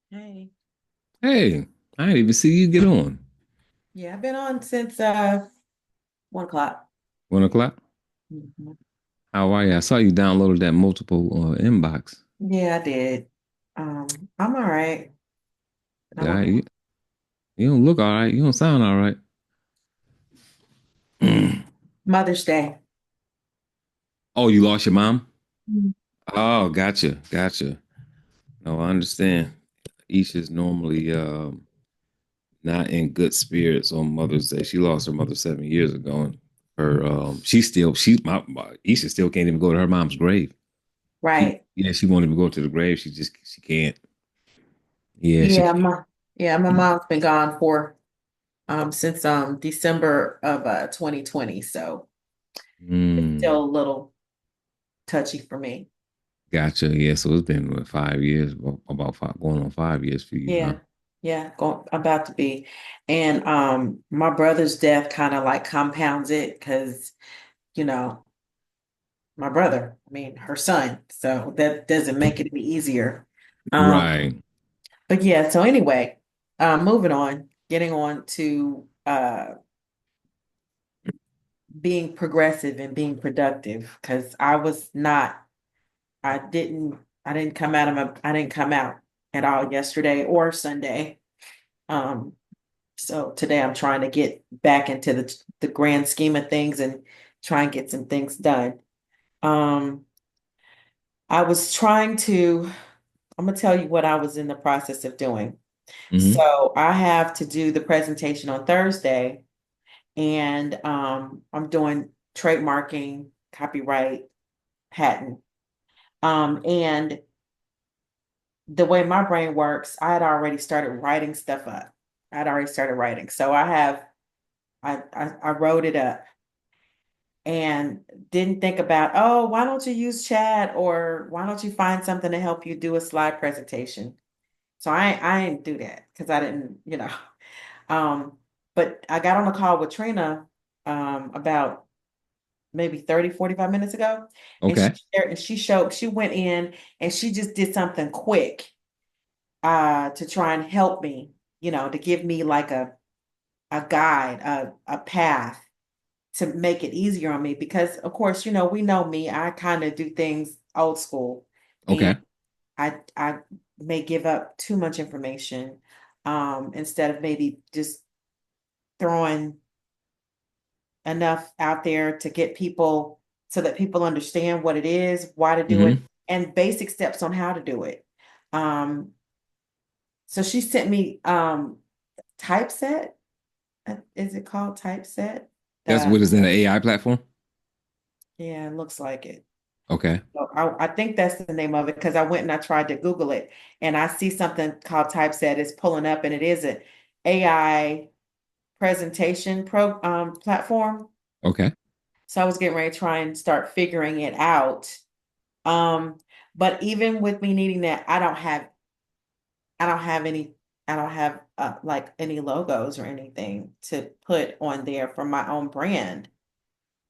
Hey. Hey, I didn't even see you get on. Yeah, I've been on since 1 o'clock. 1 o'clock? Mhm. How are you? I saw you downloaded that multiple inbox. Yeah, I did. I'm all right. I'm Yeah, okay. you don't look all right. You don't sound all right. Mother's Day. Oh, you lost your mom? Mhm. Oh, gotcha. No, I understand. Isha's normally not in good spirits on Mother's Day. She lost her mother 7 years ago, and Isha still can't even go to her mom's grave. Right. She won't even go to the grave. She can't. Yeah, she Yeah, can't. my mom's been gone for since December of 2020, so it's still Mm. a little touchy for me. Gotcha. Yeah. So it's been what, 5 years, about five, going on 5 years for you, huh? Yeah. Yeah, about to be. And my brother's death kind of like compounds it because, you know, my brother, I mean, her son. So that doesn't make it any easier. Um, Right. but yeah, so anyway, moving on, getting on to being progressive and being productive because I didn't, I didn't come out at all yesterday or Sunday. Um, so today I'm trying to get back into the grand scheme of things and try and get some things done. Um, I was trying to I'm gonna tell you what I was in the process of doing. Hmm. So I have to do the presentation on Thursday, and I'm doing trademarking, copyright, patent. And the way my brain works, I had already started writing stuff up. I'd already started writing, so I wrote it up and didn't think about, oh, why don't you use chat or why don't you find something to help you do a slide presentation? So I didn't do that because I didn't, you know. Um, but I got on a call with Trina about maybe 30, 45 minutes ago. And Okay. she went in and she just did something quick to try and help me, to give me like a guide, a path to make it easier on me. Because of course, we know me, I kind of do things old school. And Okay. I may give up too much information instead of maybe just throwing enough out there to get people so that people understand what it is, why to do it, Hmm. and basic steps on how to do it. Um, so she sent me typeset. Is it called typeset? That's The what is that, an AI platform? Yeah, it looks like it. Okay. So I think that's the name of it because I went and I tried to Google it and I see something called typeset is pulling up and it is an AI presentation platform. Okay. So I was getting ready to try and start figuring it out. Um, but even with me needing that, I don't have any, I don't have like any logos or anything to put on there for my own brand.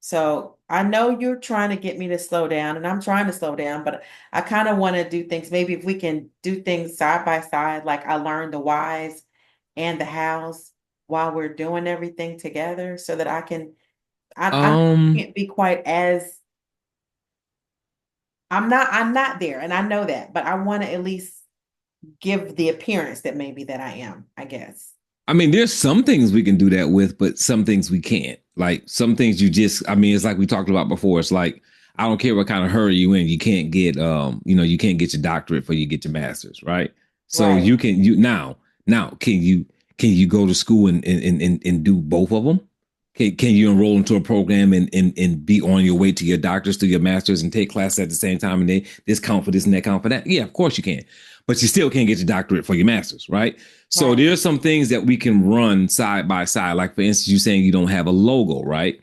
So I know you're trying to get me to slow down, and I'm trying to slow down, but I kind of want to do things. Maybe if we can do things side by side, like I learned the whys and the hows while we're doing everything together, so that I know I Um, can't be quite as I'm not there, and I know that, but I want to at least give the appearance that maybe that I am, I guess. I mean, there's some things we can do that with, but some things we can't. Like some things I mean, it's like we talked about before. It's like I don't care what kind of hurry you in, you can't get your doctorate before you get your master's, right? So Right, now can you go to school and do both of them? Can you enroll into a program and be on your way to your doctor's to your master's and take classes at the same time and they this count for this and that count for that? Yeah, of course you can, but you still can't get your doctorate for your master's, right? So right. there's some things that we can run side by side. Like for instance, you saying you don't have a logo, right?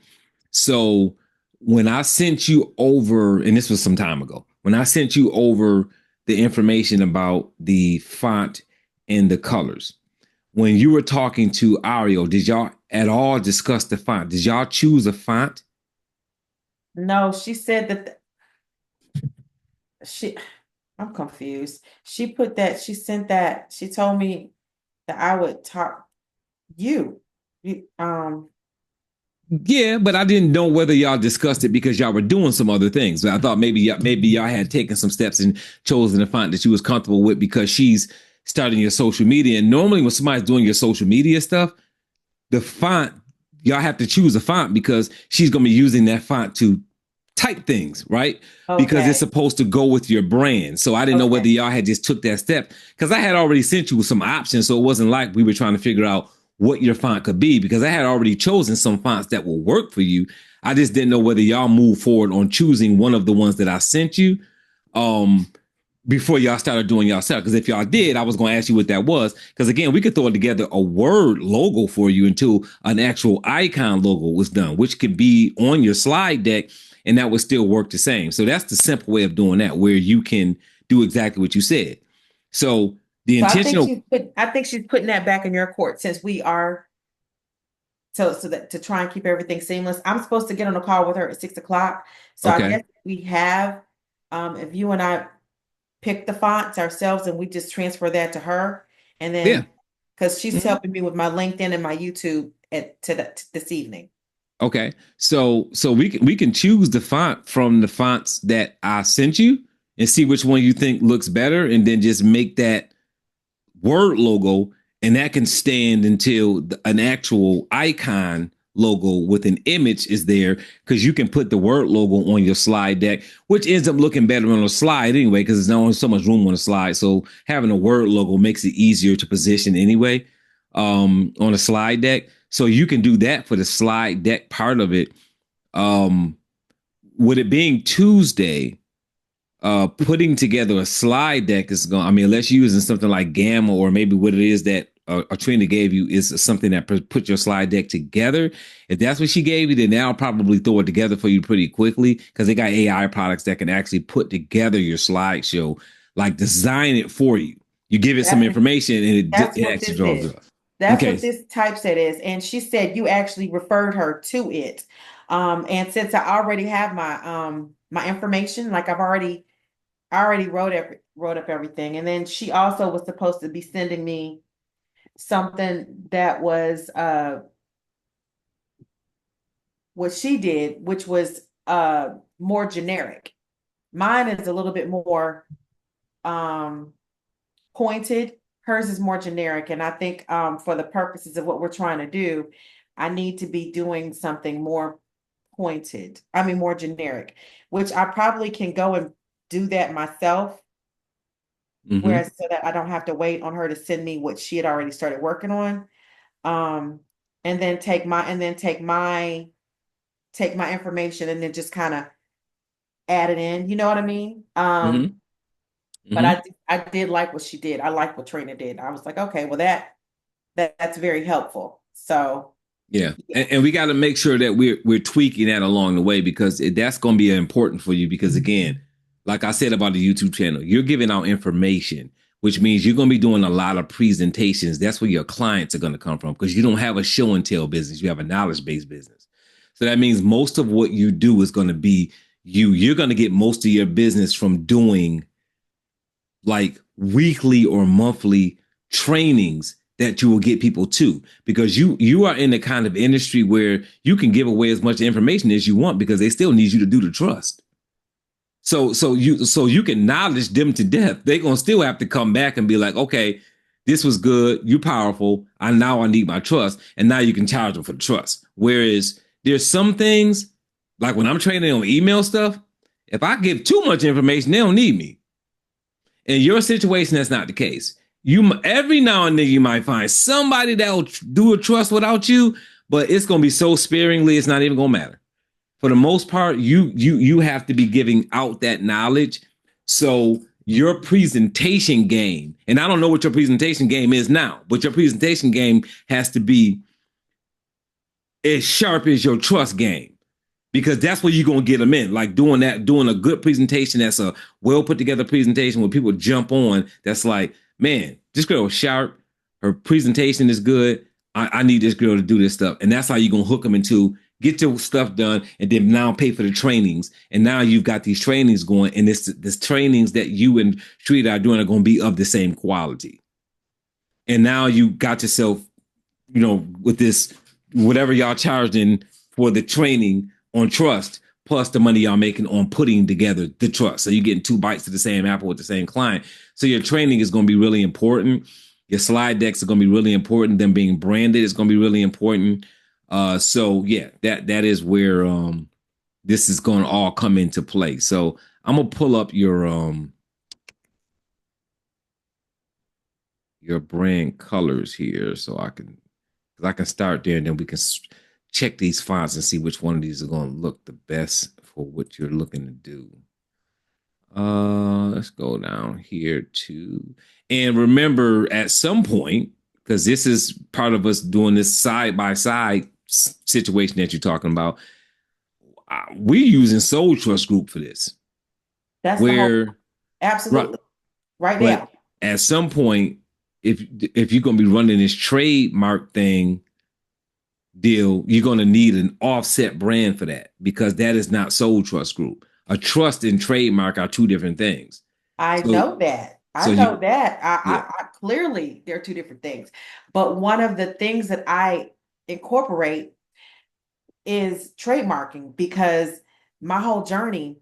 So when I sent you over, and this was some time ago, when I sent you over the information about the font and the colors, when you were talking to Ario, did y'all at all discuss the font? Did y'all choose a font? No, she said that she. I'm confused. She sent that, she told me that I would talk you. You, Yeah, but I didn't know whether y'all discussed it because y'all were doing some other things. I thought maybe y'all had taken some steps and chosen a font that you was comfortable with because she's starting your social media. And normally when somebody's doing your social media stuff, the font, y'all have to choose a font because she's going to be using that font to type things, right? Because it's okay, supposed to go with your brand. So I didn't know whether okay. y'all had just took that step because I had already sent you some options. So it wasn't like we were trying to figure out what your font could be because I had already chosen some fonts that will work for you. I just didn't know whether y'all move forward on choosing one of the ones that I sent you. Um, before y'all started doing y'all stuff. Because if y'all did, I was going to ask you what that was. Because again, we could throw together a word logo for you until an actual icon logo was done, which could be on your slide deck, and that would still work the same. So that's the simple way of doing that, where you can do exactly what you said. So the So intentional, I think she's putting that back in your court since we are, so that to try and keep everything seamless. I'm supposed to get on a call with her at 6 o'clock. So I okay, guess we have, if you and I pick the fonts ourselves and we just transfer that to her, and yeah. then because she's Mhm. helping me with my LinkedIn and my YouTube to this evening. Okay. So we can choose the font from the fonts that I sent you and see which one you think looks better, and then just make that word logo, and that can stand until an actual icon logo with an image is there, because you can put the word logo on your slide deck, which ends up looking better on a slide anyway because there's only so much room on a slide. So having a word logo makes it easier to position anyway, on a slide deck. So you can do that for the slide deck part of it. um with it being Tuesday, putting together a slide deck is going, I mean, unless you're using something like Gamma, or maybe what it is that Trina gave you is something that put your slide deck together. If that's what she gave you, then they'll probably throw it together for you pretty quickly because they got AI products that can actually put together your slideshow, like design it for you. You give it some That's information and that's it what actually this draws is. it up. That's what Okay. this typeset is. And she said you actually referred her to it. And since I already have my information, like I already wrote up everything. And then she also was supposed to be sending me something that was what she did, which was more generic. Mine is a little bit more um pointed. Hers is more generic. And I think for the purposes of what we're trying to do, I need to be doing something more pointed. I mean, more generic, which I probably can go and do that myself. Mm-hmm. Whereas so that I don't have to wait on her to send me what she had already started working on. Um, and then take my information and then just kind of add it in. You know what I mean? Mm-hmm. But Mm-hmm. I did like what she did. I like what Trina did. I was like, okay, well that's very helpful. So Yeah, yeah. and we got to make sure that we're tweaking that along the way because that's going to be important for you. Because again, like I said about the YouTube channel, you're giving out information, which means you're going to be doing a lot of presentations. That's where your clients are going to come from because you don't have a show and tell business; you have a knowledge based business. So that means most of what you do is going to be you. You're going to get most of your business from doing like weekly or monthly trainings that you will get people to, because you are in the kind of industry where you can give away as much information as you want because they still need you to do the trust. So you can knowledge them to death. They're gonna still have to come back and be like, okay, this was good, you powerful. I need my trust. And now you can charge them for the trust. Whereas there's some things, like when I'm training on email stuff, if I give too much information, they don't need me. In your situation, that's not the case. You every now and then you might find somebody that will do a trust without you, but it's gonna be so sparingly, it's not even gonna matter. For the most part, you have to be giving out that knowledge. So your presentation game, and I don't know what your presentation game is now, but your presentation game has to be as sharp as your trust game, because that's where you're gonna get them in. Like doing a good presentation, that's a well put together presentation where people jump on. That's like, man, this girl is sharp. Her presentation is good. I need this girl to do this stuff, and that's how you're gonna hook them into get your stuff done, and then now pay for the trainings. And now you've got these trainings going, and this trainings that you and Street are doing are going to be of the same quality. And now you got yourself, with this, whatever y'all charging for the training on trust, plus the money y'all making on putting together the trust. So you're getting two bites of the same apple with the same client. So your training is going to be really important. Your slide decks are going to be really important. Them being branded is going to be really important. So yeah, that is where this is going to all come into play. So I'm gonna pull up your brand colors here, so I can start there, and then we can check these fonts and see which one of these are going to look the best for what you're looking to do. Let's go down here to, and remember at some point, because this is part of us doing this side by side situation that you're talking about, we're using Soul Trust Group for this. That's where, absolutely right but now. At some point, if you're going to be running this trademark thing deal, you're going to need an offset brand for that, because that is not Soul Trust Group. A trust and trademark are two different things. I know that. So I clearly they're two different things. But one of the things that I incorporate is trademarking, because my whole journey.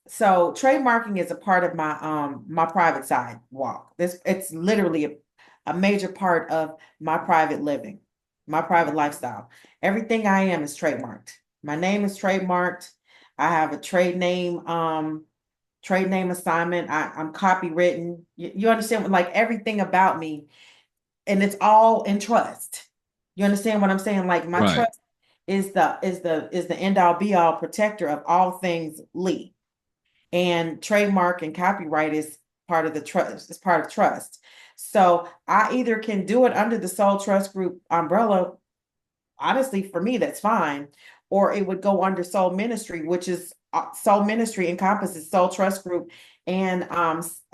So trademarking is a part of my private sidewalk. It's literally a major part of my private living, my private lifestyle. Everything I am is trademarked. My name is trademarked. I have a trade name assignment. I'm copywritten. You understand, like everything about me, and it's all in trust. You understand what I'm saying? Like my trust is the end all be all protector of all things Lee. And trademark and copyright is part of the trust, it's part of trust. So I either can do it under the Soul Trust Group umbrella. Honestly, for me, that's fine. Or it would go under Soul Ministry, which is Soul Ministry encompasses Soul Trust Group and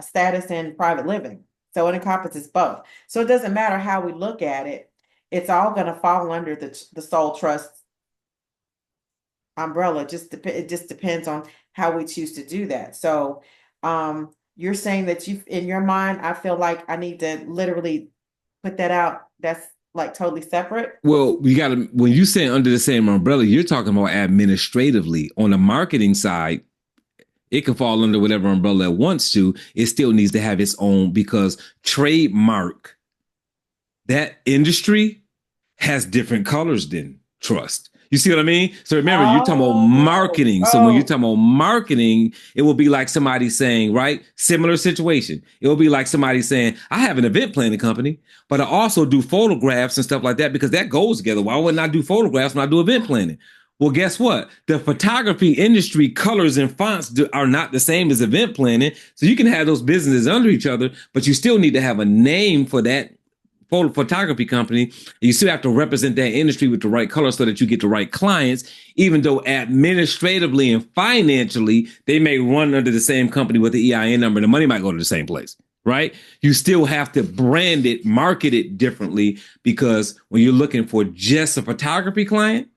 status and private living. So it encompasses both. So it doesn't matter how we look at it. It's all going to fall under the Soul Trust umbrella. It just depends on how we choose to do that. So you're saying that in your mind, I feel like I need to literally put that out. That's like totally separate. Well, you got to, when you say under the same umbrella, you're talking about administratively. On the marketing side, it can fall under whatever umbrella it wants to. It still needs to have its own, because trademark, that industry has different colors than trust. You see what I mean? So remember, you're talking about marketing. So when you're talking about marketing, it will be like somebody saying, right? Similar situation. It will be like somebody saying, I have an event planning company, but I also do photographs and stuff like that, because that goes together. Why wouldn't I do photographs when I do event planning? Well, guess what? The photography industry colors and fonts are not the same as event planning. So you can have those businesses under each other, but you still need to have a name for that photo photography company. You still have to represent that industry with the right color so that you get the right clients, even though administratively and financially, they may run under the same company with the EIN number. The money might go to the same place, right? You still have to brand it, market it differently, because when you're looking for just a photography client,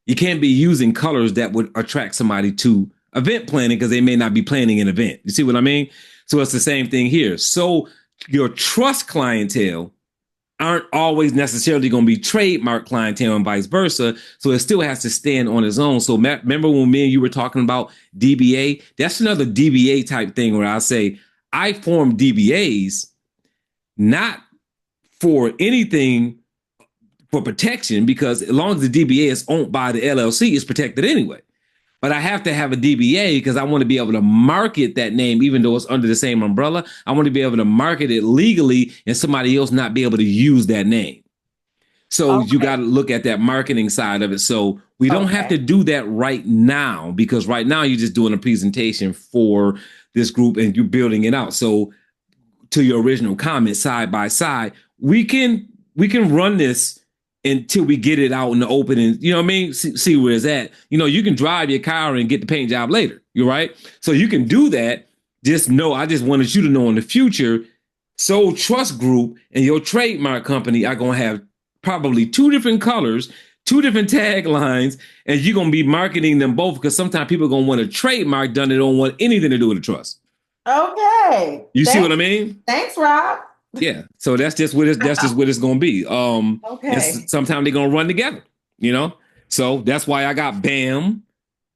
you can't be using colors that would attract somebody to event planning, because they may not be planning an event. You see what I mean? So it's the same thing here. So your trust clientele aren't always necessarily going to be trademark clientele and vice versa. So it still has to stand on its own. So remember when me and you were talking about DBA? That's another DBA type thing where I say I form DBAs not for anything for protection, because as long as the DBA is owned by the LLC, it's protected anyway. But I have to have a DBA because I want to be able to market that name, even though it's under the same umbrella. I want to be able to market it legally and somebody else not be able to use that name. So you got to look at that marketing side of it. So we don't have to do that right now, because right now you're just doing a presentation for this group and you're building it out. So to your original comment, side by side, we can run this until we get it out in the open, and you know what I mean, see where it's at. You can drive your car and get the paint job later. You're right. So you can do that. Just know, I just wanted you to know in the future, Soul Trust Group and your trademark company are going to have probably two different colors two different taglines, and you're gonna be marketing them both because sometimes people are gonna want a trademark done. They don't want anything to do with the trust. Okay. You see what I Thanks. mean? Thanks, Rob. Yeah. So that's just what it's gonna be. And Okay. sometimes they're gonna run together, you know. So that's why I got BAM,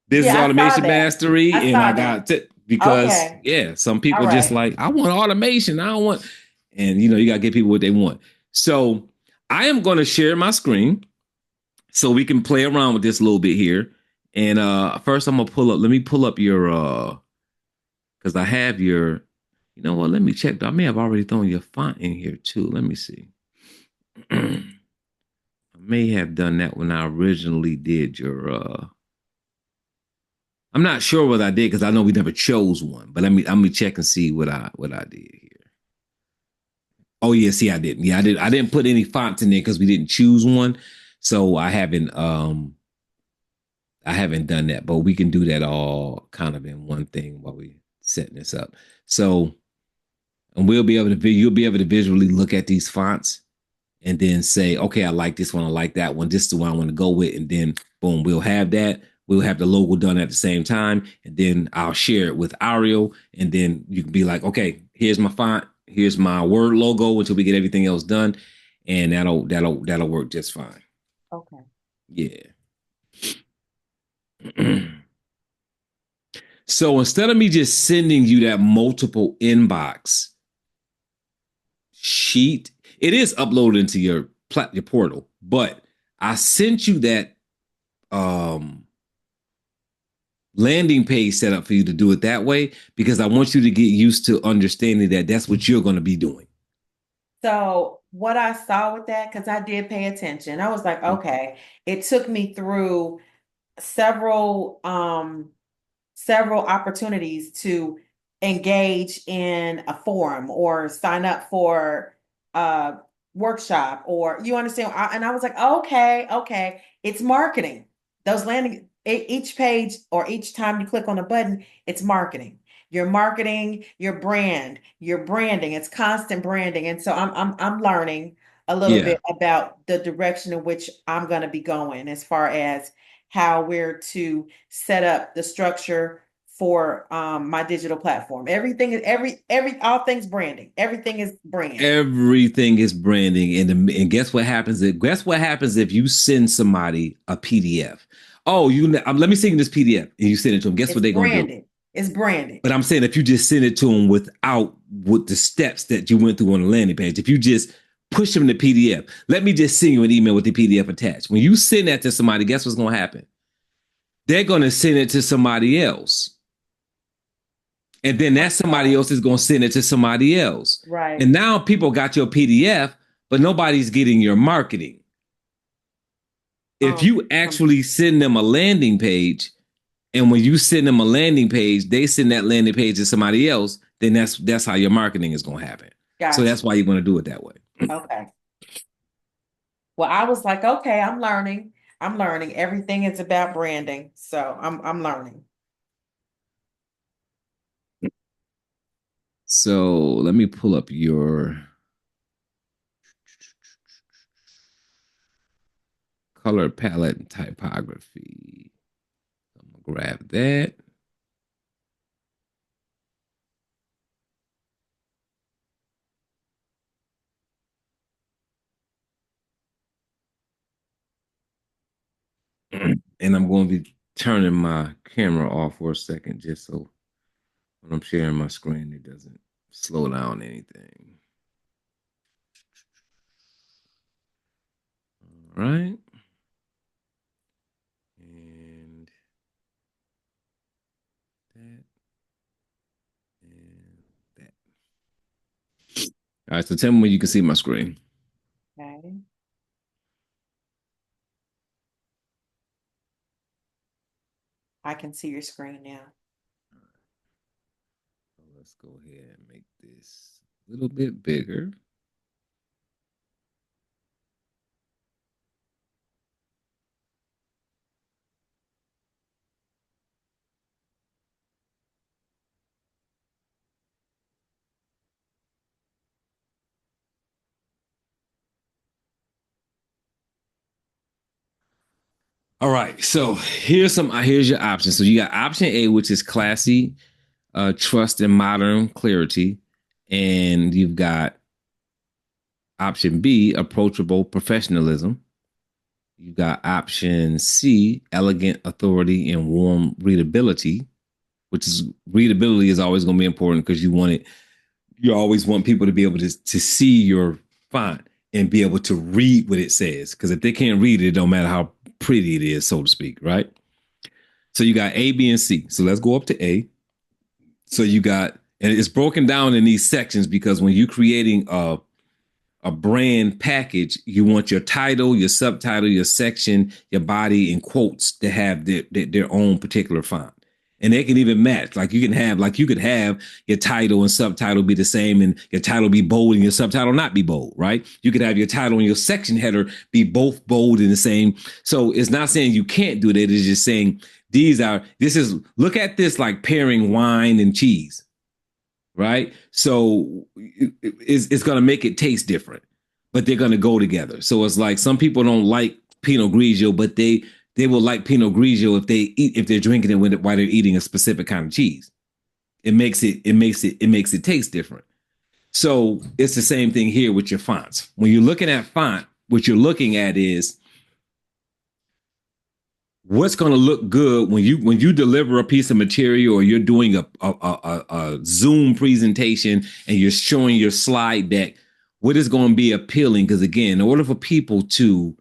Business Yeah, I saw Automation that. I Mastery, and I saw that. got because Okay. yeah, some All people just right. like I want automation. I don't want, and you gotta give people what they want. So I am gonna share my screen so we can play around with this a little bit here. And first I'm gonna pull up. Let me pull up your because I have your. You know what? Let me check. I may have already thrown your font in here too. Let me see. I may have done that when I originally did your. I'm not sure what I did because I know we never chose one. But let me check and see what I did here. Oh yeah, see I didn't. Yeah, I didn't put any fonts in there because we didn't choose one. So I haven't done that, but we can do that all kind of in one thing while we setting this up. So, and you'll be able to visually look at these fonts and then say, okay, I like this one, I like that one, this is the one I want to go with, and then boom, we'll have that. We'll have the logo done at the same time, and then I'll share it with Ariel, and then you can be like, okay, here's my font, here's my word logo until we get everything else done, and that'll work just fine. Okay. Yeah. So instead of me just sending you that multiple inbox sheet, it is uploaded into your portal, but I sent you that um landing page set up for you to do it that way because I want you to get used to understanding that that's what you're going to be doing. So what I saw with that, because I did pay attention, I was like, okay, it took me through several several opportunities to engage in a forum or sign up for a workshop or you understand. And I was like, okay, okay, it's marketing. Those landing each page or each time you click on a button, it's marketing. You're marketing your brand, your branding. It's constant branding, and so I'm learning a little Yeah. bit about the direction in which I'm going to be going as far as how we're to set up the structure for my digital platform. Everything is every all things branding. Everything is brand. Everything is branding, and guess what happens if you send somebody a PDF? Oh, let me send you this PDF, and you send it to them. Guess what It's they're gonna do? branded. It's branded. But I'm saying if you just send it to them without with the steps that you went through on the landing page, if you just push them the PDF, let me just send you an email with the PDF attached. When you send that to somebody, guess what's gonna happen? They're gonna send it to somebody else. And then that somebody else is going to send it to somebody else. Right. And now people got your PDF, but nobody's getting your marketing. If Um, you um, actually send them a landing page, and when you send them a landing page, they send that landing page to somebody else, then that's how your marketing is going to happen. So got that's you. why you want to do it that way. Okay. Well, I was like, okay, I'm learning. I'm learning. Everything is about branding. So I'm learning. So let me pull up your color palette and typography. I'm gonna grab that. And I'm going to be turning my camera off for a second just so when I'm sharing my screen, it doesn't slow down anything. All right. And that and that. All right. So tell me when you can see my screen. Okay. I can see your screen now. So let's go ahead and make this a little bit bigger. All right. So here's your options. So you got option A, which is classy, trust and modern clarity. And you've got option B, approachable professionalism. You've got option C, elegant authority and warm readability, which is readability is always going to be important because you always want people to be able to see your font and be able to read what it says. Because if they can't read it, it don't matter how pretty it is, so to speak, right? So you got A, B, and C. So let's go up to A. So you got, and it's broken down in these sections because when you're creating a brand package, you want your title, your subtitle, your section, your body, and quotes to have their own particular font. And they can even match. You could have your title and subtitle be the same, and your title be bold and your subtitle not be bold, right? You could have your title and your section header be both bold and the same. So it's not saying you can't do that. It's just saying look at this like pairing wine and cheese, right? So it's going to make it taste different, but they're going to go together. So it's like some people don't like Pinot Grigio, but they will like Pinot Grigio if they're drinking it while they're eating a specific kind of cheese. It makes it taste different. So it's the same thing here with your fonts. When you're looking at font, what you're looking at is what's going to look good when you deliver a piece of material or you're doing a Zoom presentation and you're showing your slide deck. What is going to be appealing? Because again, in order for people to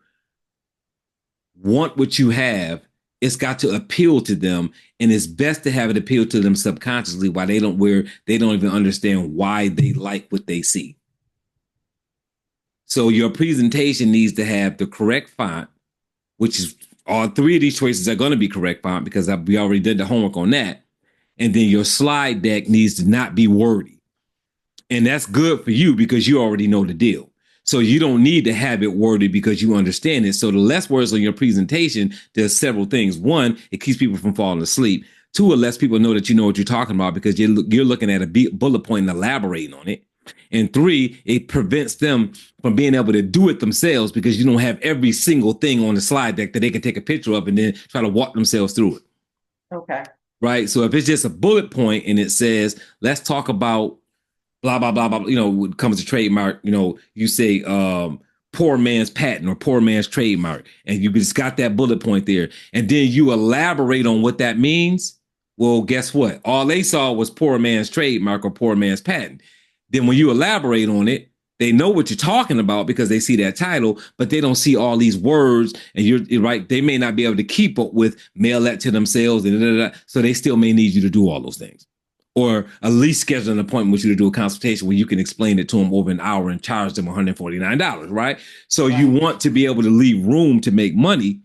want what you have, it's got to appeal to them, and it's best to have it appeal to them subconsciously while they don't even understand why they like what they see. So your presentation needs to have the correct font, which is all three of these choices are going to be correct font because we already did the homework on that. And then your slide deck needs to not be wordy. And that's good for you because you already know the deal. So you don't need to have it worded because you understand it. So the less words on your presentation, there's several things. One, it keeps people from falling asleep. Two, it lets people know that you know what you're talking about because you're looking at a bullet point and elaborating on it. And three, it prevents them from being able to do it themselves because you don't have every single thing on the slide deck that they can take a picture of and then try to walk themselves through it. Okay. Right. So if it's just a bullet point and it says, let's talk about blah, blah, blah, blah, when it comes to trademark, you say poor man's patent or poor man's trademark, and you just got that bullet point there. And then you elaborate on what that means. Well, guess what? All they saw was poor man's trademark or poor man's patent. Then when you elaborate on it, they know what you're talking about because they see that title, but they don't see all these words. And you're right. They may not be able to keep up with mail that to themselves. And so they still may need you to do all those things. Or at least schedule an appointment with you to do a consultation where you can explain it to them over an hour and charge them $149, right? So you want to be able to leave room to make money.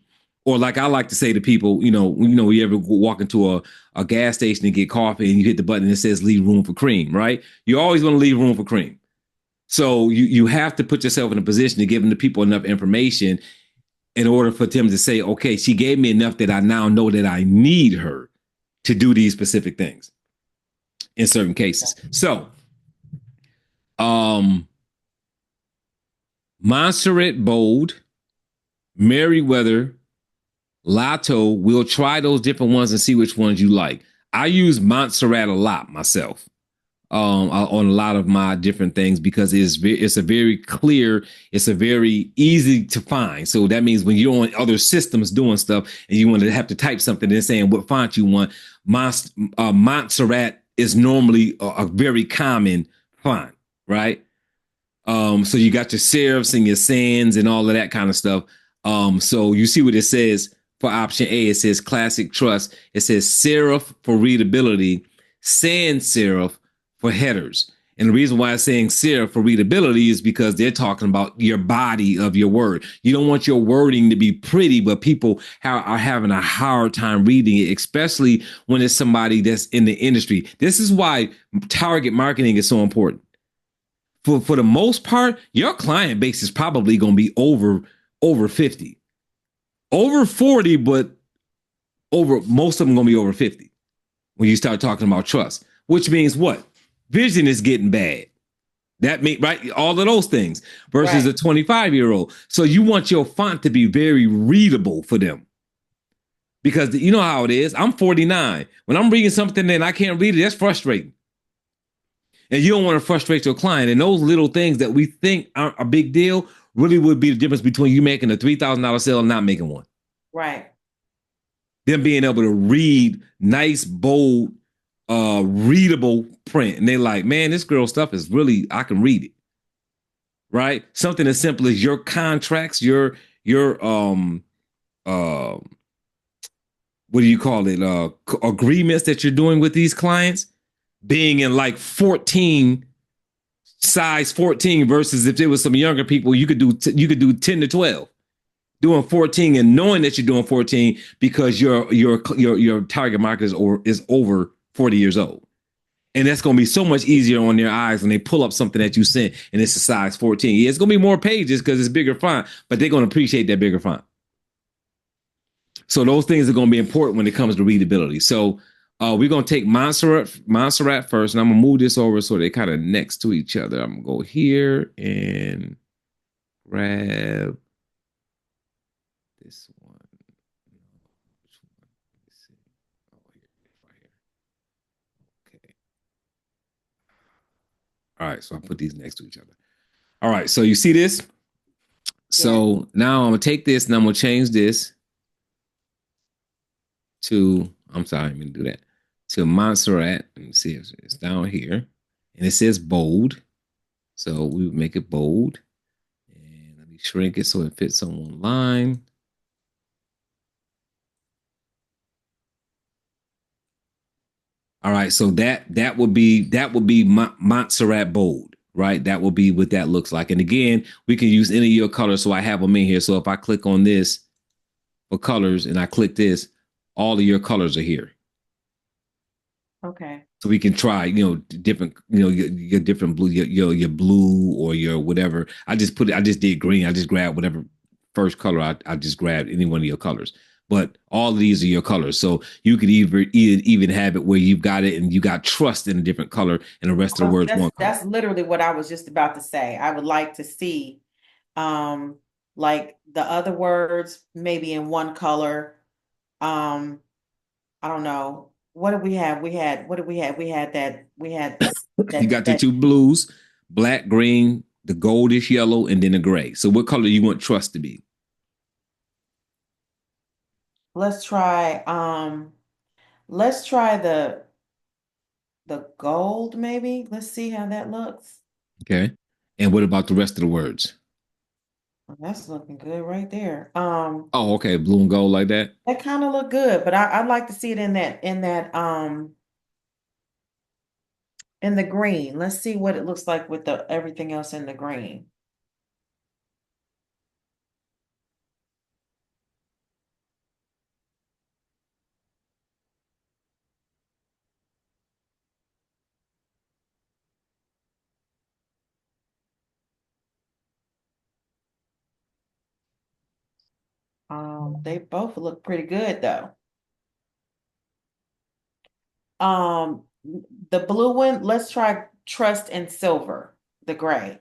Or like I like to say to people, you ever walk into a gas station and get coffee and you hit the button and it says leave room for cream, right? You always want to leave room for cream. So you have to put yourself in a position to give the people enough information in order for them to say, okay, she gave me enough that I now know that I need her to do these specific things in certain cases. So, Montserrat Bold, Merriweather, Lotto, we'll try those different ones and see which ones you like. I use Montserrat a lot myself on a lot of my different things because it's a very clear, it's a very easy to find. So that means when you're on other systems doing stuff and you want to have to type something and saying what font you want, Montserrat is normally a very common font, right? So you got your serifs and your sans and all of that kind of stuff. So you see what it says for option A. It says classic trust. It says serif for readability, sans serif for headers. And the reason why I'm saying serif for readability is because they're talking about your body of your word. You don't want your wording to be pretty, but people are having a hard time reading it, especially when it's somebody that's in the industry. This is why target marketing is so important. For the most part, your client base is probably going to be over 50, over 40, but most of them going to be over 50 when you start talking about trust, which means what? Vision is getting bad. That means, right? All of those things versus a 25-year-old. So you want your font to be very readable for them. because you know how it is. I'm 49. When I'm reading something and I can't read it, that's frustrating. And you don't want to frustrate your client. And those little things that we think aren't a big deal really would be the difference between you making a $3,000 sale and not making one. Right. Them being able to read nice, bold, readable print. And they're like, man, this girl stuff is really, I can read it. Right? Something as simple as your contracts, your uh what do you call it? Agreements that you're doing with these clients being in like 14 size 14 versus if there was some younger people, you could do 10 to 12. Doing 14 and knowing that you're doing 14 because your target market is over 40 years old. And that's going to be so much easier on their eyes when they pull up something that you sent and it's a size 14. Yeah, it's going to be more pages because it's bigger font, but they're going to appreciate that bigger font. So those things are going to be important when it comes to readability. So we're going to take Montserrat first, and I'm going to move this over so they're kind of next to each other. I'm going to go here and grab this one. Okay. All right, so I put these next to each other. All right, so you see this? Yeah. So now I'm gonna take this and I'm gonna change this to, I'm sorry, I'm gonna do that, to Montserrat. Let me see if it's down here. And it says bold. So we would make it bold. And let me shrink it so it fits on one line. All right, so that would be Montserrat bold, right? That will be what that looks like. And again, we can use any of your colors. So I have them in here. So if I click on this for colors and I click this, all of your colors are here. Okay. So we can try, different, your different blue, your blue or your whatever. I just did green. I just grabbed whatever first color. I just grabbed any one of your colors. But all of these are your colors. So you could even have it where you've got it and you got trust in a different color and the rest of the words That's one color. that's literally what I was just about to say. I would like to see like the other words maybe in one color. Um, I don't know. What did we have? What did we have? We had You that got the two blues, black, green, the goldish yellow, and then the gray. So what color do you want trust to be? let's try let's try the gold maybe. Let's see how that looks. Okay. And what about the rest of the words? Well, that's looking good right there. Oh, okay. Blue and gold like that. That kind of look good, but I'd like to see it in the green. Let's see what it looks like with the everything else in the green. They both look pretty good though. Um, the blue one, let's try trust and silver, the gray.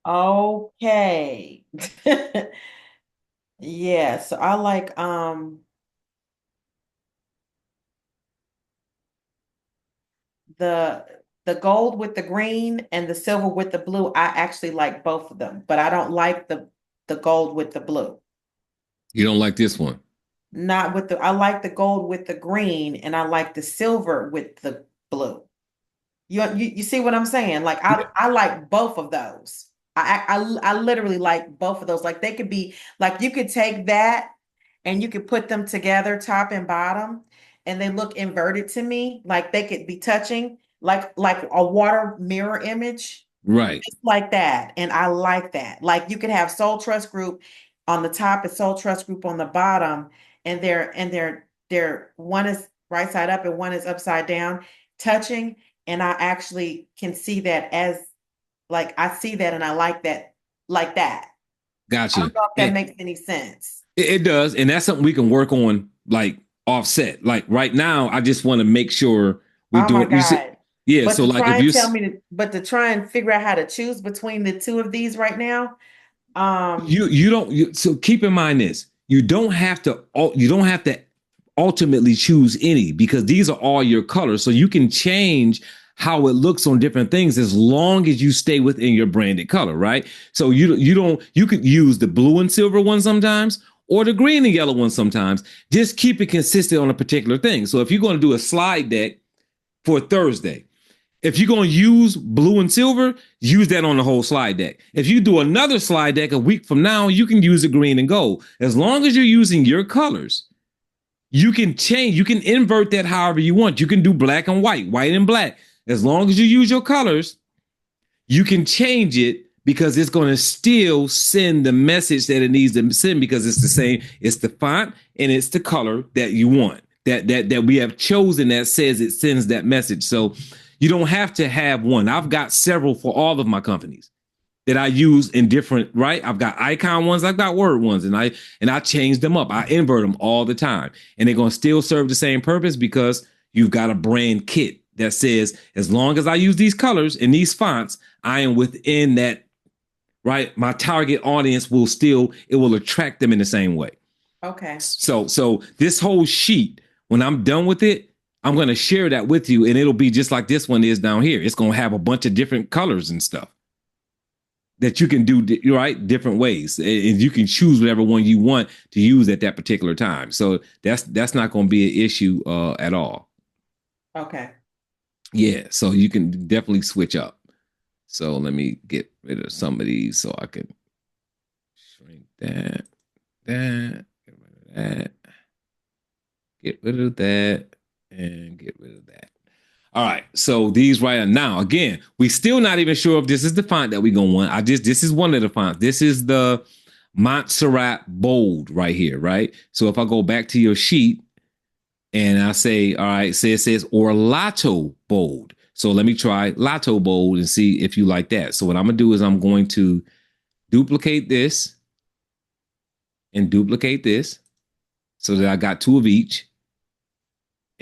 Okay. Yeah, so I like the the gold with the green and the silver with the blue. I actually like both of them, but I don't like the gold with the blue. You don't like this one. Not with the I like the gold with the green and I like the silver with the blue. You see what I'm saying? Like Yeah. I like both of those. I literally like both of those. Like they could be like you could take that and you could put them together top and bottom and they look inverted to me. Like they could be touching like a water mirror image. Right. Just like that. And I like that. Like you could have Soul Trust Group on the top and Soul Trust Group on the bottom, and they're one is right side up and one is upside down, touching. And I actually can see that as like I see that and I like that like that. I Gotcha. don't know if that And makes any sense. It does, and that's something we can work on, like offset. Like right now, I just want to make sure we're Oh my doing. You said, God. yeah. But So to like try if and you, tell me to, but to try and figure out how to choose between the two of these right now, you don't. So keep in mind this: you don't have to ultimately choose any because these are all your colors. So you can change how it looks on different things as long as you stay within your branded color, right? So you don't you could use the blue and silver one sometimes or the green and yellow one sometimes. Just keep it consistent on a particular thing. So if you're going to do a slide deck for Thursday, if you're going to use blue and silver, use that on the whole slide deck. If you do another slide deck a week from now, you can use the green and gold. As long as you're using your colors, you can change, you can invert that however you want. You can do black and white, white and black. As long as you use your colors, you can change it because it's going to still send the message that it needs to send because it's the same, it's the font and it's the color that you want. That we have chosen that says it sends that message. So you don't have to have one. I've got several for all of my companies that I use in different, right? I've got icon ones, I've got word ones, and I change them up. I invert them all the time. And they're gonna still serve the same purpose because you've got a brand kit that says, as long as I use these colors and these fonts, I am within that, right? My target audience will still, it will attract them in the same way. okay. So this whole sheet, when I'm done with it, I'm gonna share that with you, and it'll be just like this one is down here. It's gonna have a bunch of different colors and stuff that you can do right different ways, and you can choose whatever one you want to use at that particular time. So that's not going to be an issue at all. Okay. Yeah, so you can definitely switch up. So let me get rid of some of these so I can shrink that, get rid of that, get rid of that, and get rid of that. All right, so these right now, again, we still not even sure if this is the font that we're gonna want. This is one of the fonts. This is the Montserrat Bold right here, right? So if I go back to your sheet and I say, all right, say it says Orlato Bold. So let me try Lotto Bold and see if you like that. So what I'm gonna do is I'm going to duplicate this and duplicate this so that I got two of each.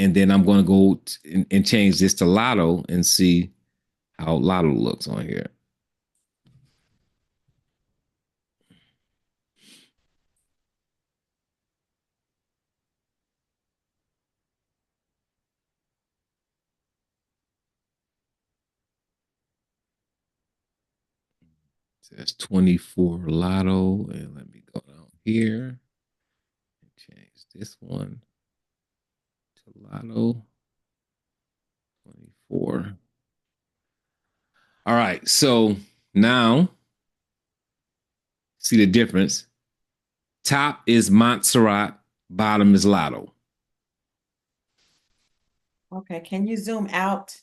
And then I'm going to go and change this to Lotto and see how Lotto looks on here. It says 24 Lotto. And let me go down here and change this one to Lotto 24. All right. So now see the difference. Top is Montserrat, bottom is Lotto. Okay. Can you zoom out?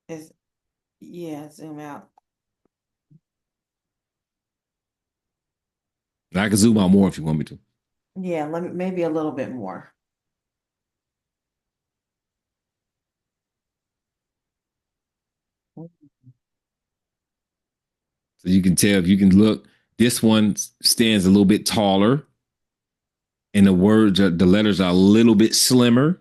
Is Yeah, zoom out. And I can zoom out more if you want me to. Yeah, let me maybe a little bit more. So you can tell if you can look, this one stands a little bit taller and the letters are a little bit slimmer.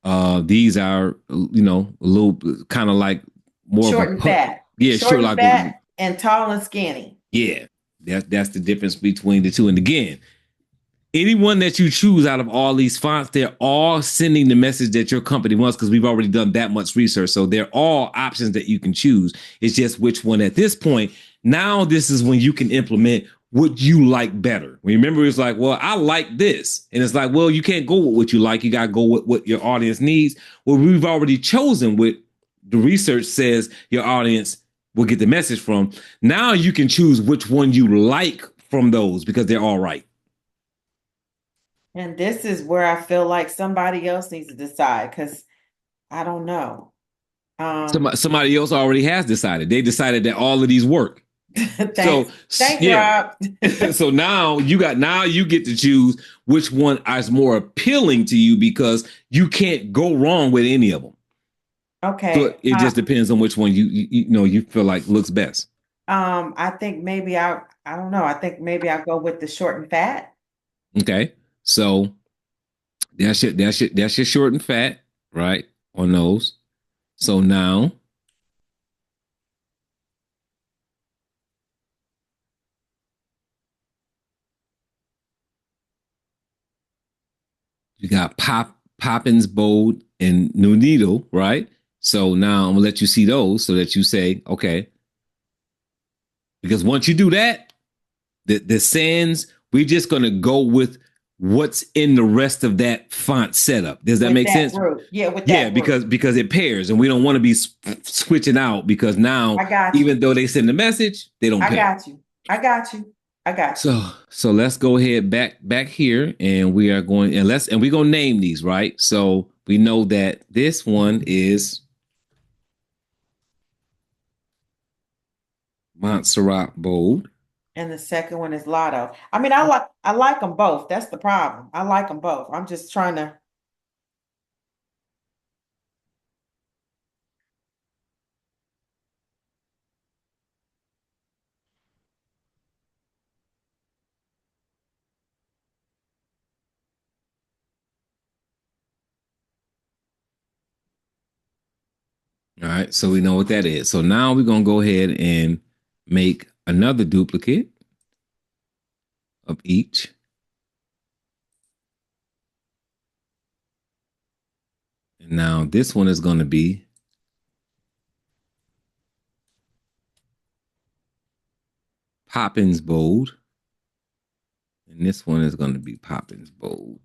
These are, a little kind of like more of a Short and put. fat. Yeah, sure. Short and Like, fat and tall and skinny. yeah, that's the difference between the two. And again, anyone that you choose out of all these fonts, they're all sending the message that your company wants because we've already done that much research. So they're all options that you can choose. It's just which one at this point. Now, this is when you can implement what you like better. Remember, it's like, well, I like this. And it's like, well, you can't go with what you like. You got to go with what your audience needs. Well, we've already chosen what the research says your audience will get the message from. Now you can choose which one you like from those because they're all right. And this is where I feel like somebody else needs to decide because I don't know. Somebody else already has decided. They decided that all of these work. Thanks. So Thanks, yeah. Rob. So now you get to choose which one is more appealing to you because you can't go wrong with any of them. So Okay. it just depends on which one you know you feel like looks best. I think maybe I don't know. I think maybe I'll go with the short and fat. Okay. So that's your short and fat, right? On those. So now you got Poppins Bold and New Needle, right? So now I'm gonna let you see those so that you say, okay, because once you do that, the sans, we're just gonna go with what's in the rest of that font setup. Does that With make that sense? group. Yeah, with Yeah, that group. because it pairs, and we don't want to be switching out because now, I got you. even though they send the message, they don't I pair. got you. I got you. I got you. So let's go ahead back here, and we are going and we're gonna name these, right? So we know that this one is Montserrat Bold. And the second one is Lotto. I mean, I like them both. That's the problem. I like them both. I'm just trying to. All right, so we know what that is. So now we're gonna go ahead and make another duplicate of each. And now this one is gonna be Poppins Bold. And this one is gonna be Poppins Bold.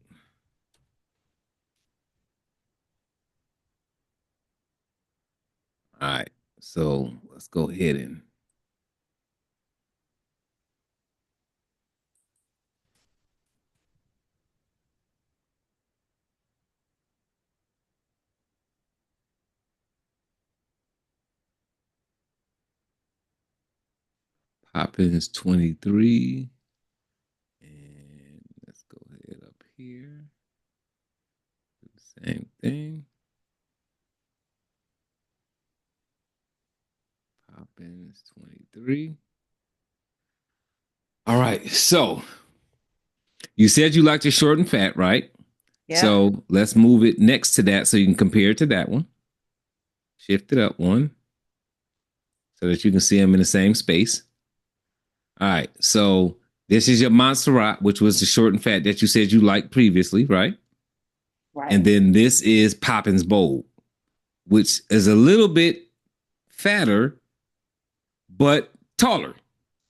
All right, so let's go ahead and Poppins 23. And let's go ahead up here. Do the same thing. Poppins 23. All right. So you said you liked your short and fat, right? Yep. So let's move it next to that so you can compare it to that one. Shift it up one so that you can see them in the same space. All right. So this is your Montserrat, which was the short and fat that you said you liked previously, right? And Right. then this is Poppins Bold, which is a little bit fatter, but taller,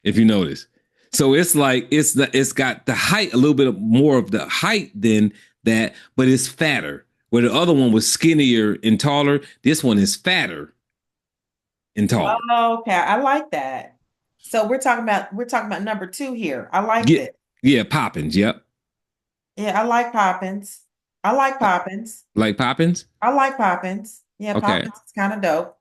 if you notice. So it's like it's got the height, a little bit more of the height than that, but it's fatter. Where the other one was skinnier and taller, this one is fatter and taller. Oh, okay. I like that. So we're talking about number two here. I like Yeah, this. yeah, Poppins. Yep, Yeah, I like Poppins. I like Poppins. like Poppins. I like Poppins. Yeah, Okay. Poppins is kind of dope.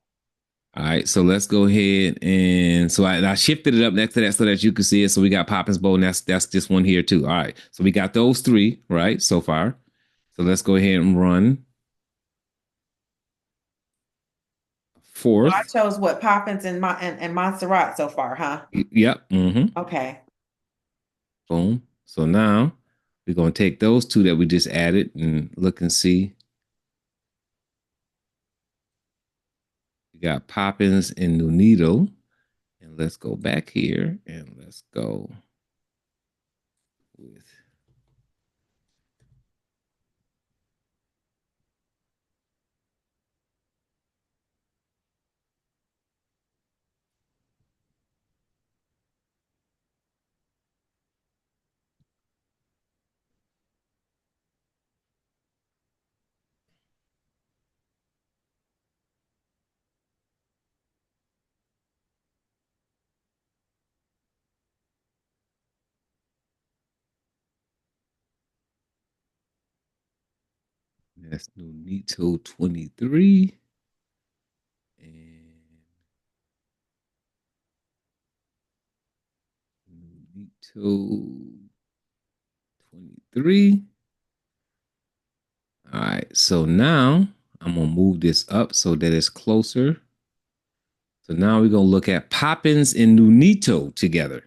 All right, so let's go ahead and so I shifted it up next to that so that you can see it. So we got Poppins Bowl, and that's this one here too. All right, so we got those three right so far. So let's go ahead and run So I fourth. chose what Poppins and Montserrat so far, huh? Yep. Mm-hmm. Okay. Boom. So now we're gonna take those two that we just added and look and see. We got Poppins and Nunito. And let's go back here and let's go with that's Nunito 23 and Nunito 23. All right, so now I'm gonna move this up so that it's closer. So now we're gonna look at Poppins and Nunito together.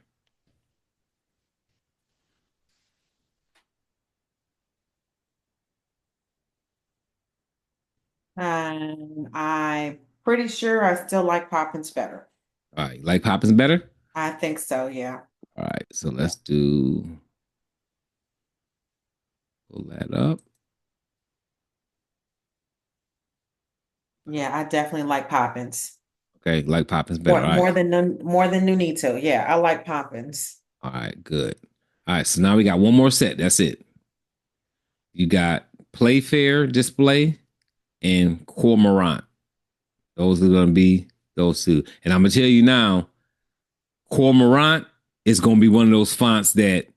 I'm pretty sure I still like Poppins better. All right, like Poppins better? I think so, yeah. All right, so let's do pull that up. Yeah, I definitely like Poppins. Okay, like Poppins better. More All right. more than Nunito. Yeah, I like Poppins. All right, good. All right, so now we got one more set. That's it. You got Playfair display and Cormorant. Those are going to be those two. And I'm going to tell you now, Cormorant is going to be one of those fonts that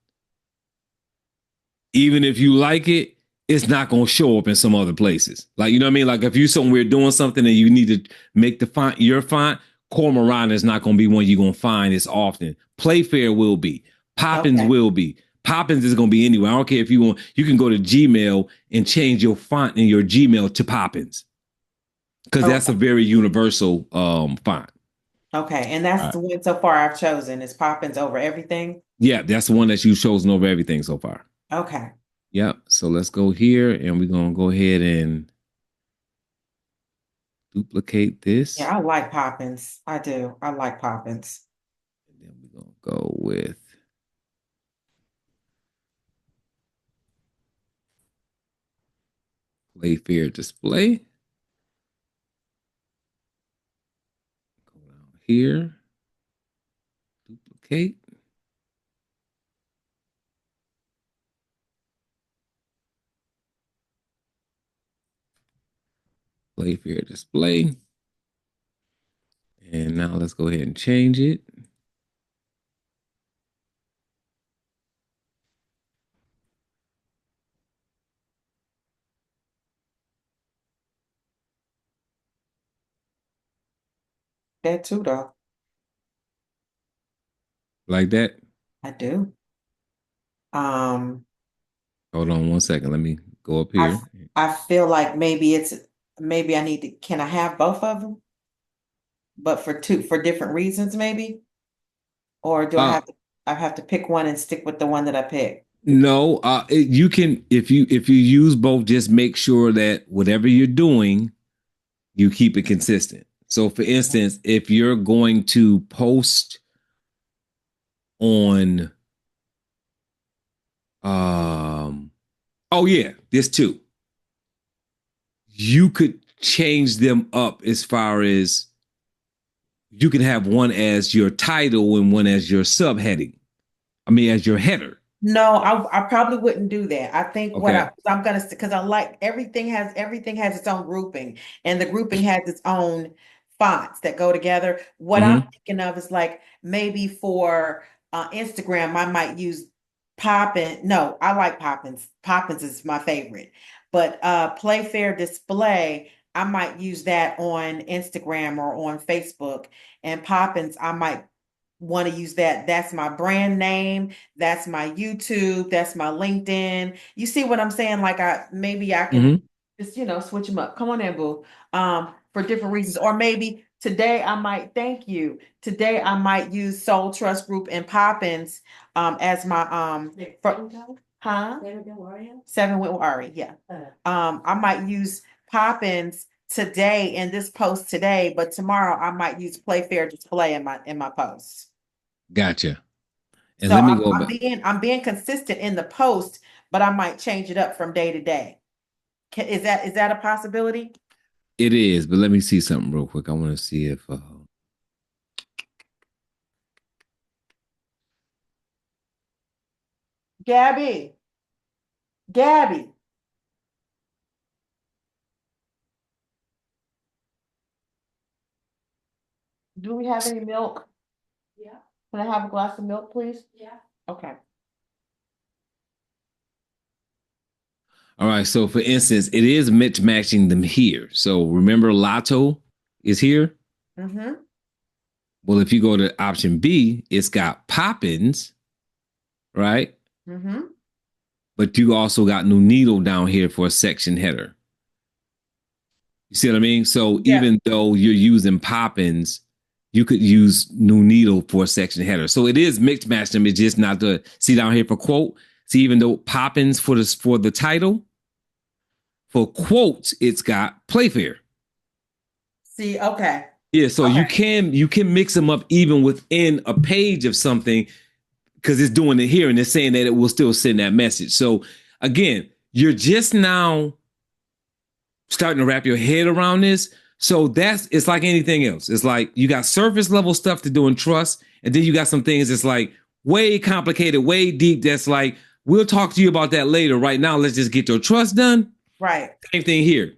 even if you like it, it's not going to show up in some other places. Like, you know what I mean? Like if you're somewhere doing something and you need to make the font your font, Cormorant is not going to be one you're going to find as often. Playfair will be. Poppins Okay. will be. Poppins is going to be anywhere. I don't care if you want, you can go to Gmail and change your font in your Gmail to Poppins because that's a Okay. very universal font. Okay. And All that's right. the one so far I've chosen is Poppins over everything. Yeah, that's the one that you've chosen over everything so far. Okay. Yep. So let's go here and we're going to go ahead and duplicate this. Yeah, I like Poppins. I do. I like Poppins. And then we're going to go with Playfair display. Go down here, duplicate. Playfair display. And now let's go ahead and change it. That too, though. Like that. I do. Um, Hold on one second. Let me go up I here. I feel like maybe I need to can I have both of them, but for different reasons maybe? Or do Uh I have to pick one and stick with the one that I pick? no, you can if you use both, just make sure that whatever you're doing, you keep it consistent. So for instance, if you're going to post on oh yeah, this too. You could change them up as far as you can have one as your title and one as your subheading. I mean, as your header. No, I probably wouldn't do that. I think Okay. I'm gonna because I like everything has its own grouping and the grouping has its own fonts that go together. What I'm Mm-hmm. thinking of is like maybe for Instagram, I might use Poppin. No, I like Poppins. Poppins is my favorite. But Playfair Display, I might use that on Instagram or on Facebook. And Poppins, I might want to use that. That's my brand name. That's my YouTube. That's my LinkedIn. You see what I'm saying? Like maybe I can Mm-hmm. just, switch them up. Come on in, boo. For different reasons. Or maybe today I might thank you. Today I might use Soul Trust Group and Poppins as my for, huh? Seven with Ari, yeah. I might use Poppins today in this post today, but tomorrow I might use Playfair Display in my post. Gotcha. And So let me go back. I'm being consistent in the post, but I might change it up from day to day. Is that a possibility? It is, but let me see something real quick. I want to see if Gabby, Gabby, do we have any milk? Yeah. Can I have a glass of milk, please? Yeah. Okay. all right. So for instance, it is matching them here. So remember Lotto is here. Mm-hmm. Well, if you go to option B, it's got Poppins, right? Mm-hmm. But you also got New Needle down here for a section header. You see what I mean? So Yeah. even though you're using Poppins, you could use New Needle for a section header. So it is mixed match them. It's just not the see down here for quote. See, even though Poppins for the title, for quotes, it's got Playfair. See, okay. Yeah, so Okay. you can mix them up even within a page of something because it's doing it here and it's saying that it will still send that message. So again, you're just now starting to wrap your head around this. So that's it's like anything else. It's like you got surface level stuff to do in trust, and then you got some things that's like way complicated, way deep. That's like we'll talk to you about that later. Right now, let's just get your trust done. Right. Same thing here.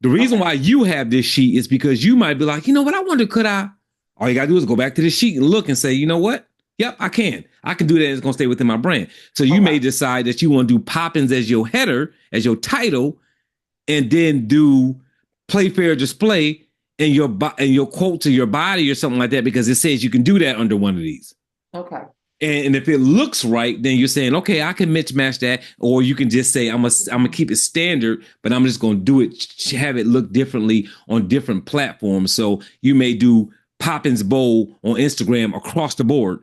The reason Okay. why you have this sheet is because you might be like, you know what, I wonder, could I? All you gotta do is go back to the sheet and look and say, you know what? Yep, I can. I can do that. And it's gonna stay within my brand. So you Okay. may decide that you want to do Poppins as your header, as your title, and then do Playfair display and your quote to your body or something like that because it says you can do that under one of these. Okay. And if it looks right, then you're saying, okay, I can mismatch that, or you can just say, I'm gonna keep it standard, but I'm just gonna do it, have it look differently on different platforms. So you may do Poppins Bowl on Instagram across the board,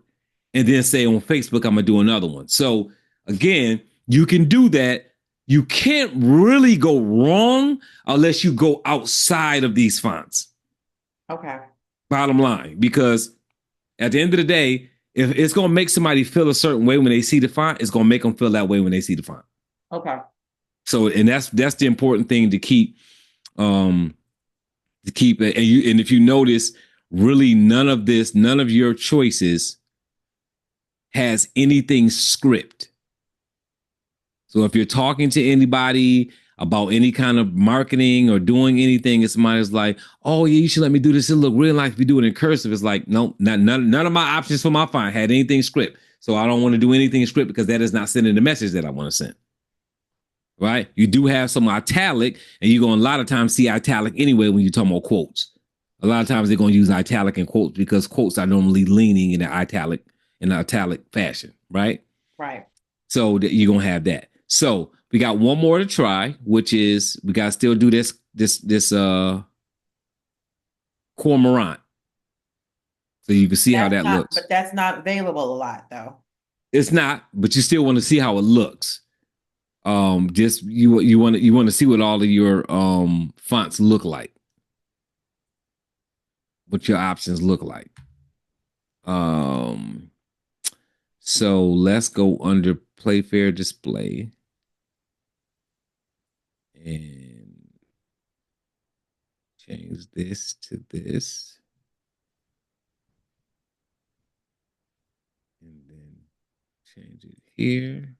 and then say on Facebook, I'm gonna do another one. So again, you can do that. You can't really go wrong unless you go outside of these fonts. Okay. Bottom line, because at the end of the day, if it's gonna make somebody feel a certain way when they see the font, it's gonna make them feel that way when they see the font. Okay. So, and that's the important thing um, to keep it. And if you notice, really none of your choices has anything script. So if you're talking to anybody about any kind of marketing or doing anything, and somebody's like, "Oh yeah, you should let me do this. It look real nice if you do it in cursive." It's like, no, none of my options for my font had anything script. So I don't want to do anything script because that is not sending the message that I want to send. Right? You do have some italic, and you're going to a lot of times see italic anyway when you're talking about quotes. A lot of times they're going to use italic and quotes because quotes are normally leaning in the italic fashion, right? Right. So that you're gonna have that. So we got one more to try, which is we gotta still do this cormorant. So you can see how that looks. But that's not available a lot though. It's not, but you still want to see how it looks. Just you want to see what all of your fonts look like, what your options look like. Um, so let's go under Playfair display and change this to this. And then change it here.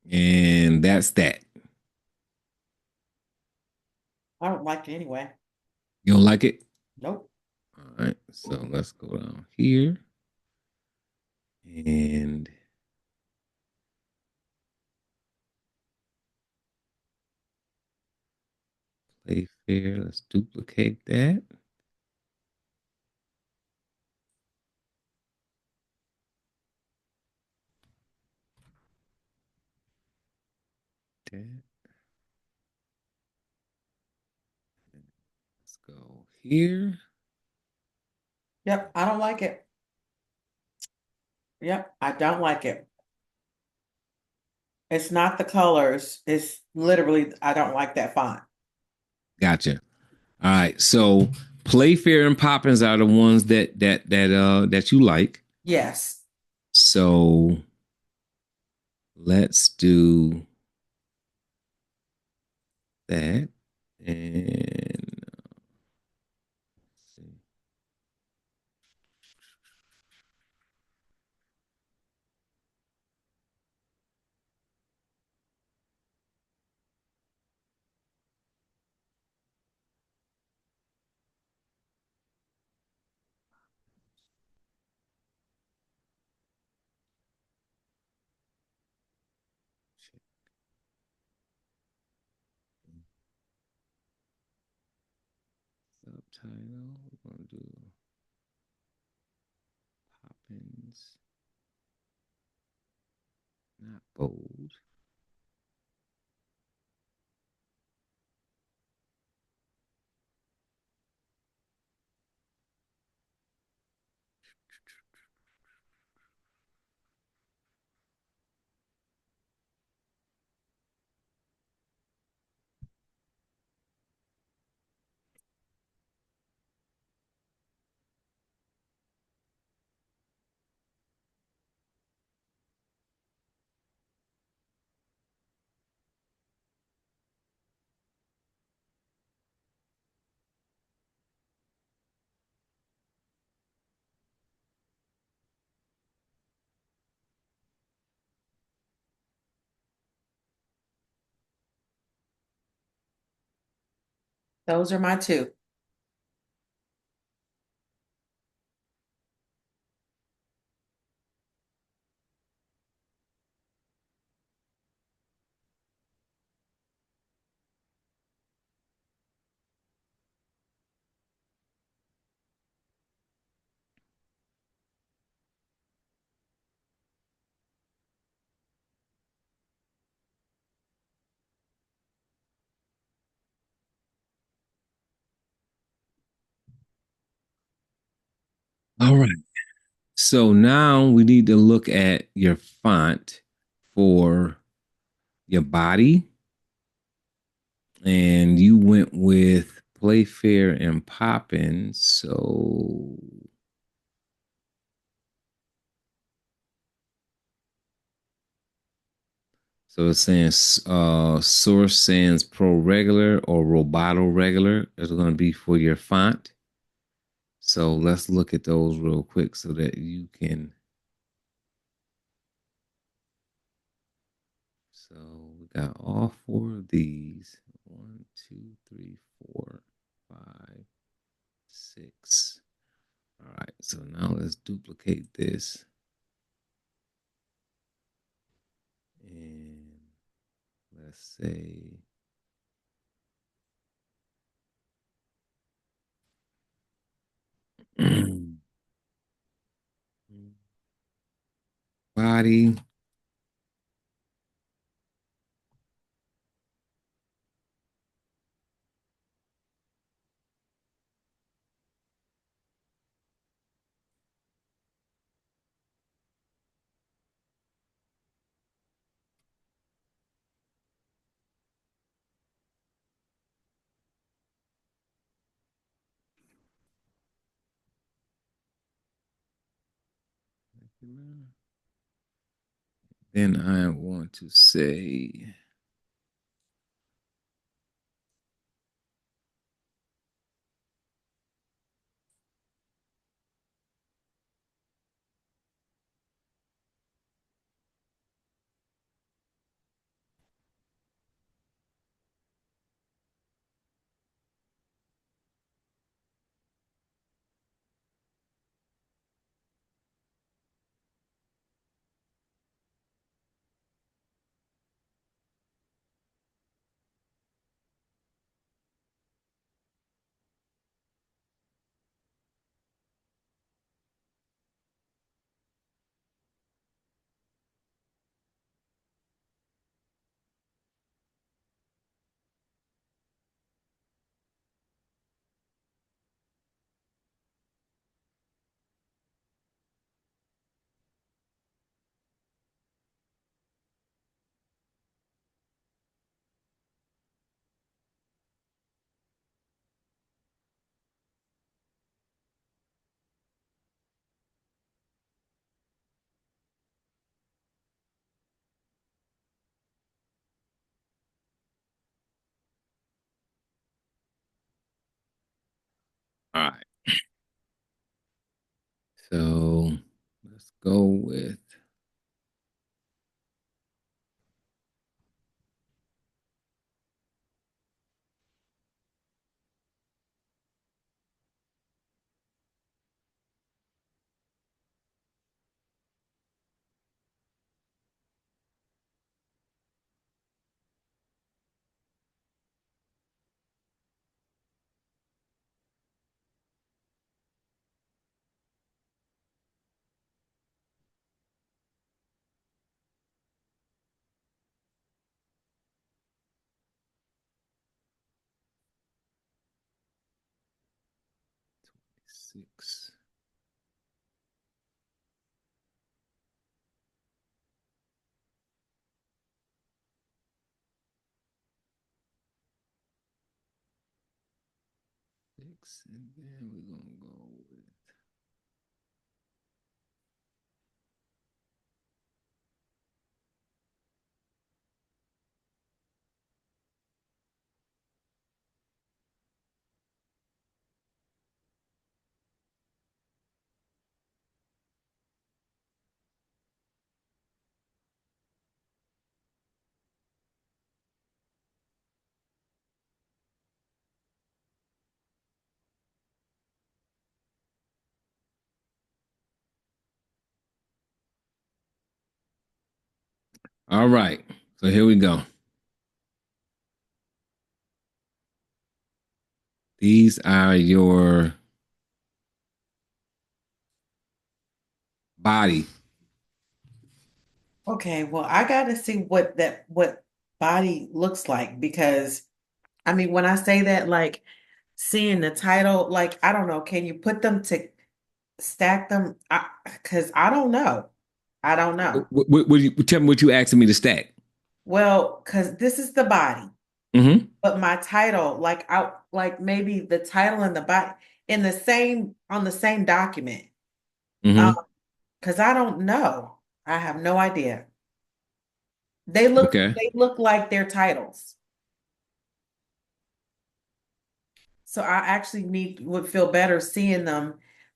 And that's that. I don't like it anyway. You don't like it? Nope. All right. So let's go down here and play fair. Let's duplicate that. That. Let's go here. Yep. I don't like it. Yep. I don't like it. It's not the colors. It's literally, I don't like that font. Gotcha. All right. So Playfair and Poppins are the ones that you like. Yes. So let's do that. And Title. We're gonna do Poppins, not bold. Those are my two. All right. So now we need to look at your font for your body. And you went with Playfair and Poppin. So it's saying Source Sans Pro Regular or Roboto Regular is going to be for your font. So let's look at those real quick so that you can. So we got all four of these. One, two, three, four, five, six. All right. So now let's duplicate this. And let's say body. Then I want to say all right. So let's go with 6. Six, and then we're gonna go with all right. So here we go. These are your body. Okay, well, I got to see what body looks like because I mean, when I say that, like seeing the title, like I don't know, can you put them to stack them? Because I don't know. I don't know. Tell me what you asking me to stack. Well, because this is the body, Mm-hmm. but my title, like maybe the title and the body in the same on the same document. Mm-hmm. Because I don't know. I have no idea. Okay. They look like their titles. So I actually would feel better seeing them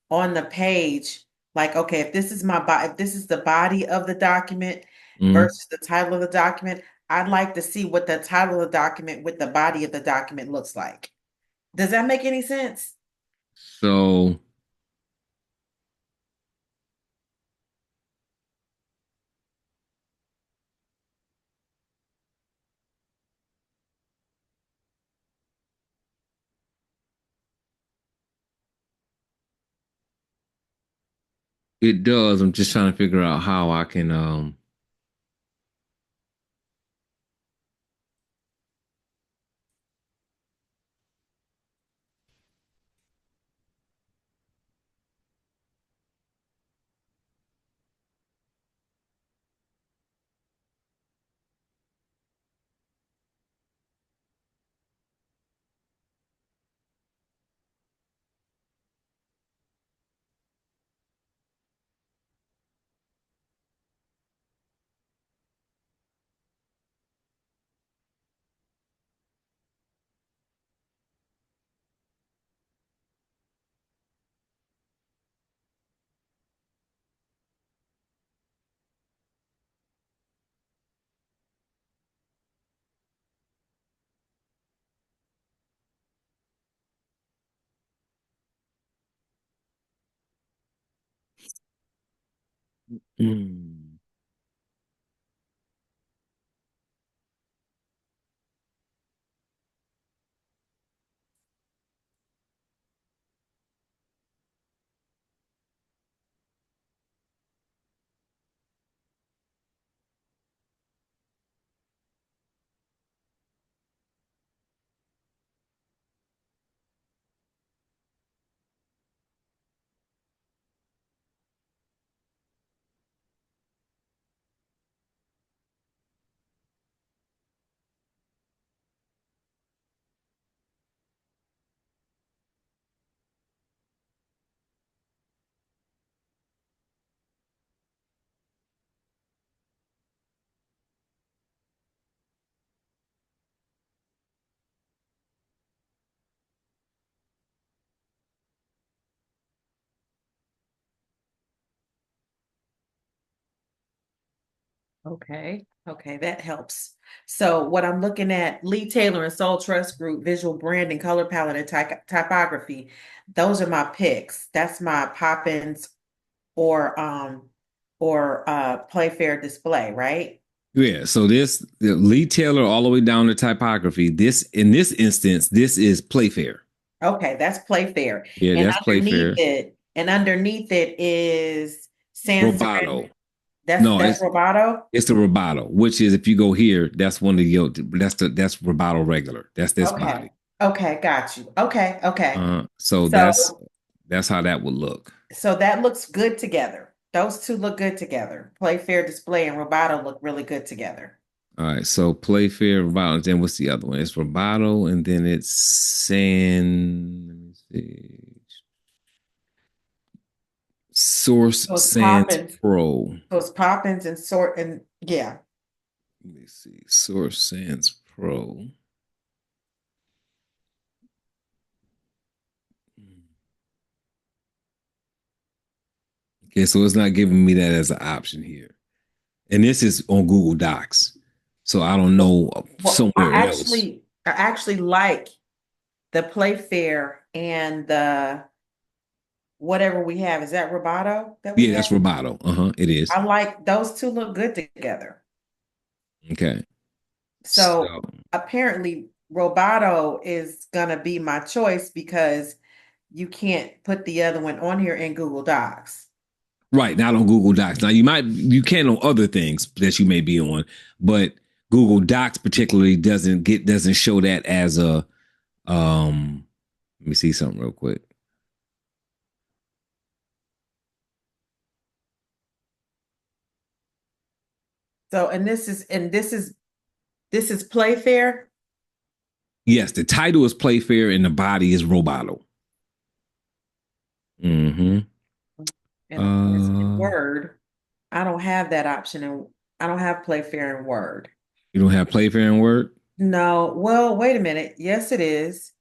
on the page. Like, okay, if this is if this is the body of the document Mm-hmm. versus the title of the document, I'd like to see what the title of the document with the body of the document looks like. Does that make any sense? So it does. I'm just trying to figure out how I can mm. Okay. Okay, that helps. So what I'm looking at, Lee Taylor and Soul Trust Group, visual branding, color palette, and typography. Those are my picks. That's my Poppins or Playfair display, right? Yeah. So this the Lee Taylor all the way down to typography. This in this instance, this is Playfair. Okay, that's Playfair. Yeah, And that's Playfair. underneath it is Sans Serif. Roboto. No, That's Roboto. it's the Roboto, which is if you go here, that's one of the that's Roboto regular. That's this Okay. body. Okay, got you. Okay, okay. So So That's how that would look. So that looks good together. Those two look good together. Playfair Display and Roboto look really good together. All right, so Playfair, Roboto, then what's the other one? It's Roboto, and then it's San. Let me see. Source So it's Sans Poppins. Pro. So it's Poppins and sort and yeah. Let me see. Source Sans Pro. Okay, so it's not giving me that as an option here. And this is on Google Docs. So I don't know Well, somewhere else. I actually like the Playfair and the whatever we have. Is that Roboto that we Yeah, have? that's Roboto. Uh-huh. It is. I like those two look good together. Okay. So So apparently Roboto is gonna be my choice because you can't put the other one on here in Google Docs. right, not on Google Docs. Now you can on other things that you may be on, but Google Docs particularly doesn't show that as a let me see something real quick. So this is Playfair Yes, the title is Playfair and the body is Roboto. Mm-hmm. and of course in Uh Word. I don't have that option and I don't have Playfair in Word. you don't have Playfair in Word? No, well, wait a minute. Yes, it is.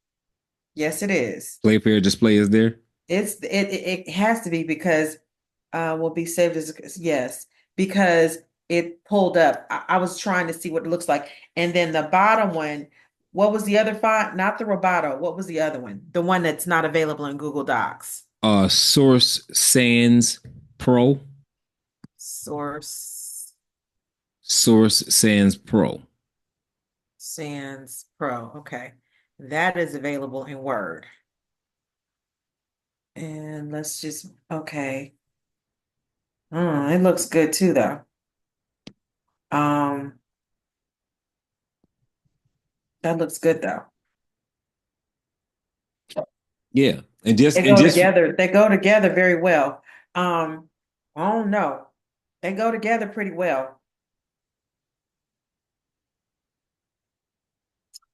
Yes, it is. Playfair display is there? It has to be because will be saved as yes, because it pulled up. I was trying to see what it looks like. And then the bottom one, what was the other font? Not the Roboto. What was the other one? The one that's not available in Google Docs. Source Sans Pro. Source Source Sans Pro. Sans Pro. Okay. That is available in Word. And let's just, okay. It looks good too, though. Um, that looks good though. Yeah. And just They go together very well. Um, I don't know. They go together pretty well.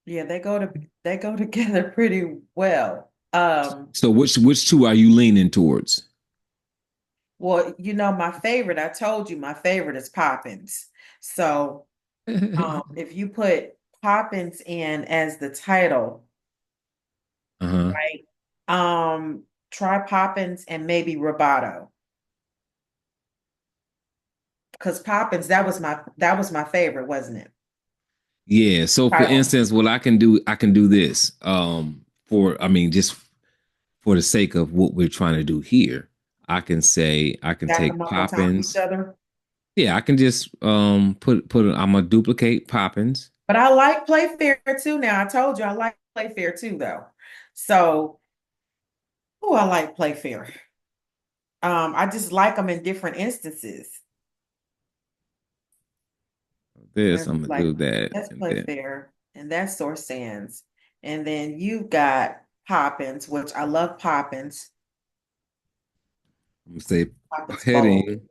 Yeah, they go together pretty well. so which two are you leaning towards? Well, you know, my favorite, I told you my favorite is Poppins. So, if you put Poppins in as the title, Uh-huh. right? Try Poppins and maybe Roboto. Because Poppins, that was my favorite, wasn't it? Yeah. So for Title. instance, what I can do this. For I mean, just for the sake of what we're trying to do here, I can say I can Stack them take up on top of each Poppins. other. Yeah, I can just I'm gonna duplicate Poppins. But I like Playfair too now. I told you I like Playfair too, though. So, oh, I like Playfair. I just like them in different instances. This That's I'm gonna like do that, that's and then Playfair, and that's Source Sands. And then you've got Poppins, which I love Poppins. I'm gonna say Poppins bold. heading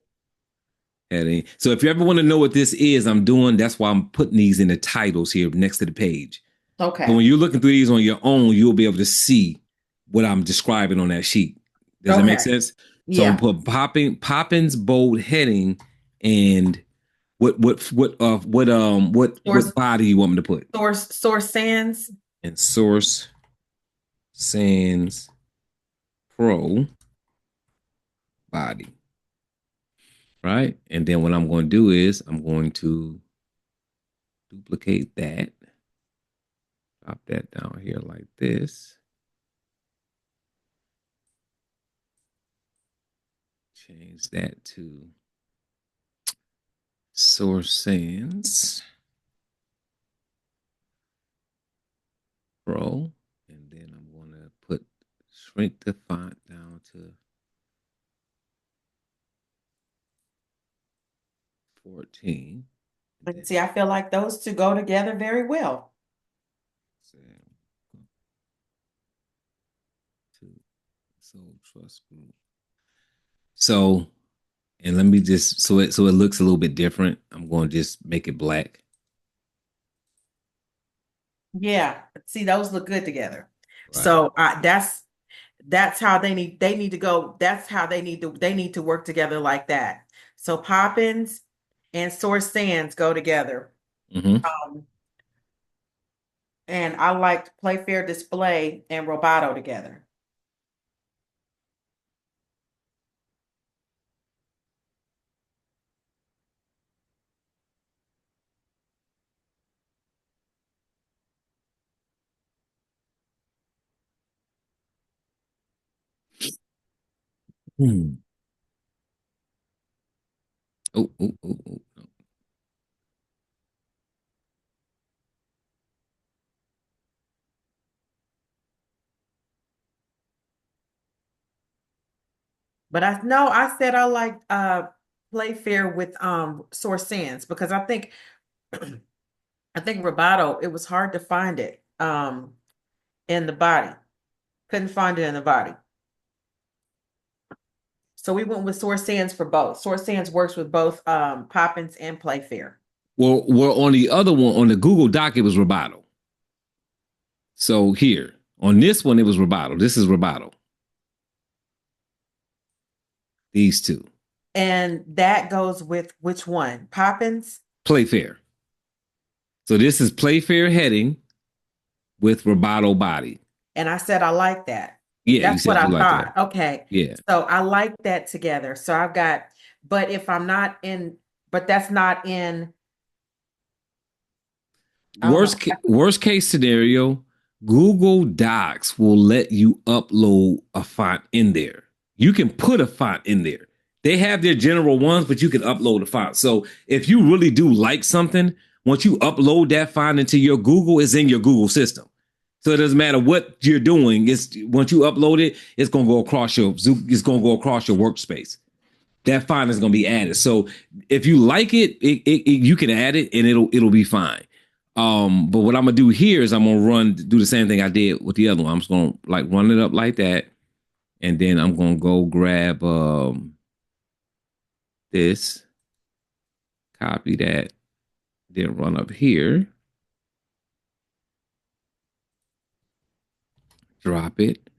heading. So if you ever want to know what this is, I'm doing. That's why I'm putting these in the titles here next to the page. So Okay. when you're looking through these on your own, you'll be able to see what I'm describing on that sheet. Does that make Okay. sense? So I'm Yeah. gonna put Poppins bold heading and what Source body you want me to put? Source Sands. And Source Sans Pro body, right? And then what I'm going to do is I'm going to duplicate that, drop that down here like this, change that to Source Sans Pro, and then I'm going to shrink the font down to 14. And And then see, I feel like those two go together very well. So trust group. So and let me just so it looks a little bit different. I'm going to just make it black. Yeah, see, those look good together. Right. So that's how they need to go. That's how they need to work together like that. So Poppins and Source Sands go together. Mm-hmm. Um, and I liked Playfair Display and Roboto together. Hmm. Oh, oh, oh, oh. But I know I said I liked Playfair with Source Sands because I think Roboto, it was hard to find it in the body. Couldn't find it in the body. So we went with Source Sands for both. Source Sands works with both Poppins and Playfair. Well, on the other one, on the Google Doc, it was Roboto. So here, on this one, it was Roboto. This is Roboto. These two. And that goes with which one? Poppins? Playfair. So this is Playfair heading with Roboto body. And I said I like that. Yeah, you That's what said you I like that. thought. Okay. Yeah. So I like that together. So I've got, but if I'm not in, but that's not in, I don't know. Worst case scenario, Google Docs will let you upload a font in there. You can put a font in there. They have their general ones, but you can upload a font. So if you really do like something, once you upload that font into your Google, it's in your Google system. So it doesn't matter what you're doing. It's once you upload it, it's gonna go across your workspace. That font is going to be added. So if you like you can add it and it'll be fine. But what I'm gonna do here is I'm gonna do the same thing I did with the other one. I'm just gonna like run it up like that, and then I'm gonna go grab this, copy that, then run up here, drop it,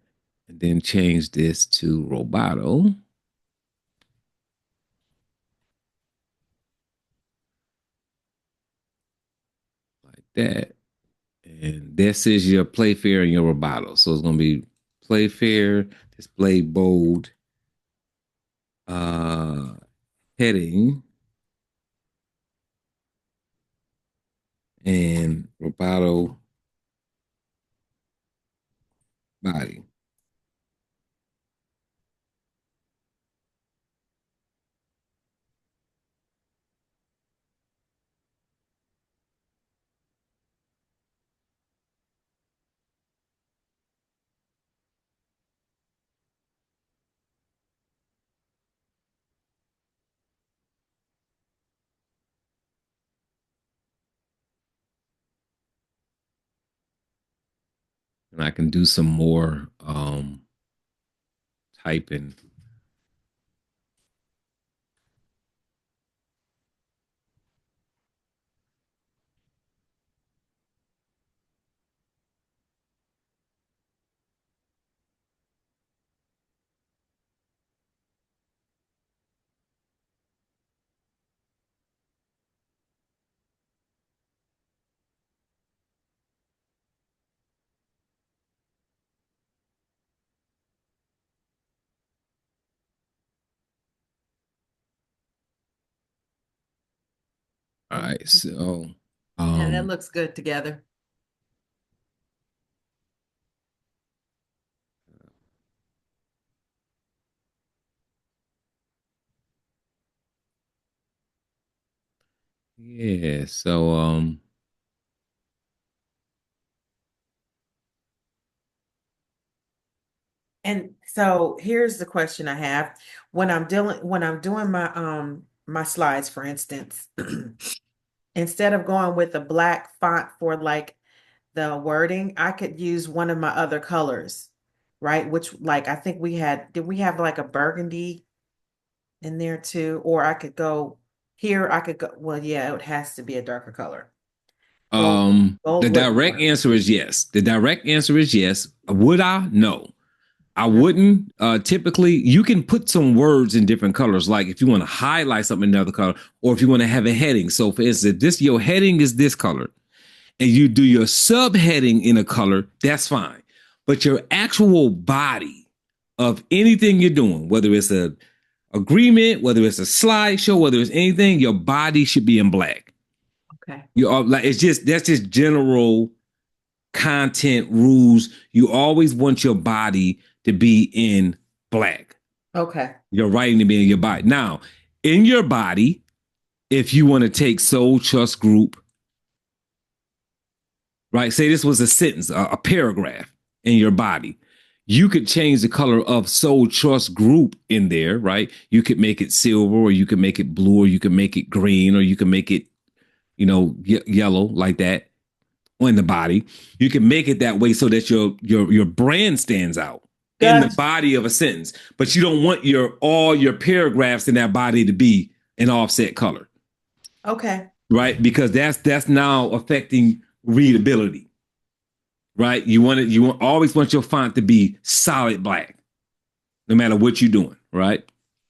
and then change this to Roboto like that. And this is your Playfair and your Roboto. So it's gonna be Playfair, display bold, uh heading, and Roboto body. And I can do some more typing. All right, so And that um looks good together. yeah, so And so here's the question I have. When I'm doing my slides, for instance, instead of going with a black font for like the wording, I could use one of my other colors. right? Which like I think we had, did we have like a burgundy in there too? Or I could go here, I could go, well, yeah, it has to be a darker color. Gold, The gold wouldn't direct work. answer is yes. The direct answer is yes. Would I? No. I No. wouldn't. Typically, you can put some words in different colors, like if you want to highlight something in another color, or if you want to have a heading. So, for instance, this your heading is this color, and you do your subheading in a color, that's fine. But your actual body of anything you're doing, whether it's a agreement, whether it's a slideshow, whether it's anything, your body should be in black. Okay. You are like it's just that's just general content rules. You always want your body to be in black. Okay. Your writing to be in your body. Now, in your body, if you want to take soul trust group, right? Say this was a sentence, a paragraph in your body. You could change the color of soul trust group in there, right? You could make it silver, or you could make it blue, or you could make it green, or you could make it, yellow like that on the body. You can make it that way so that your brand stands out in the Gotcha. body of a sentence. But you don't want your all your paragraphs in that body to be an offset color, Okay. right? Because that's now affecting readability, right? You always want your font to be solid black, no matter what you're doing, right?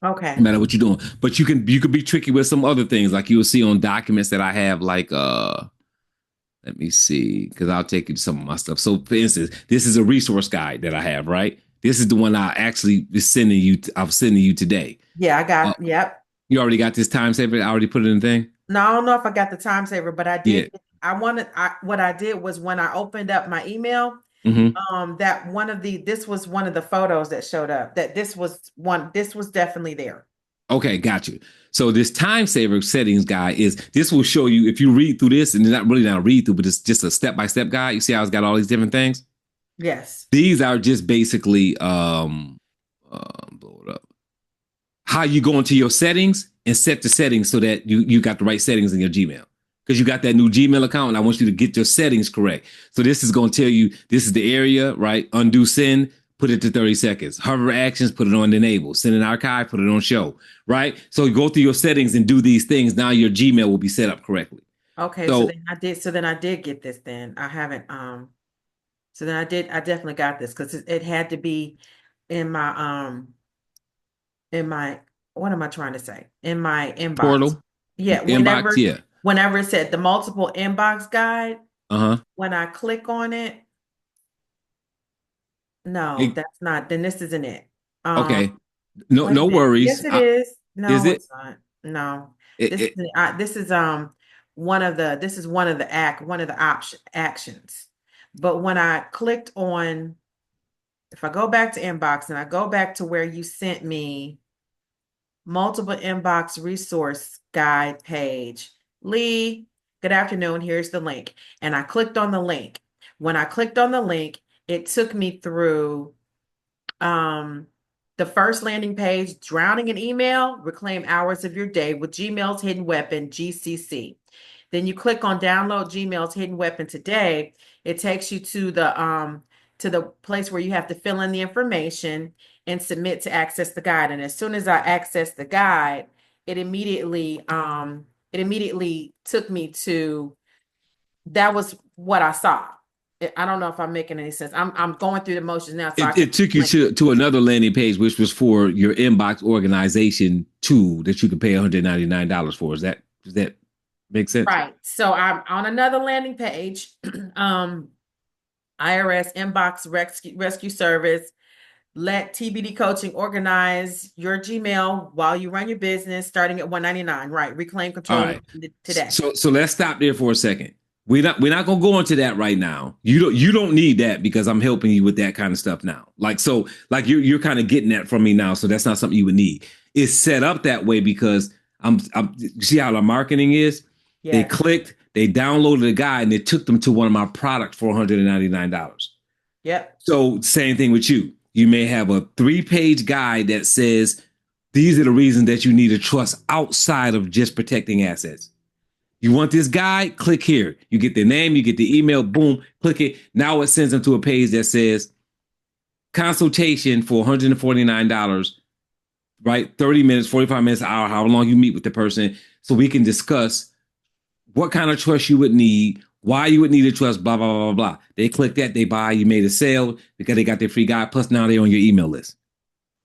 No Okay. matter what you're doing. But you could be tricky with some other things, like you'll see on documents that I have, like let me see, because I'll take you to some of my stuff. So, for instance, this is a resource guide that I have, right? This is the one I actually is sending you. I'm sending you today. Yeah, I Uh, got, yep. you already got this time saver. I already put it in the thing. No, I don't know if I got the time saver, but I Yeah. did. What I did was when I opened up my email, Hmm. that this was one of the photos that showed up, that this was definitely there. Okay, got you. So this time saver settings guide this will show you if you read through this, and it's not really not a read through, but it's just a step by step guide. You see how it's got all these different things. Yes. These are just basically blow it up, how you go into your settings and set the settings so that you got the right settings in your Gmail. Because you got that new Gmail account, and I want you to get your settings correct. So this is going to tell you this is the area, right? Undo send, put it to 30 seconds. Hover actions, put it on enable. Send an archive, put it on show, right? So you go through your settings and do these things. Now your Gmail will be set up correctly. Okay, So so then I did get this then. I haven't so then I definitely got this because it had to be in my what am I trying to say? In my inbox. portal, Yeah, inbox, yeah. whenever it said the multiple inbox guide, Uh-huh. when I click on it, no, It- that's not, then this isn't it. Um, okay. No, wait a no minute. worries. Yes, it is. Is No, it? it's not. No. It, it This is this is one of the option actions. But when I clicked on, if I go back to inbox and I go back to where you sent me multiple inbox resource guide page. Lee, good afternoon. Here's the link. And I clicked on the link. When I clicked on the link, it took me through um, the first landing page, drowning in email, reclaim hours of your day with Gmail's hidden weapon, GCC. Then you click on download Gmail's hidden weapon today. It takes you to the place where you have to fill in the information and submit to access the guide. And as soon as I access the guide, it immediately took me to, that was what I saw. I don't know if I'm making any sense. I'm going through the motions now, so I It, can it took you explain. to another landing page, which was for your inbox organization tool that you could pay $199 for. Does that make sense? Right. So I'm on another landing page. um, IRS inbox rescue service. Let TBD coaching organize your Gmail while you run your business, starting at 199. Right. Reclaim All control right. today. So let's stop there for a second. We're not gonna go into that right now. You don't need that because I'm helping you with that kind of stuff now. Like you're kind of getting that from me now. So that's not something you would need. It's set up that way because I'm you see how the marketing is? They Yes. clicked, they downloaded a guide, and it took them to one of my products for $199. Yep. So same thing with you. You may have a 3-page guide that says these are the reasons that you need to trust outside of just protecting assets. You want this guide? Click here. You get the name, you get the email, boom, click it. Now it sends them to a page that says consultation for $149, right? 30 minutes, 45 minutes, an hour, how long you meet with the person, so we can discuss what kind of trust you would need, why you would need a trust, blah, blah, blah, blah. They click that, they buy, you made a sale because they got their free guide. Plus, now they're on your email list.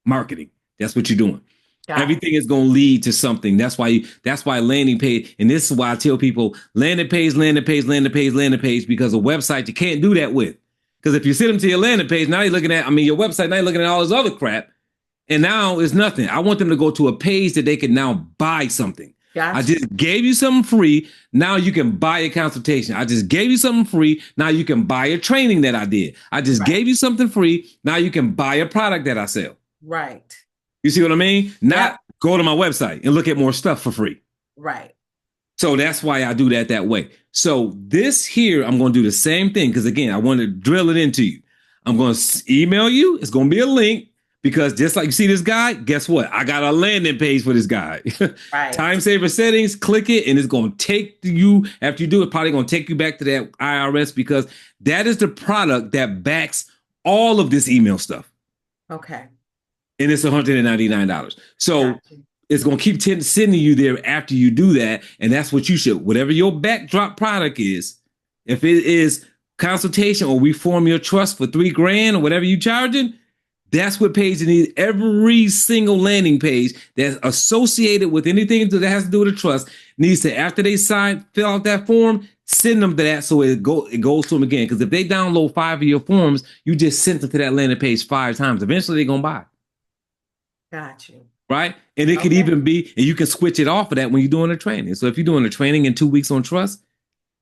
Marketing. That's what you're doing. Got it. Everything is going to lead to something. That's why landing page, and this is why I tell people landing page, landing page, landing page, landing page, because a website you can't do that with. Because if you send them to your landing page, now you're looking at, your website, now you're looking at all this other crap, and now it's nothing. I want them to go to a page that they can now buy something. I Gotcha. just gave you something free. Now you can buy a consultation. I just gave you something free. Now you can buy a training that I did. I just Right. gave you something free. Now you can buy a product that I sell. Right. You see what I mean? Yep. Not go to my website and look at more stuff for free. Right. So that's why I do that way. So this here, I'm going to do the same thing because, again, I want to drill it into you. I'm going to email you. It's going to be a link because just like you see this guy, guess what? I got a landing page for this guy. Right. Time saver settings, click it, and it's going to take you, after you do it, probably going to take you back to that IRS because that is the product that backs all of this email stuff. Okay. And it's $199. So Gotcha. it's going to keep sending you there after you do that. And that's what you should, whatever your backdrop product is, if it is consultation or we form your trust for $3,000 or whatever you charging, that's what page you need. Every single landing page that's associated with anything that has to do with a trust needs to, after they fill out that form, send them to that so it goes to them again. Because if they download 5 of your forms, you just sent them to that landing page 5 times. Eventually they're going to buy. Got you. Right? And it could even be, and you can switch it off of that when you're doing a training. So if you're doing a training in 2 weeks on trust,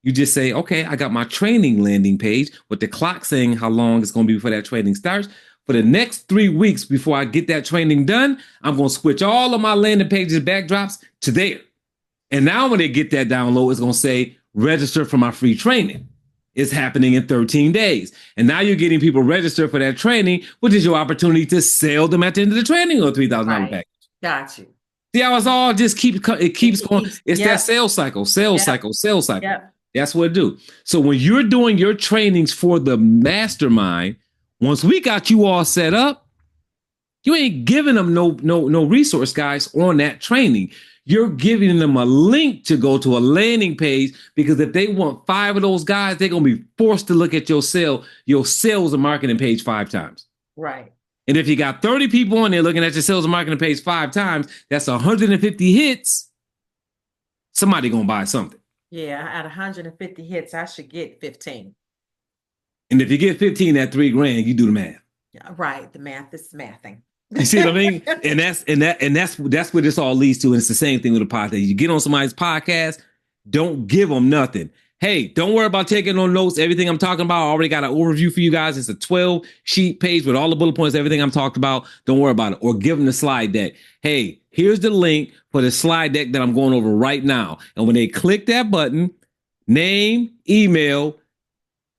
you just say, okay, I got my training landing page with the clock saying how long it's going to be before that training starts. For the next 3 weeks before I get that training done, I'm going to switch all of my landing pages backdrops to there. And now when they get that download, it's going to say register for my free training. It's happening in 13 days. And now you're getting people registered for that training, which is your opportunity to sell them at the end of the training or $3,000 Right. package. Got you. See how it's all just keeps going. It's Yep. that sales cycle. Yep. That's what it do. So when you're doing your trainings for the mastermind, once we got you all set up, you ain't giving them no resource guys on that training. You're giving them a link to go to a landing page because if they want 5 of those guys, they're gonna be forced to look at your sales and marketing page 5 times. Right. And if you got 30 people on there looking at your sales and marketing page 5 times, that's 150 hits. Somebody gonna buy something. Yeah. At 150 hits, I should get 15. And if you get 15 at $3,000, you do the math. Yeah, right. The math is mathing. You see what I mean? And that's what this all leads to. And it's the same thing with a podcast. You get on somebody's podcast, don't give them nothing. Hey, don't worry about taking no notes. Everything I'm talking about, I already got an overview for you guys. It's a 12-sheet page with all the bullet points, everything I'm talking about. Don't worry about it. Or give them the slide deck. Hey, here's the link for the slide deck that I'm going over right now. And when they click that button, name, email's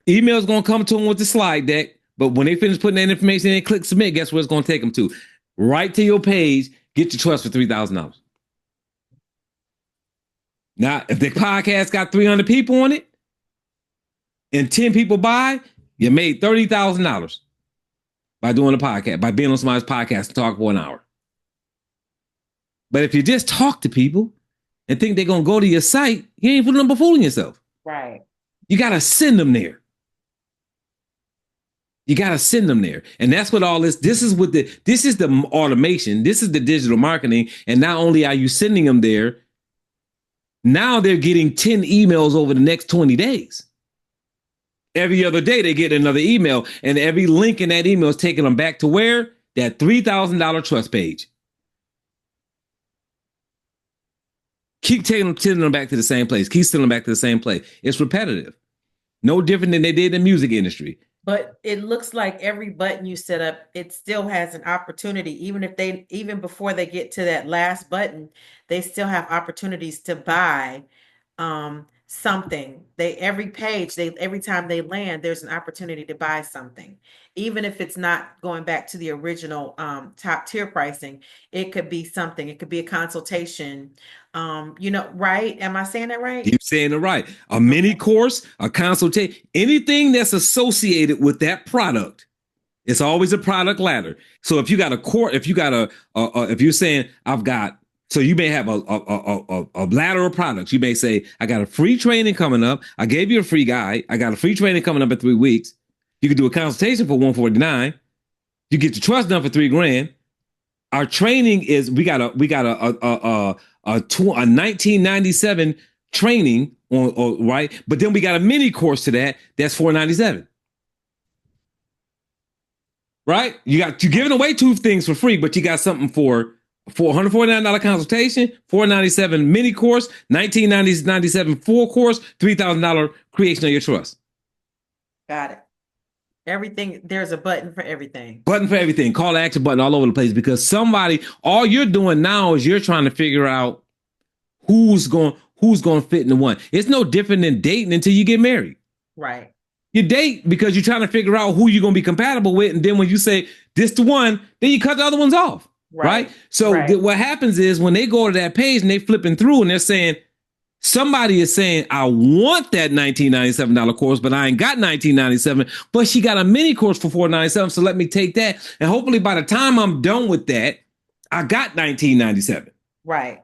going to come to them with the slide deck. But when they finish putting that information in and click submit, guess where it's going to take them to? Right to your page, get your trust for $3,000. Now, if the podcast got 300 people on it and 10 people buy, you made $30,000 by doing a podcast, by being on somebody's podcast and talk for an hour. But if you just talk to people and think they're going to go to your site, you ain't fooling them but fooling yourself. Right. You got to send them there. You got to send them there. And that's what all this is the automation. This is the digital marketing. And not only are you sending them there, now they're getting 10 emails over the next 20 days. Every other day they get another email, and every link in that email is taking them back to where? That $3,000 trust page. Keep sending them back to the same place. Keep sending them back to the same place. It's repetitive. No different than they did in the music industry. But it looks like every button you set up, it still has an opportunity. Even before they get to that last button, they still have opportunities to buy something. Every time they land, there's an opportunity to buy something. Even if it's not going back to the original top tier pricing, it could be something. It could be a consultation. Right? Am I saying that right? You're saying it right. A mini course, a consultation, anything that's associated with that product It's always a product ladder. So if you got a core, if you got if you're saying I've got, so you may have a ladder of products. You may say I got a free training coming up. I gave you a free guide. I got a free training coming up in 3 weeks. You can do a consultation for 149. You get your trust done for $3,000. Our training is a 1997 training on right, but then we got a mini course to that. That's $497. Right? You're giving away 2 things for free, but you got something for $149 consultation, $497 mini course, $1997 full course, $3,000 creation of your trust. Got it. Everything, there's a button for everything. Button for everything. Call to action button all over the place because all you're doing now is you're trying to figure out who's going to fit in the one. It's no different than dating until you get married. Right. You date because you're trying to figure out who you're going to be compatible with. And then when you say this the one, then you cut the other ones off. Right. So what happens is when they go to that page and they flipping through and they're saying, somebody is saying, I want that $1997 course, but I ain't got $1997, but she got a mini course for $497. So let me take that. And hopefully by the time I'm done with that, I got $1997. Right.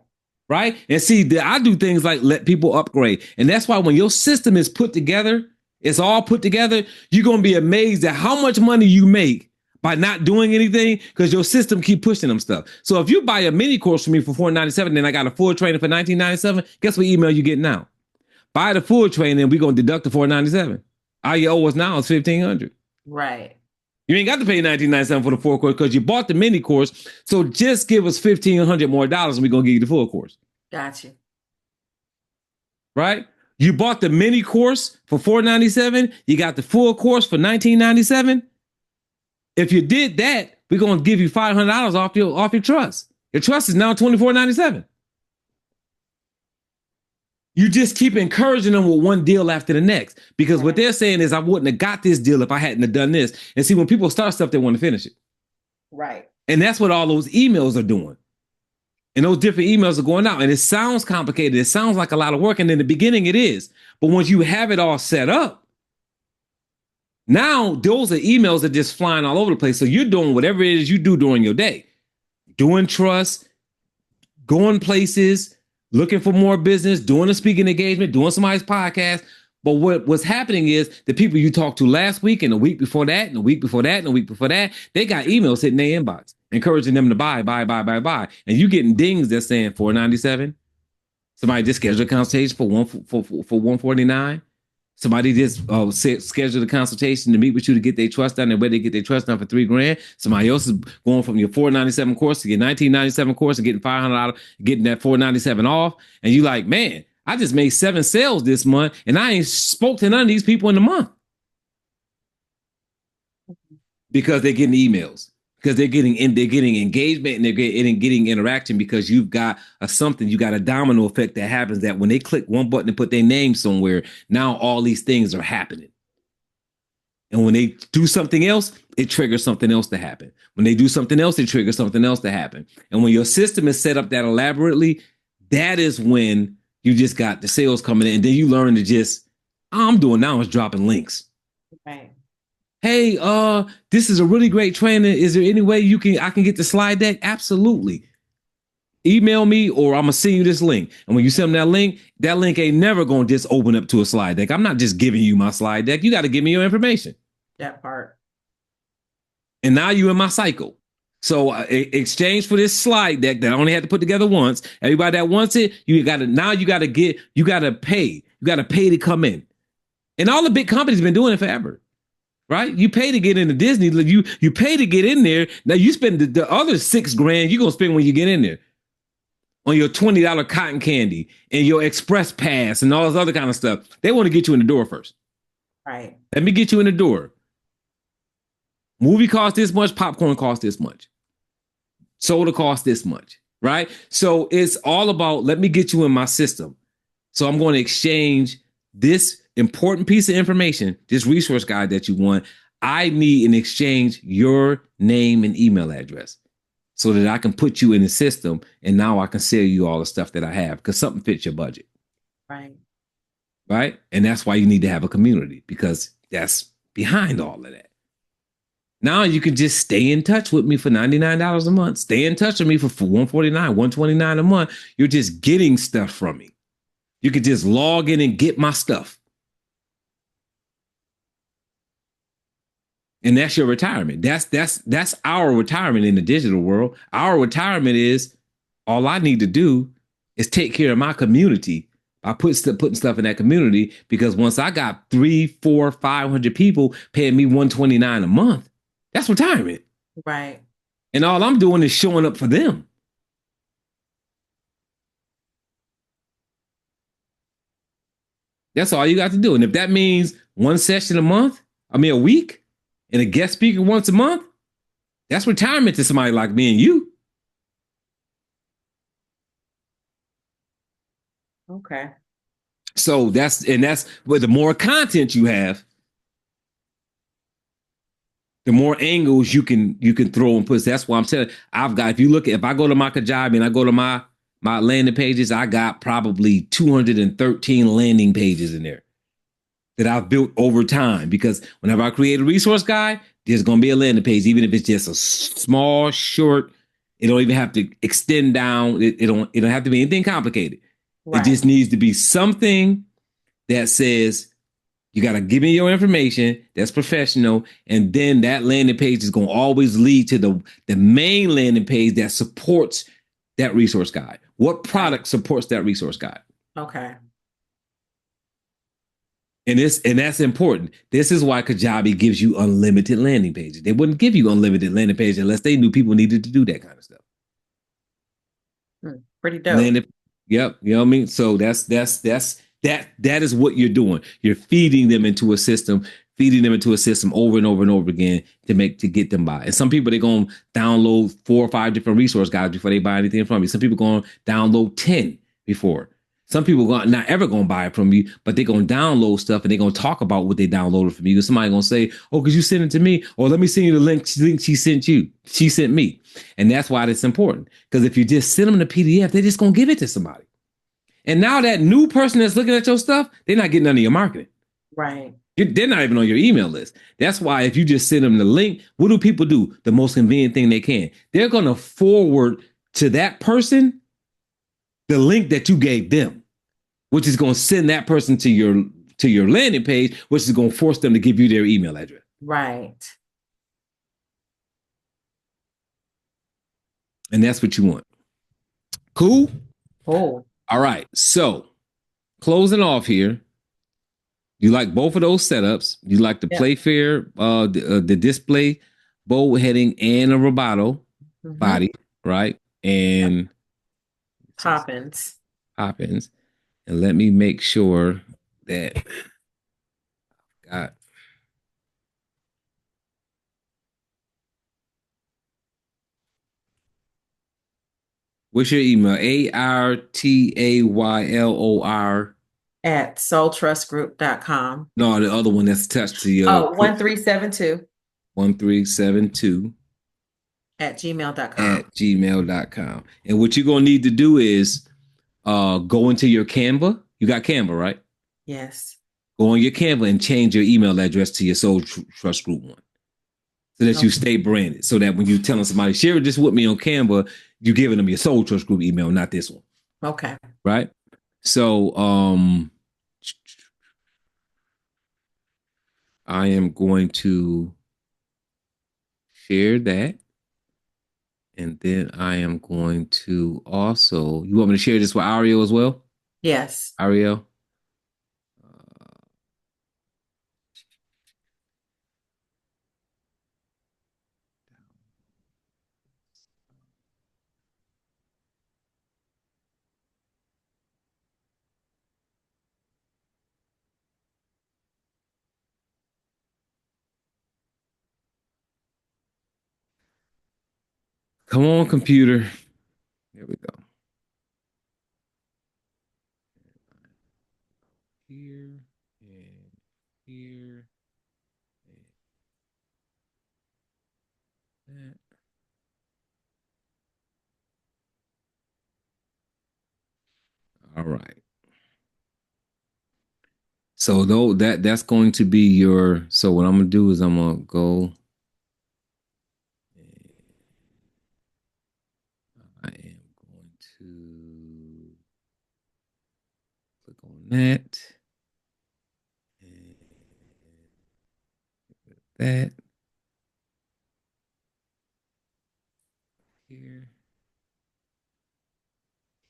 Right. And see, I do things like let people upgrade. And that's why when your system is put together, it's all put together, you're going to be amazed at how much money you make by not doing anything because your system keep pushing them stuff. So if you buy a mini course from me for $497, then I got a full training for $1997, guess what email you get now? Buy the full training and we're going to deduct the $497. All you owe us now is $1,500. Right. You ain't got to pay $1997 for the full course because you bought the mini course. So just give us $1,500 more and we're going to give you the full course. Gotcha. Right? You bought the mini course for $497. You got the full course for $1997. If you did that, we're going to give you $500 off your trust. Your trust is now $24.97. You just keep encouraging them with one deal after the next because what they're saying is I wouldn't have got this deal if I hadn't have done this. And see, when people start stuff, they want to finish it. Right. And that's what all those emails are doing. And those different emails are going out. And it sounds complicated. It sounds like a lot of work. And in the beginning, it is. But once you have it all set up, now those are emails that are just flying all over the place. So you're doing whatever it is you do during your day. Doing trust, going places, looking for more business, doing a speaking engagement, doing somebody's podcast. But what's happening is the people you talked to last week and the week before that and the week before that and the week before that, they got emails hitting their inbox, encouraging them to buy. And you getting dings that's saying $497. Somebody just scheduled a consultation for $149. Somebody just scheduled a consultation to meet with you to get their trust done and where they get their trust done for $3,000. Somebody else is going from your $497 course to your $1997 course and getting $500, getting that $497 off. And you like, man, I just made 7 sales this month and I ain't spoke to none of these people in the month. Because they're getting emails, because they're getting engagement and they're getting interaction because you've got you got a domino effect that happens that when they click one button and put their name somewhere, now all these things are happening. And when they do something else, it triggers something else to happen. When they do something else, it triggers something else to happen. And when your system is set up that elaborately, that is when you just got the sales coming in. And then you learn to just, all I'm doing now is dropping links. Right. Hey, this is a really great training. Is there any way I can get the slide deck? Absolutely. Email me or I'm gonna send you this link. And when you send them that link ain't never gonna just open up to a slide deck. I'm not just giving you my slide deck. You got to give me your information. That part. And now you in my cycle. So exchange for this slide deck that I only had to put together once. Everybody that wants it, you got to pay. You got to pay to come in. And all the big companies have been doing it forever. Right? You pay to get into Disney. You pay to get in there. Now you spend the other $6,000 you're going to spend when you get in there on your $20 cotton candy and your express pass and all this other kind of stuff. They want to get you in the door first. Right. Let me get you in the door. Movie costs this much. Popcorn costs this much. Soda costs this much. Right? So it's all about, let me get you in my system. So I'm going to exchange this important piece of information, this resource guide that you want. I need in exchange your name and email address so that I can put you in the system. And now I can sell you all the stuff that I have because something fits your budget. Right. Right. And that's why you need to have a community because that's behind all of that. Now you can just stay in touch with me for $99 a month. Stay in touch with me for 149, 129 a month. You're just getting stuff from me. You could just log in and get my stuff. And that's your retirement. That's our retirement in the digital world. Our retirement is all I need to do is take care of my community by putting stuff in that community. Because once I got 3, 4, 500 people paying me 129 a month, that's retirement. Right. And all I'm doing is showing up for them. That's all you got to do. And if that means one session a month, I mean a week, and a guest speaker once a month, that's retirement to somebody like me and you. Okay. So that's where the more content you have, the more angles you can throw and put. That's why I'm saying I've got. If I go to my Kajabi and I go to my landing pages, I got probably 213 landing pages in there that I've built over time. Because whenever I create a resource guide, there's going to be a landing page, even if it's just a small, short. It don't even have to extend down. It don't have to be anything complicated. It Right. just needs to be something that says you got to give me your information that's professional, and then that landing page is going to always lead to the main landing page that supports that resource guide. What Right. product supports that resource guide? Okay. And that's important. This is why Kajabi gives you unlimited landing pages. They wouldn't give you unlimited landing pages unless they knew people needed to do that kind of stuff. Pretty dope. Landing, yep, you know what I mean. So that is what you're doing. You're feeding them into a system, over and over and over again to get them by. And some people they're gonna download 4 or 5 different resource guides before they buy anything from you. Some people gonna download 10 before. Some people are not ever gonna buy it from you, but they're gonna download stuff and they're gonna talk about what they downloaded from you. Somebody gonna say, "Oh, could you send it to me?" Or let me send you the link she sent you. She sent me, and that's why it's important. Because if you just send them the PDF, they're just gonna give it to somebody. And now that new person that's looking at your stuff, they're not getting none of your marketing. Right. They're not even on your email list. That's why if you just send them the link, what do people do? The most convenient thing they can. They're going to forward to that person the link that you gave them, which is going to send that person to your landing page, which is going to force them to give you their email address. Right. And that's what you want. Cool? Oh, All right. So, closing off here, you like both of those setups. You like the yeah. Playfair, the display, bow heading, and a Roboto Mm-hmm. body, right? Yep. And Poppins. Poppins. And let me make sure that got what's your email? ARTAYLOR. At soultrustgroup.com. No, the other one that's attached to your Oh, 1372 1372 at gmail.com. at gmail.com. And what you're gonna need to do is go into your Canva. You got Canva, right? Yes. Go on your Canva and change your email address to your Soul Trust Group one, so that you Okay. stay branded. So that when you're telling somebody, share this with me on Canva, you're giving them your Soul Trust Group email, not this one, Okay. right? So I am going to share that. And then I am going to also, you want me to share this with Ariel as well? Yes. Ariel? Come on, computer. There we go. Here and here and that. All right. So though that's going to be your. So what I'm gonna do is I'm gonna go that. And that here,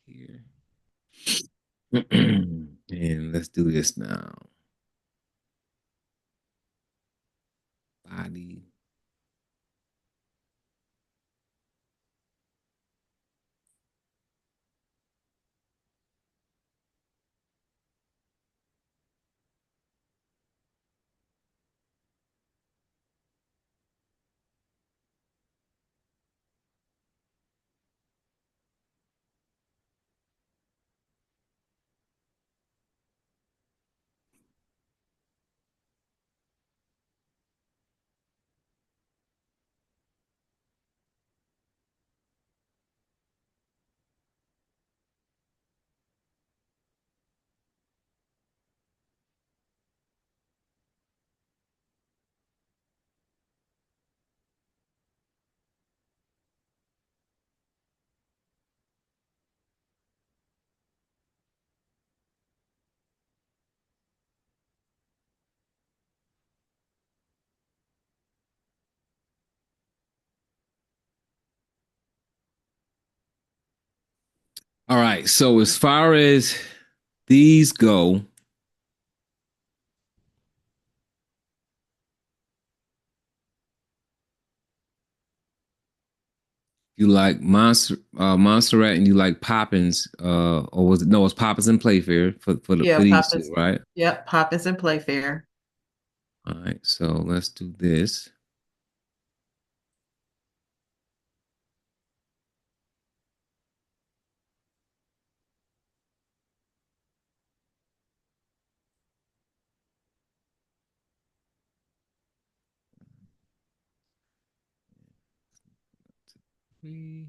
here. And let's do this now. Body. All right. So as far as these go, you like Montserrat and you like Poppins, or was it no, it's Poppins and Playfair for Yeah, these two, Papa's. right? Yep, Papa's and Playfair. All right, so let's do this. Three,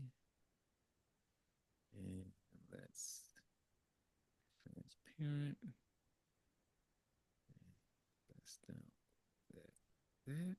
and let's transparent. That's down that that.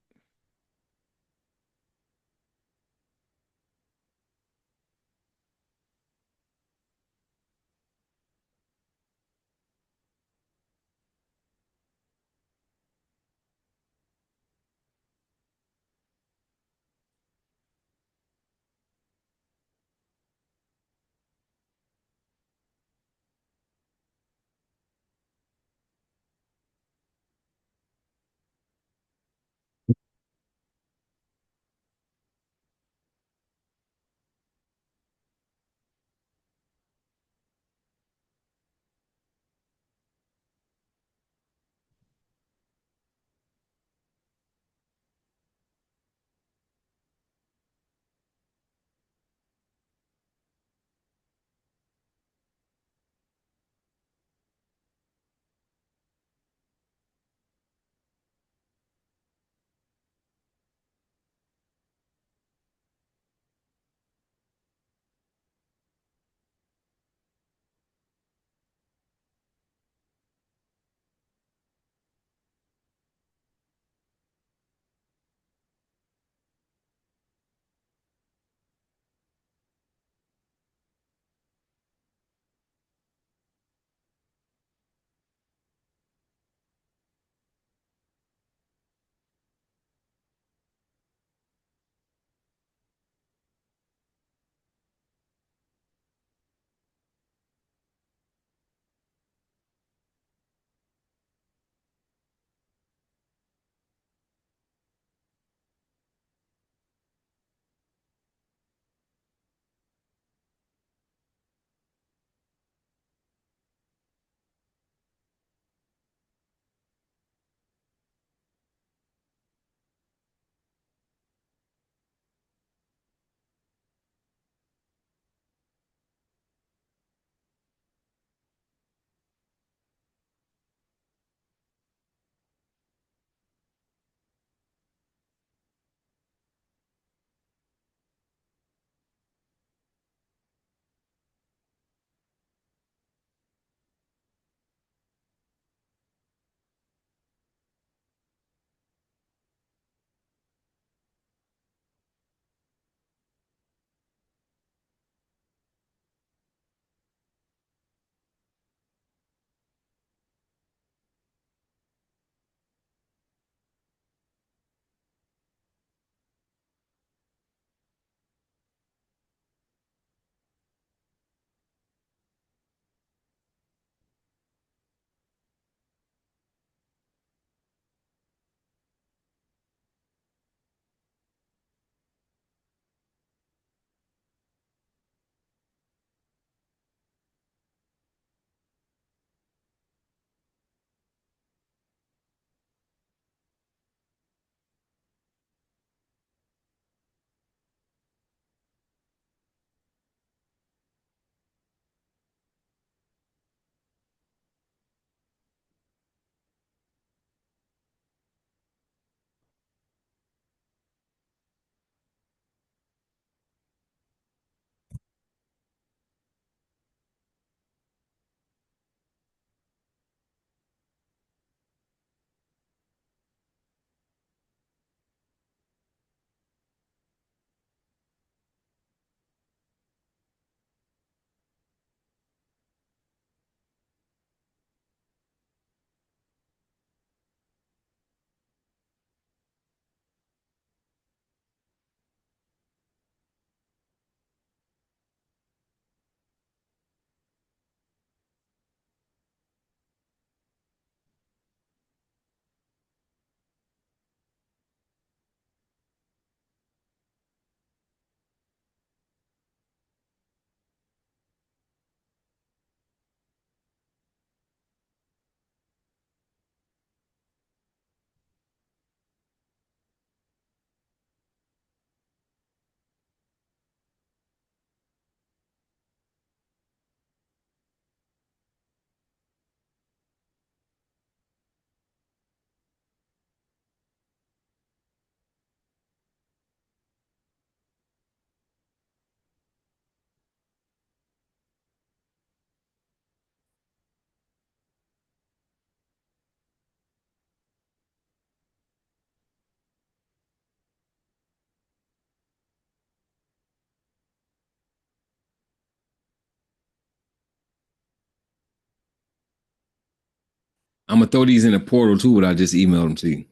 I'm gonna throw these in the portal too, but I just emailed them to you.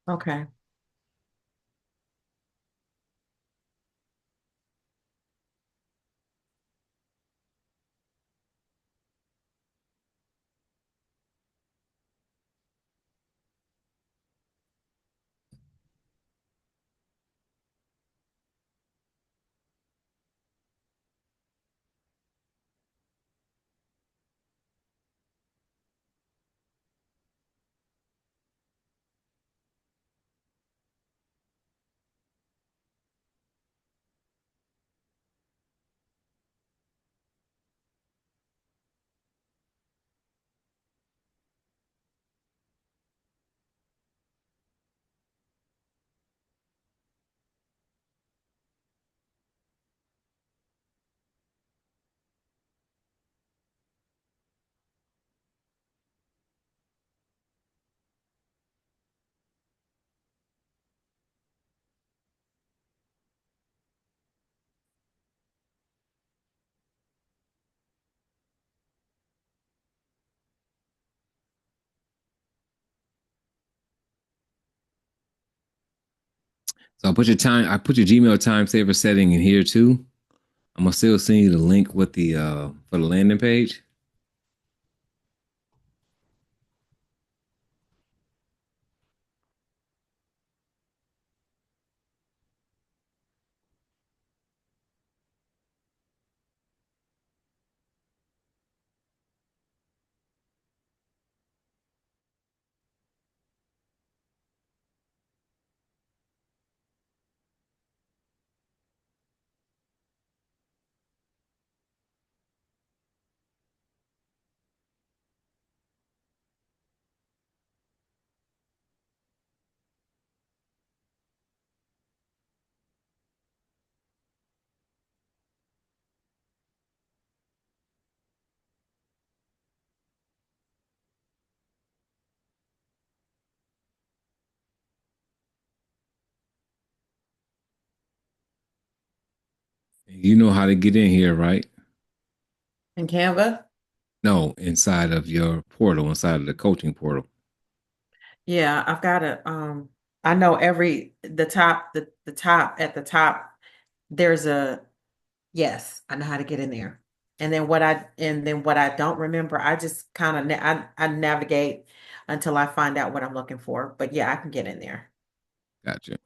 Okay. So I put your Gmail time saver setting in here too. I'm gonna still send you the link with the for the landing page. You know how to get in here, right? In Canva? No, inside of your portal, inside of the coaching portal. Yeah, I've got to I know the top at the top there's a yes, I know how to get in there. And then what I don't remember, I just kind of I navigate until I find out what I'm looking for. But yeah, I can get in there. Gotcha.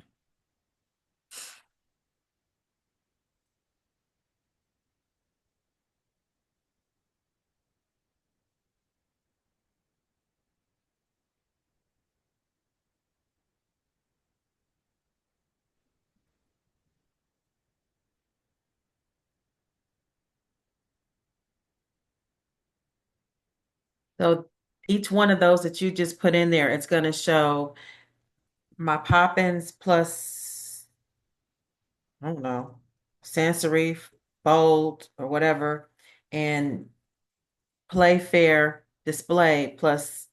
So each one of those that you just put in there, it's going to show my Poppins plus, I don't know, sans serif, bold, or whatever, and Playfair display plus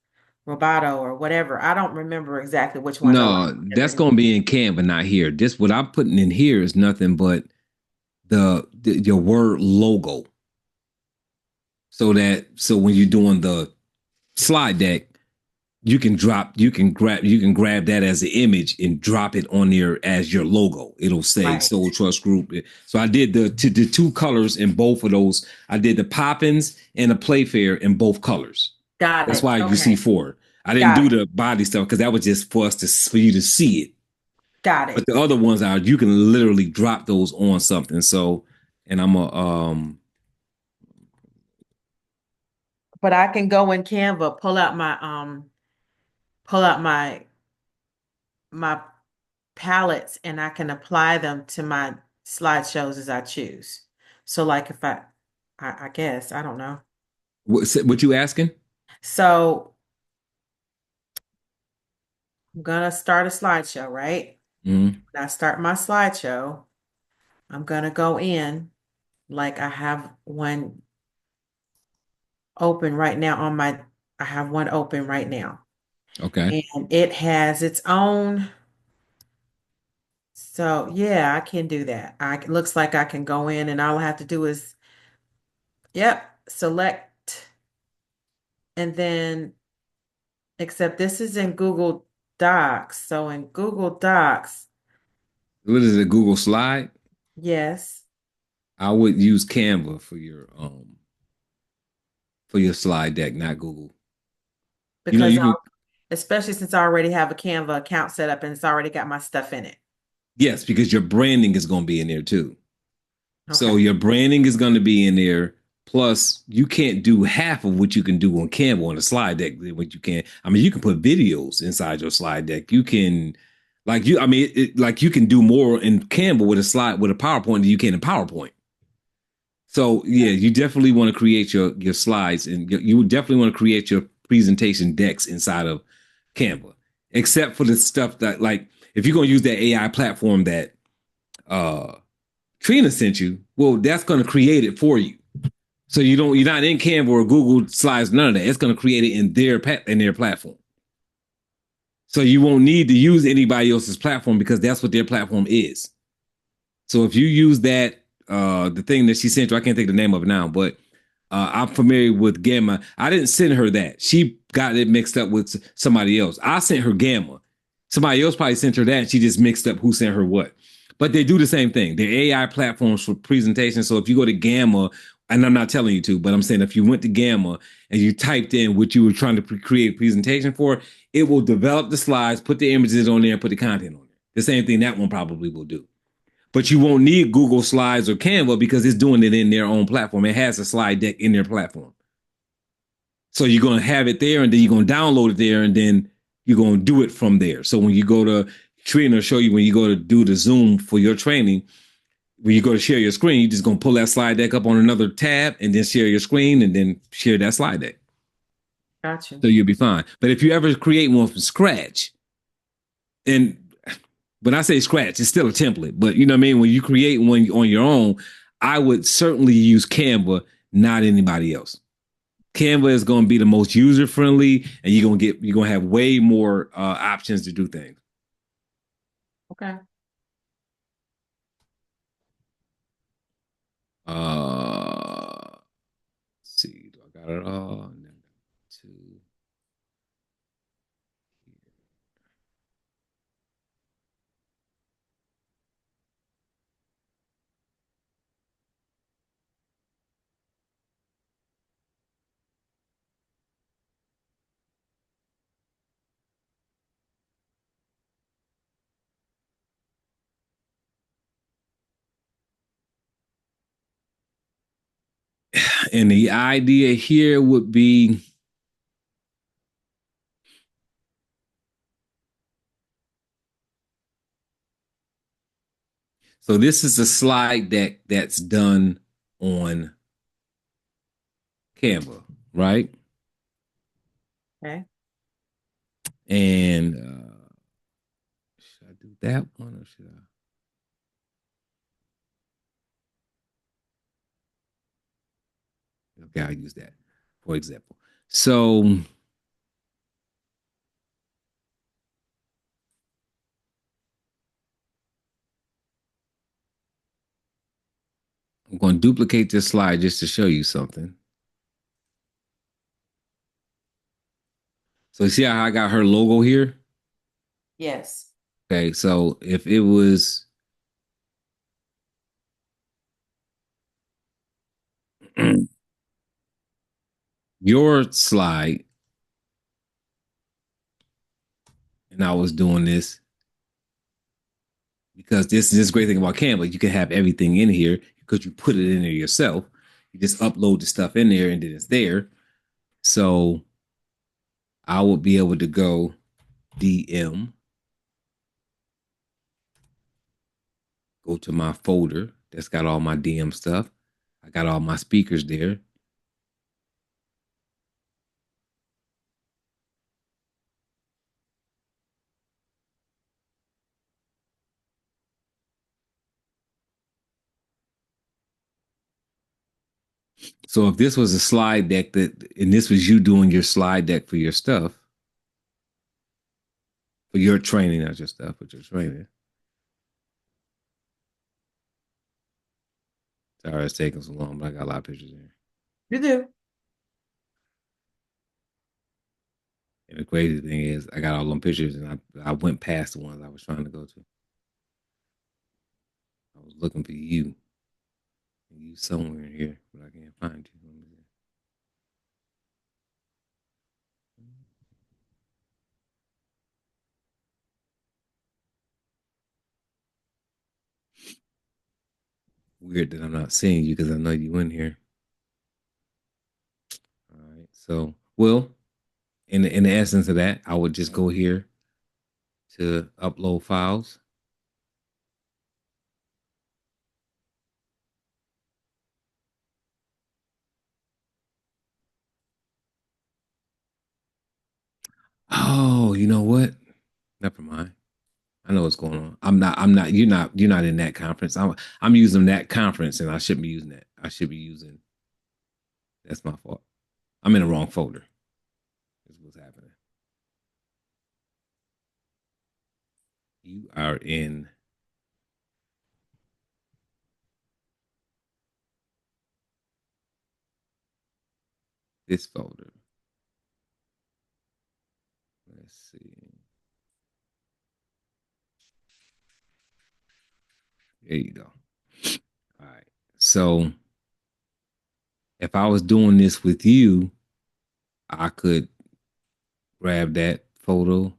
Roboto or whatever. I don't remember exactly which ones I like No, better that's than. gonna be in Canva, not here. This what I'm putting in here is nothing but your word logo. So when you're doing the slide deck, you can grab that as an image and drop it on there as your logo. It'll say Right. Soul Trust Group. So I did the two colors in both of those. I did the Poppins and the Playfair in both colors. Got That's it. why you see Okay. four. I didn't Got do it. the body stuff because that was just for you to see it. Got But it. the other ones are you can literally drop those on something. So and I'm a But I can go in Canva, pull out my palettes and I can apply them to my slideshows as I choose. So like if I guess, I don't know. what you asking? So I'm gonna start a slideshow, right? Mm-hmm. When I start my slideshow, I'm gonna go in like I have one open right now I have one open right now. Okay. And it has its own. So yeah, I can do that. It looks like I can go in and all I have to do is, yep, select and then Except this is in Google Docs. So in Google Docs, What is it? Google Slide? yes, I would use Canva for your slide deck, not Google. You know, because you can especially since I already have a Canva account set up and it's already got my stuff in it. yes, because your branding is going to be in there too. So Okay. your branding is going to be in there. Plus, you can't do half of what you can do on Canva on a slide deck. What you can, I mean, you can put videos inside your slide deck. You can, like you can do more in Canva with a slide with a PowerPoint than you can in PowerPoint. So yeah, you definitely want to create your slides, and you would definitely want to create your presentation decks inside of Canva. Except for the stuff that, like, if you're going to use that AI platform that uh Trina sent you, well, that's going to create it for you. So you're not in Canva or Google Slides, none of that. It's going to create it in their platform. So you won't need to use anybody else's platform because that's what their platform is. So if you use that, the thing that she sent you, I can't think of the name of it now, but I'm familiar with Gamma. I didn't send her that. She got it mixed up with somebody else. I sent her Gamma. Somebody else probably sent her that, and she just mixed up who sent her what. But they do the same thing. They're AI platforms for presentation. So if you go to Gamma, and I'm not telling you to, but I'm saying if you went to Gamma and you typed in what you were trying to create a presentation for, it will develop the slides, put the images on there, and put the content on there. The same thing that one probably will do. But you won't need Google Slides or Canva because it's doing it in their own platform. It has a slide deck in their platform. So you're going to have it there and then you're going to download it there and then you're going to do it from there. So when you go to Trina, show you when you go to do the Zoom for your training, when you go to share your screen, you're just going to pull that slide deck up on another tab and then share your screen and then share that slide deck. Gotcha. So you'll be fine. But if you ever create one from scratch, and when I say scratch, it's still a template. But you know what I mean? When you create one on your own, I would certainly use Canva, not anybody else. Canva is going to be the most user friendly, and you're gonna have way more options to do things. Okay. Let's see, do I got it all? Two. And the idea here would be so this is a slide deck that's done on Canva, right? Okay. And should I do that one or should I? Okay, I'll use that for example. So I'm going to duplicate this slide just to show you something. So you see how I got her logo here? Yes. Okay, so if it was your slide and I was doing this, because this is this great thing about Canva, you can have everything in here because you put it in there yourself. You just upload the stuff in there and then it's there. So I would be able to go DM, go to my folder that's got all my DM stuff. I got all my speakers there. So if this was a slide deck and this was you doing your slide deck for your stuff, for your training, not your stuff, but your training. Sorry, it's taking so long, but I got a lot of pictures in here. You do. And the crazy thing is, I got all them pictures, and I went past the ones I was trying to go to. I was looking for you, and you somewhere in here, but I can't find you. Weird that I'm not seeing you because I know you in here. All right. So, well, in the essence of that, I would just go here to upload files. Oh, you know what? Never mind. I know what's going on. I'm not. You're not. You're not in that conference. I'm using that conference, and I shouldn't be using that. I should be using. That's my fault. I'm in the wrong folder. Is what's happening. You are in this folder. Let's see. There you go. All right. So if I was doing this with you, I could grab that photo.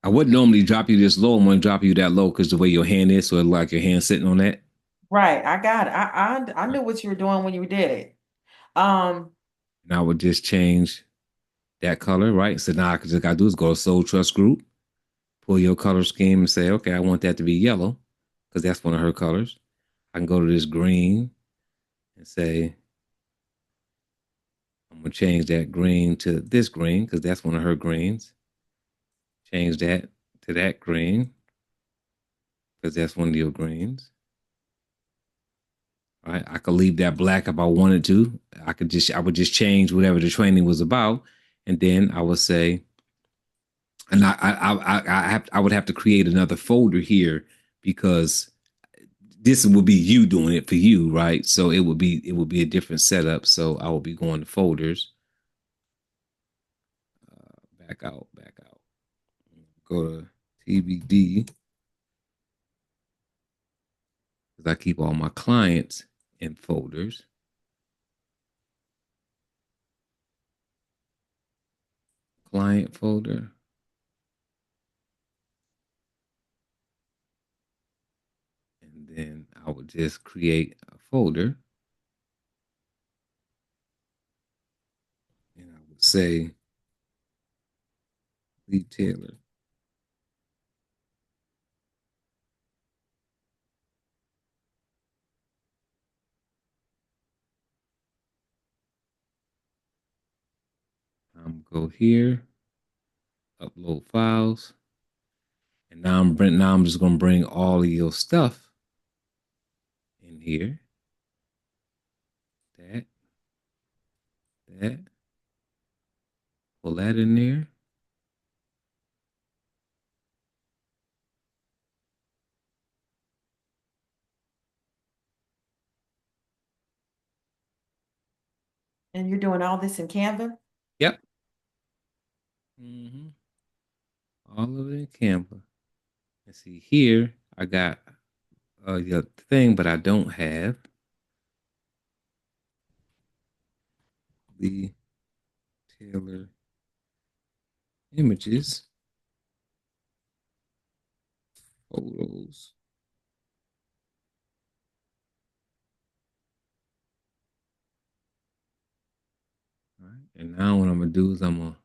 I wouldn't normally drop you this low. I'm going to drop you that low because the way your hand is, so like your hand sitting on that. Right, I got it. I knew what you were doing when you did it. Um, And I would just change that color, right? So now I just got to do is go to Soul Trust Group, pull your color scheme and say, okay, I want that to be yellow because that's one of her colors. I can go to this green and say, I'm going to change that green to this green because that's one of her greens. Change that to that green because that's one of your greens. All right. I could leave that black if I wanted to. I would just change whatever the training was about. And then I would say, and I would have to create another folder here because this would be you doing it for you, right? So it would be a different setup. So I will be going to folders, back out, go to TBD because I keep all my clients in folders, client folder, and then I would just create a folder, and I would say Lee Taylor. I'm go here, upload files, and now I'm just gonna bring all of your stuff in here. That, that, pull that in there. and you're doing all this in Canva? Yep. Mm-hmm. All of it in Canva. And see here, I got the thing, but I don't have Lei Taylor images, photos. All right. And now what I'm gonna do is I'm gonna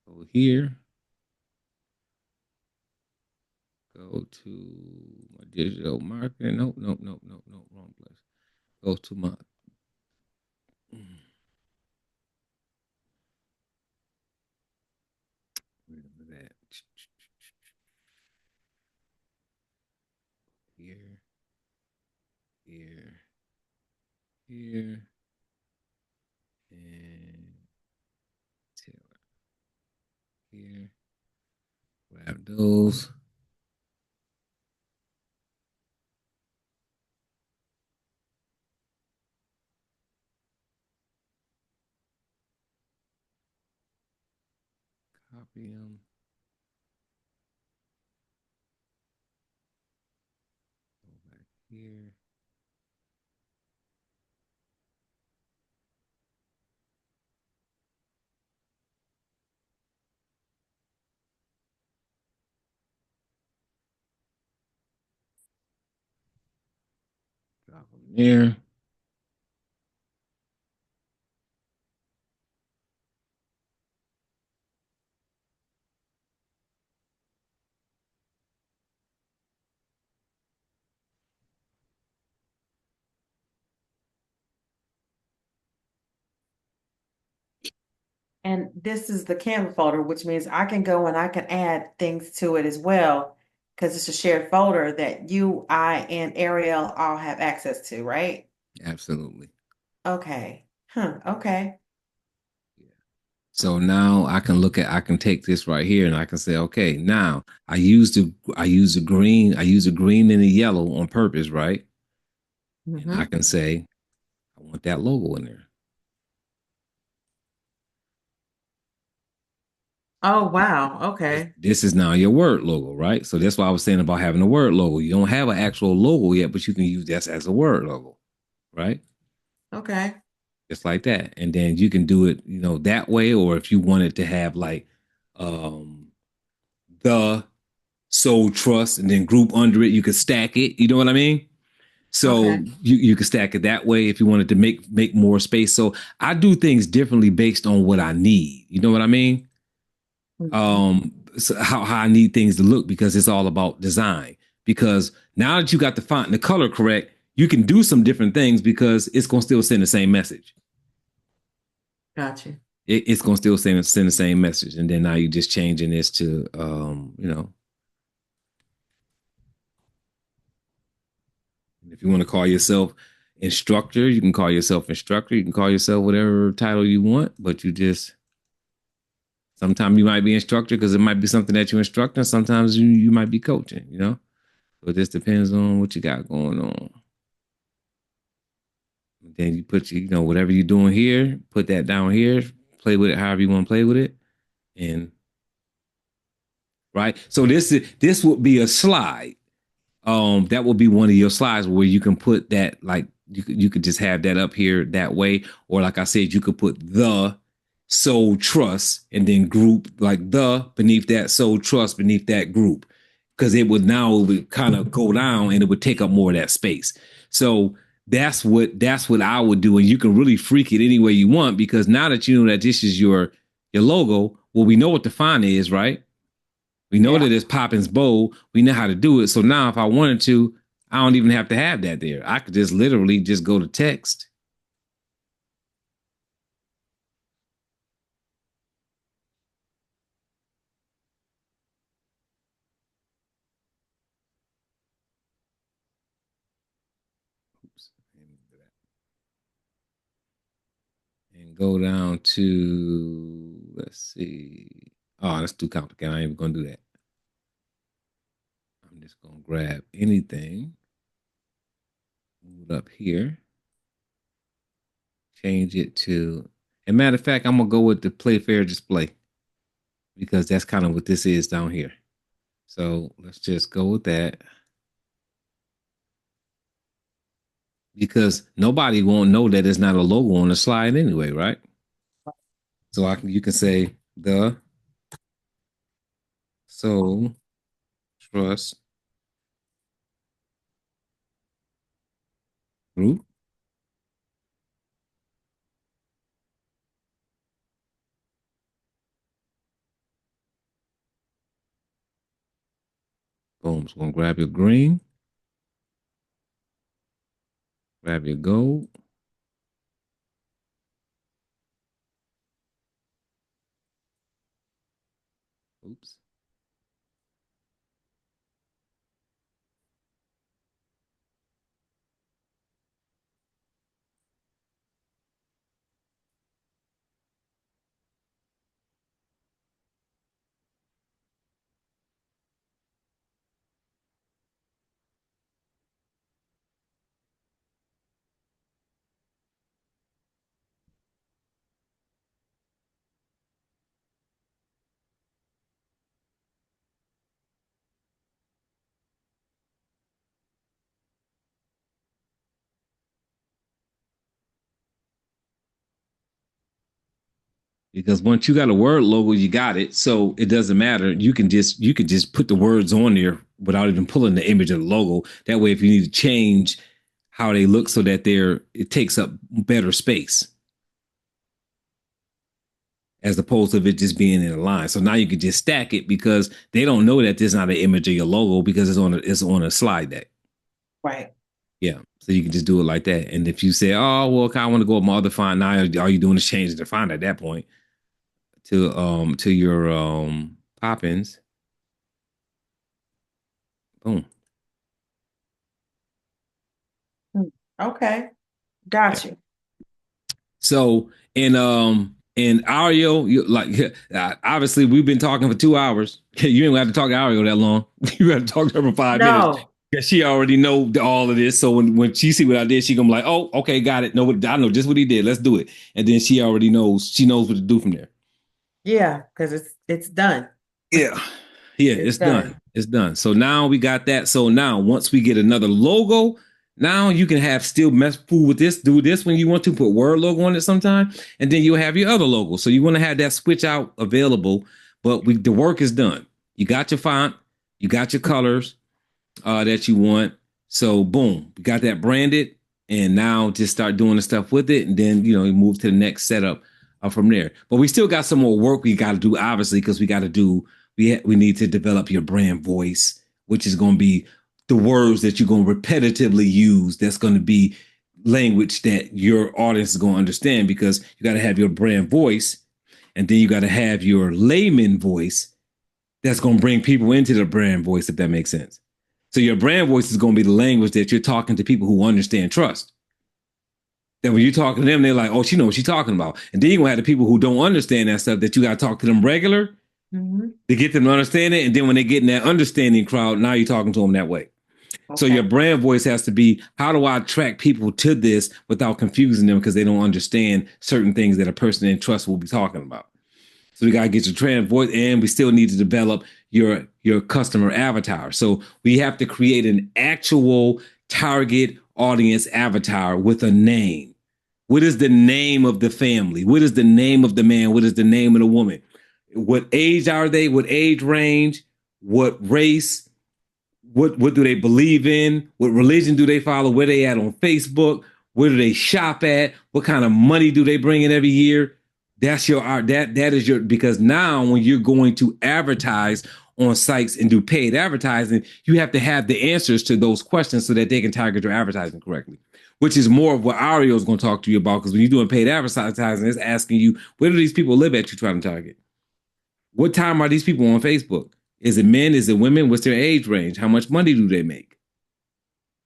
go here, go to my digital marketing. Nope, nope, nope, nope, nope, wrong place. Go to my where was that? Here, here, here, and Taylor here. Grab those. Copy them. Go back here. Drop them there. And this is the Canva folder, which means I can go and I can add things to it as well, because it's a shared folder that you, I, and Ariel all have access to, right? Absolutely. Okay. Huh. Okay. Yeah. So now I can take this right here and I can say, okay, now I use the green, I use the green and the yellow on purpose, right? And I Mm-hmm. can say, I want that logo in there. Oh, wow. This, Okay. this is now your word logo, right? So that's why I was saying about having a word logo. You don't have an actual logo yet, but you can use this as a word logo, right? Okay. Just like that. And then you can do it, that way. Or if you wanted to have like um the soul trust and then group under it, you could stack it. You know what I mean? So Okay. you could stack it that way if you wanted to make more space. So I do things differently based on what I need. You know what I mean? Mhm. So how I need things to look because it's all about design. Because now that you got the font and the color correct, you can do some different things because it's gonna still send the same message. Gotcha. It's gonna still send the same message. And then now you're just changing this to if you want to call yourself instructor, you can call yourself instructor. You can call yourself whatever title you want, but you just sometimes you might be instructor because it might be something that you're instructing. Sometimes you might be coaching. So it just depends on what you got going on. And then you put whatever you're doing here, put that down here, play with it however you want to play with it. And right. So this would be a slide. That will be one of your slides where you can put that, like you could just have that up here that way, or like I said, you could put the soul trust and then group like the beneath that soul trust beneath that group, because it would kind of go down and it would take up more of that space. So that's what I would do, and you can really freak it any way you want because now that you know that this is your logo, well, we know what the font is, right? We know Yeah. that it's Poppins Bowl. We know how to do it. So now if I wanted to, I don't even have to have that there. I could just literally just go to text. Oops. And go down to, let's see. Oh, that's too complicated. I ain't even going to do that. I'm just going to grab anything, move it up here, change it to, and matter of fact, I'm going to go with the Play Fair display because that's kind of what this is down here. So let's just go with that. because nobody won't know that it's not a logo on the slide anyway, right? So you can say the Soul Trust Group. Boom. So gonna grab your green, grab your gold. Oops. Because once you got a word logo, you got it. So it doesn't matter. You can just put the words on there without even pulling the image of the logo. That way, if you need to change how they look so that it takes up better space as opposed to it just being in a line. So now you can just stack it because they don't know that this is not an image of your logo because it's on a slide deck. Right. Yeah. So you can just do it like that. And if you say, oh, well, okay, I want to go with my other font, now all you're doing is changing the font at that point to your Poppins. Boom. Mm. Okay. Yeah. Got you. So in Ario, obviously we've been talking for 2 hours. You ain't have to talk to Ario that long. You have to talk to her for 5 minutes. No. Because she already know all of this. So when she see what I did, she gonna be like, oh, okay, got it. No, I know just what he did. Let's do it. And then she already knows. She knows what to do from there. Yeah, because it's done. Yeah. Yeah, It's it's done. done. It's done. So now we got that. So now once we get another logo, now you can have still mess fool with this, do this when you want to put word logo on it sometime, and then you'll have your other logo. So you want to have that switch out available, but the work is done. You got your font, you got your colors, that you want. So boom, we got that branded, and now just start doing the stuff with it, and then you move to the next setup from there. But we still got some more work we got to do, obviously, because we need to develop your brand voice, which is going to be the words that you're going to repetitively use. That's going to be language that your audience is going to understand because you got to have your brand voice, and then you got to have your layman voice that's going to bring people into the brand voice, if that makes sense. So your brand voice is going to be the language that you're talking to people who understand trust. That when you're talking to them, they're like, oh, she knows what she's talking about. And then you're going to have the people who don't understand that stuff that you got to talk to them regular to get them to understand it. And then when they get in that understanding crowd, now you're talking to them that way. So your Okay. brand voice has to be, how do I attract people to this without confusing them because they don't understand certain things that a person in trust will be talking about. So we gotta get your trend voice, and we still need to develop your customer avatar. So we have to create an actual target audience avatar with a name. What is the name of the family? What is the name of the man? What is the name of the woman? What age are they? What age range? What race? What do they believe in? What religion do they follow? Where they at on Facebook? Where do they shop at? What kind of money do they bring in every year? That's your art. That is your, because now when you're going to advertise on sites and do paid advertising, you have to have the answers to those questions so that they can target your advertising correctly. Which is more of what Ario is going to talk to you about, because when you're doing paid advertising, it's asking you, where do these people live at you trying to target? What time are these people on Facebook? Is it men? Is it women? What's their age range? How much money do they make?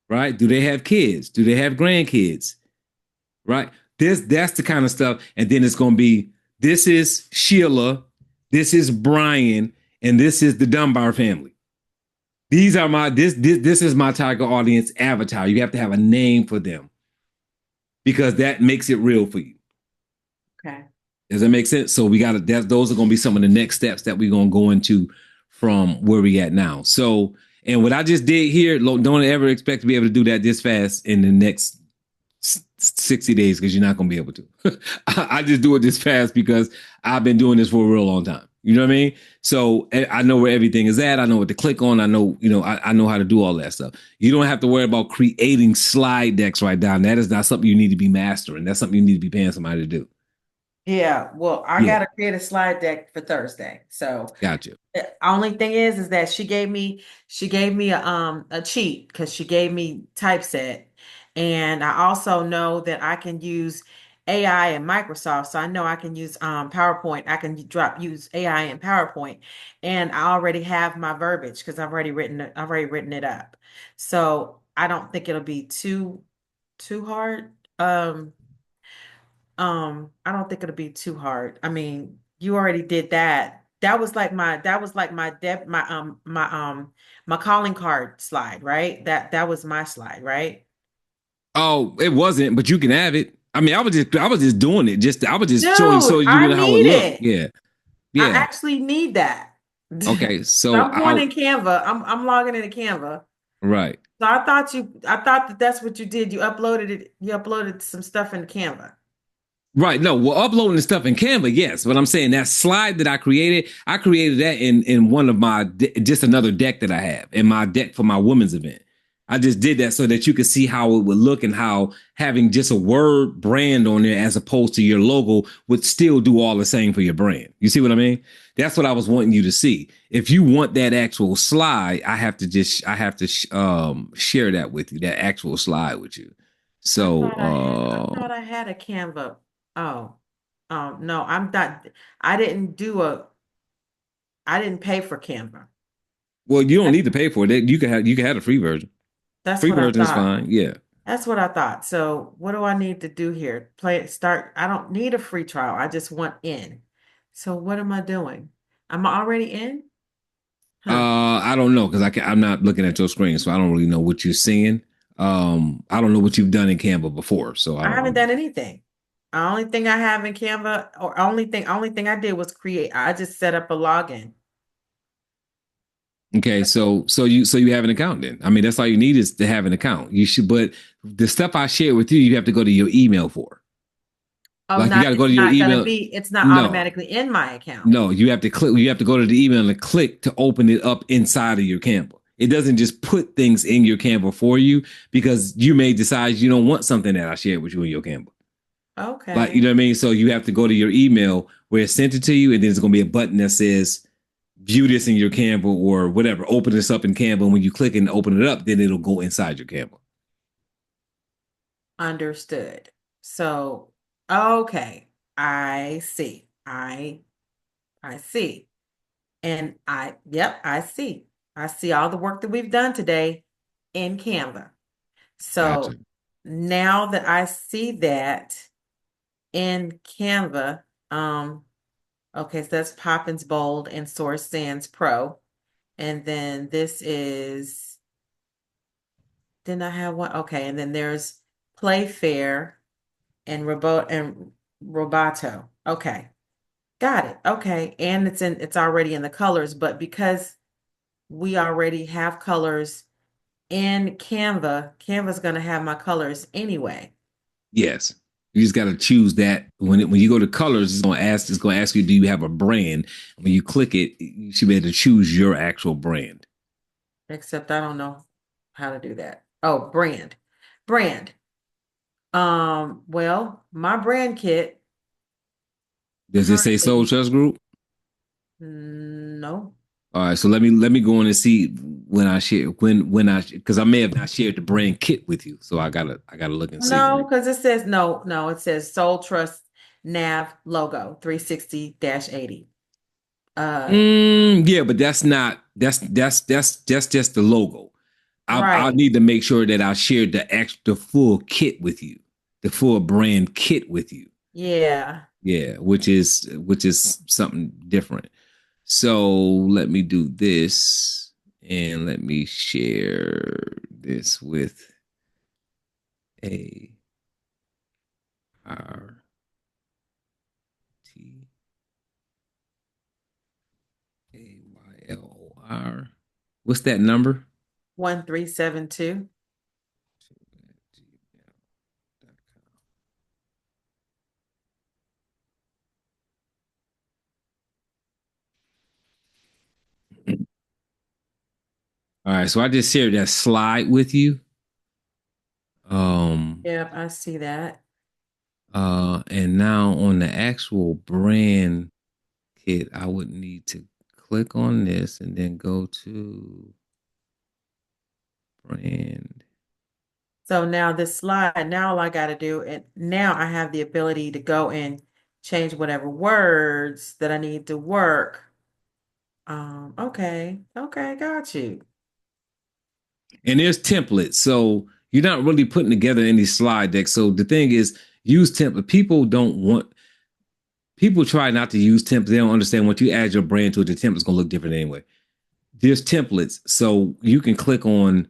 Right? Do they have kids? Do they have grandkids? Right? That's the kind of stuff. And then it's gonna be, this is Sheila, this is Brian, and this is the Dunbar family. These are this is my target audience avatar. You have to have a name for them because that makes it real for you. Okay. Does that make sense? So we got to, those are going to be some of the next steps that we're going to go into from where we at now. So, and what I just did here, don't ever expect to be able to do that this fast in the next 60 days because you're not going to be able to. I just do it this fast because I've been doing this for a real long time. You know what I mean? So I know where everything is at. I know what to click on. I know, I know how to do all that stuff. You don't have to worry about creating slide decks right now. That is not something you need to be mastering. That's something you need to be paying somebody to do. Yeah, well, I Yeah, gotta create a slide deck for Thursday. So gotcha. the only thing is that she gave me a cheat because she gave me typeset, and I also know that I can use AI and Microsoft, so I know I can use PowerPoint. I can use AI in PowerPoint, and I already have my verbiage because I've already written it up. So I don't think it'll be too hard. I don't think it'll be too hard. I mean, you already did that. That was like my calling card slide, right? That was my slide, right? Oh, it wasn't, but you can have it. I mean, I was just doing it. I was just showing Dude, so you I know how it need looked. it. Yeah. I Yeah. actually need that. Okay. So So I'm going in I'll Canva. I'm logging into Canva. right. So I thought that that's what you did. You uploaded some stuff in Canva. Right. No, well, uploading the stuff in Canva, yes. But I'm saying that slide that I created that in one of my just another deck that I have in my deck for my women's event. I just did that so that you could see how it would look and how having just a word brand on there as opposed to your logo would still do all the same for your brand. You see what I mean? That's what I was wanting you to see. If you want that actual slide, I have to share that with you, that actual slide with you. So I thought I had a Canva. Oh, no, I'm not. I didn't do a, I didn't pay for Canva. well, you don't That- need to pay for it. You can have a free version. That's Free what I version is thought. fine. Yeah. That's what I thought. So what do I need to do here? Start. I don't need a free trial. I just want in. So what am I doing? I'm already in? Huh. I don't know because I'm not looking at your screen, so I don't really know what you're seeing. I don't know what you've done in Canva before, so I I don't haven't know. done anything. The only thing I have in Canva, or only thing I did was create. I just set up a login. Okay, so you have an account then. I mean, that's all you need is to have an account. You should, but the stuff I share with you, you have to go to your email for. Oh, Like you not got to go it's to your not gonna email. be. It's not No, automatically in my account. no, you have to click. You have to go to the email and click to open it up inside of your Canva. It doesn't just put things in your Canva for you because you may decide you don't want something that I shared with you in your Canva. Like, you Okay. know what I mean? So you have to go to your email where it's sent it to you, and then there's gonna be a button that says view this in your Canva or whatever. Open this up in Canva. And when you click and open it up, then it'll go inside your Canva. Understood. So, okay, I see. I see. And yep, I see. I see all the work that we've done today in Canva. Gotcha. So now that I see that in Canva, okay, so that's Poppins Bold and Source Sans Pro. And then then I have one, okay, and then there's Playfair and Roboto. Okay. Got it. Okay. And it's already in the colors, but because we already have colors in Canva, Canva's gonna have my colors anyway. Yes. You just got to choose that when you go to colors, it's gonna ask you, do you have a brand? When you click it, you should be able to choose your actual brand. Except I don't know how to do that. Oh, brand. Brand. Well, my brand kit Does it say Soul currently, Trust Group? no. All right, so let me go in and see when I share when I because I may have not shared the brand kit with you, so I gotta look and see. No, because it says no, it says Soul Trust Nav logo 360-80. Yeah, but that's not that's just the logo. I'll Right. need to make sure that I shared the full kit with you, the full brand kit with you. Yeah. Yeah, which is something different. So let me do this and let me share this with a R T AYLOR. What's that number? 1372. All right, so I just shared that slide with you. Um, Yep, I see that. and now on the actual brand kit, I would need to click on this and then go to brand. So now this slide, now all I got to do, and now I have the ability to go and change whatever words that I need to work. Okay, got you. And there's templates. So you're not really putting together any slide deck. So the thing is, use template. People try not to use templates. They don't understand once you add your brand to it, the template's gonna look different anyway. There's templates. So you can click on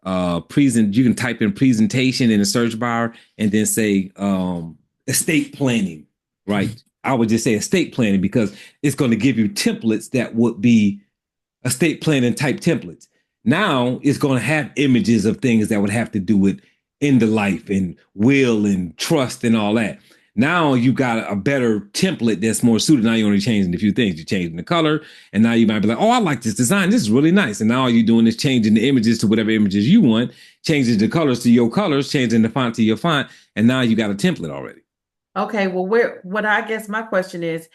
you can type in presentation in the search bar and then say estate planning, right? I would just say estate planning because it's going to give you templates that would be estate planning type templates. Now it's going to have images of things that would have to do with end of life and will and trust and all that. Now you got a better template that's more suited. Now you're only changing a few things. You're changing the color, and now you might be like, "Oh, I like this design. This is really nice." And now all you're doing is changing the images to whatever images you want, changing the colors to your colors, changing the font to your font, and now you got a template already. Okay, well, what I guess my question is,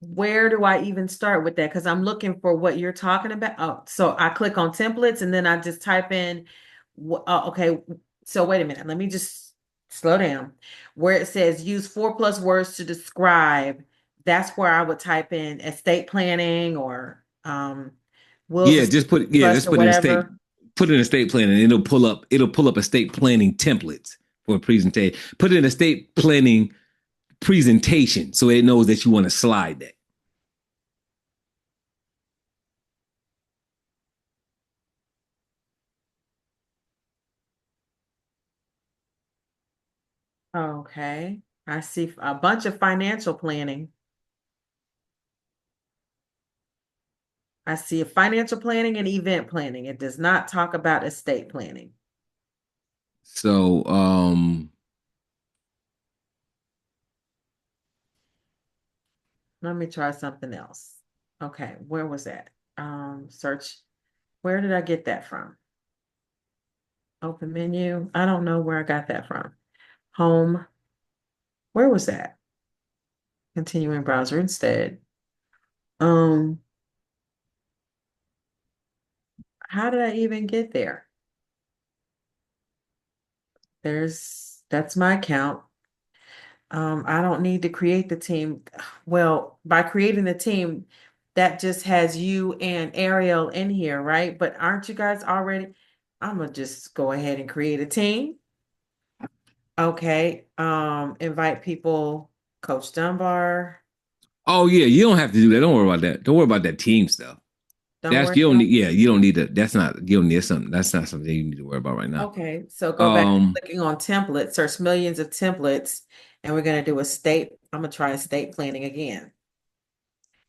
where do I even start with that? Because I'm looking for what you're talking about. Oh, so I click on templates and then I just type in, okay, so wait a minute. Let me just slow down. Where it says use 4+ words to describe, that's where I would type in estate planning or wills, Yeah, estate, trust, just or put in estate whatever. put in estate planning. It'll pull up estate planning templates for a presentation. Put in estate planning presentation so it knows that you want to slide that. Okay. I see a bunch of financial planning. I see a financial planning and event planning. It does not talk about estate planning. So Let me try something else. Okay, where was that? Search. Where did I get that from? Open menu. I don't know where I got that from. Home. Where was that? Continuing browser instead. Um, how did I even get there? That's my account. I don't need to create the team. Well, by creating the team, that just has you and Ariel in here, right? But aren't you guys already? I'm gonna just go ahead and create a team. Okay. Invite people, Coach Dunbar. oh yeah, you don't have to do that. Don't worry about that. Don't worry about that team stuff. Don't That's worry you don't about. need yeah, you don't need to that's not you don't need something that's not something you need to worry about right now. Okay, so go back to Um clicking on templates, search millions of templates, and we're gonna do a state. I'm gonna try estate planning again.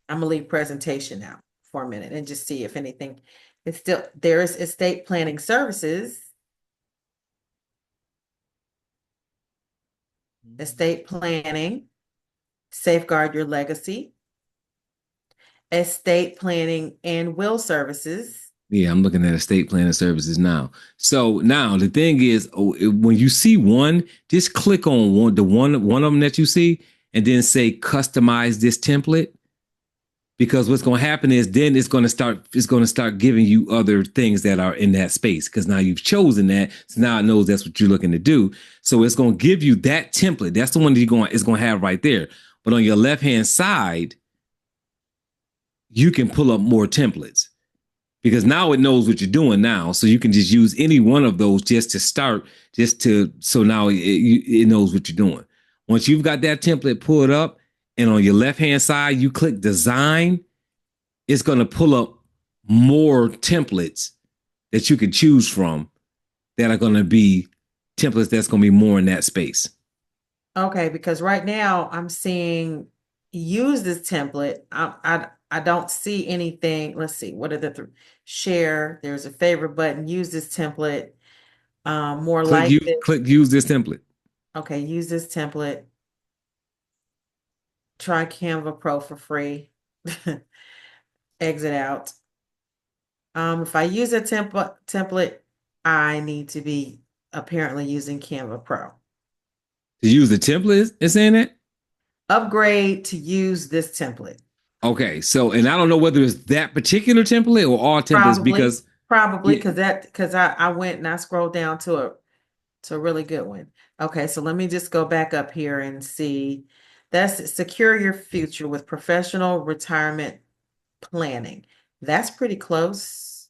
I'm gonna leave presentation now for a minute and just see if anything. It's still there is estate planning services, estate planning, safeguard your legacy, estate planning and will services. yeah, I'm looking at estate planning services now. So now the thing is, when you see one, just click on one of them that you see, and then say customize this template. Because what's going to happen is then it's going to start giving you other things that are in that space because now you've chosen that, so now it knows that's what you're looking to do. So it's going to give you that template. That's the one that it's going to have right there. But on your left hand side, you can pull up more templates because now it knows what you're doing now. So you can just use any one of those just to start, so now it knows what you're doing. Once you've got that template pulled up, and on your left hand side you click design, it's going to pull up more templates that you can choose from that are going to be templates that's going to be more in that space. Okay, because right now I'm seeing use this template. I don't see anything. Let's see, what are the share? There's a favorite button. Use this template. More like this. Click use this template. Okay, use this template. Try Canva Pro for free. Exit out. If I use a template, I need to be apparently using Canva Pro. To use the template is saying that? Upgrade to use this template. Okay, so and I don't know whether it's that particular template or all templates Probably, because probably yeah, because I went and I scrolled down to a really good one. Okay, so let me just go back up here and see. That's secure your future with professional retirement planning. That's pretty close.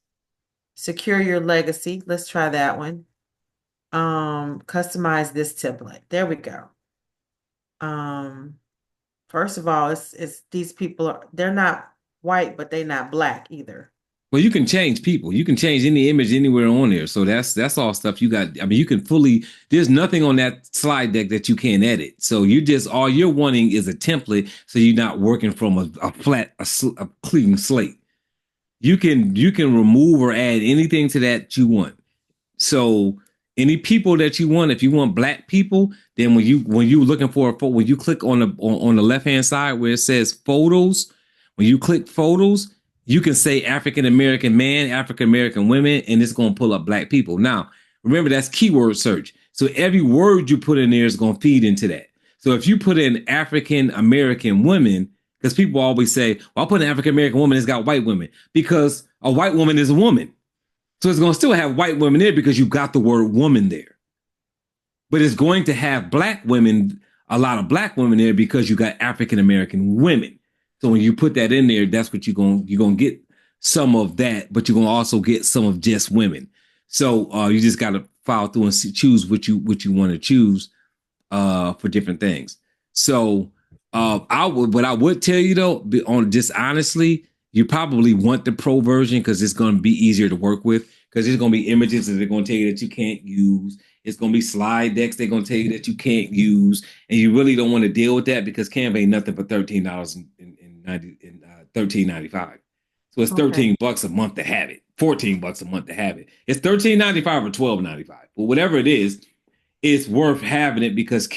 Secure your legacy. Let's try that one. Customize this template. There we go. Um, First of all, it's these people are they're not white, but they're not black either. well, you can change people. You can change any image anywhere on there. So that's all stuff you got. I mean, you can fully. There's nothing on that slide deck that you can't edit. So you just all you're wanting is a template, so you're not working from a flat a clean slate. You can remove or add anything to that you want. So any people that you want, if you want black people, then when you looking for a photo, when you click on the left hand side where it says photos, when you click photos, you can say African American man, African American women, and it's going to pull up black people. Now, remember that's keyword search. So every word you put in there is going to feed into that. So if you put in African American women, because people always say, well, I'll put an African American woman, it's got white women, because a white woman is a woman. So it's going to still have white women there because you got the word woman there. But it's going to have black women, a lot of black women there because you got African American women. So when you put that in there, that's what you're going to get some of that, but you're going to also get some of just women. So you just got to file through and choose what you want to choose for different things. So what I would tell you though, on just honestly, you probably want the pro version because it's going to be easier to work with. Because there's going to be images that they're going to tell you that you can't use. It's going to be slide decks they're going to tell you that you can't use, and you really don't want to deal with that because Canva ain't nothing but $13 and 13.95. So it's Okay. $13 a month to have it, $14 a month to have it. It's 13.95 or 12.95, but whatever it is, it's worth having it because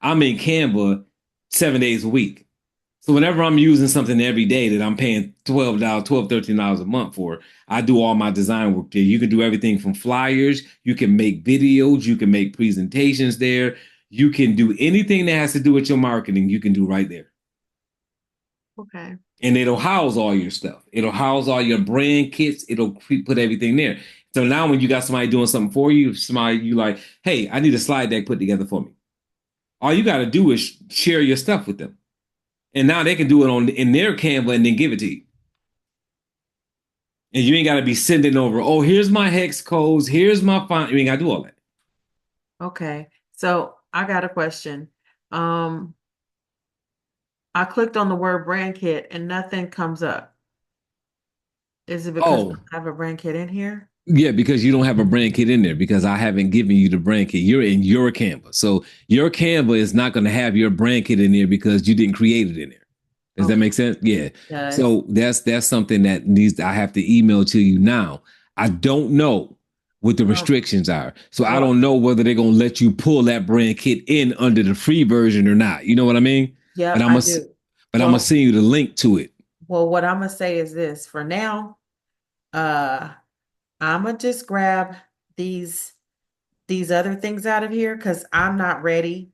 I'm in Canva 7 days a week. So whenever I'm using something every day that I'm paying $13 a month for, I do all my design work there. You can do everything from flyers, you can make videos, you can make presentations there, you can do anything that has to do with your marketing, you can do right there. Okay. And it'll house all your stuff. It'll house all your brand kits. It'll put everything there. So now when you got somebody doing something for you, somebody you like, hey, I need a slide deck put together for me. All you got to do is share your stuff with them. And now they can do it in their Canva and then give it to you. And you ain't got to be sending over, oh, here's my hex codes, here's my font. You ain't got to do all that. Okay. So I got a question. Um, I clicked on the word brand kit and nothing comes up. Is it because Oh, I have a brand kit in here? yeah, because you don't have a brand kit in there because I haven't given you the brand kit. You're in your Canva. So your Canva is not going to have your brand kit in there because you didn't create it in there. Does that Okay, make sense? Yeah. does. So that's something that I have to email to you now. I don't know what the Oh, restrictions are. So I well, don't know whether they're going to let you pull that brand kit in under the free version or not. You know what I mean? But yep, I'm I gonna do. but I'm gonna Well, send you the link to it. what I'm gonna say is this. For now, uh, I'm gonna just grab these these other things out of here because I'm not ready.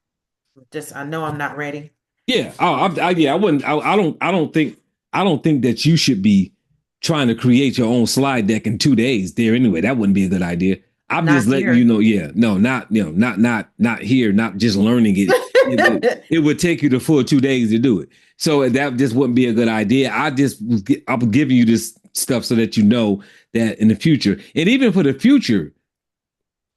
Just I know I'm not ready. Yeah. Yeah. I wouldn't. I don't think that you should be trying to create your own slide deck in 2 days. There anyway. That wouldn't be a good idea. I'm just Not letting you here. know. Yeah. No. Not not here. Not just learning it. It would take you the full 2 days to do it. So that just wouldn't be a good idea. I'm giving you this stuff so that you know that in the future, and even for the future,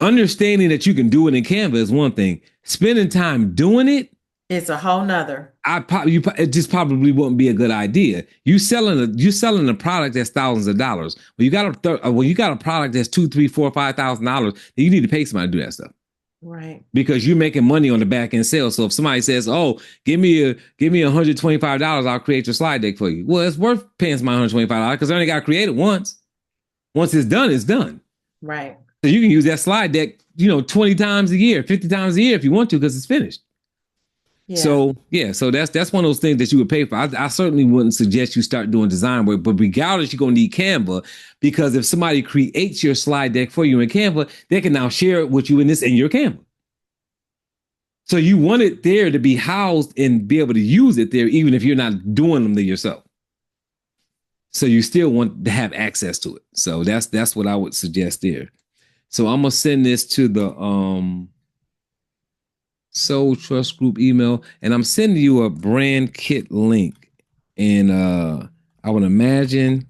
understanding that you can do it in Canva is one thing. Spending time doing it, It's a whole nother. it just probably wouldn't be a good idea. You selling a product that's thousands of dollars. When you got a product that's two, three, four, $5,000, then you need to pay somebody to do that stuff Right. because you're making money on the back end sales. So if somebody says, "Oh, give me $125, I'll create your slide deck for you," well, it's worth paying somebody $125 because they only got to create it once. Once it's done, it's done. Right. So you can use that slide deck, 20 times a year, 50 times a year if you want to, because it's finished. Yeah. So yeah, so that's one of those things that you would pay for. I certainly wouldn't suggest you start doing design work, but regardless, you're gonna need Canva because if somebody creates your slide deck for you in Canva, they can now share it with you in your Canva. So you want it there to be housed and be able to use it there, even if you're not doing them there yourself. So you still want to have access to it. So that's what I would suggest there. So I'm gonna send this to the Soul Trust Group email, and I'm sending you a brand kit link. And I would imagine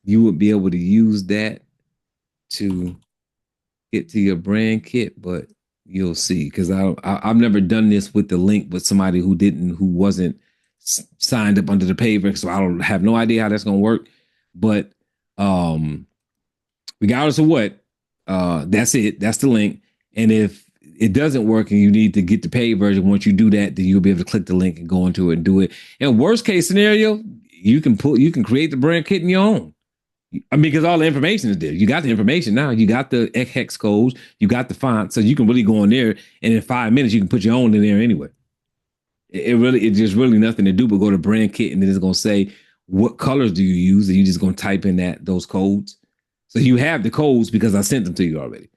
you would be able to use that to get to your brand kit, but you'll see because I've never done this with the link with somebody who wasn't signed up under the paper, so I don't have no idea how that's gonna work. But um, regardless of what, that's it. That's the link. And if it doesn't work and you need to get the paid version, once you do that, then you'll be able to click the link and go into it and do it. And worst case scenario, you can create the brand kit in your own. I mean, because all the information is there. You got the information now. You got the hex codes. You got the font, so you can really go in there, and in 5 minutes you can put your own in there anyway. It's just really nothing to do but go to brand kit, and then it's gonna say what colors do you use, and you're just gonna type in those codes. So you have the codes because I sent them to you already.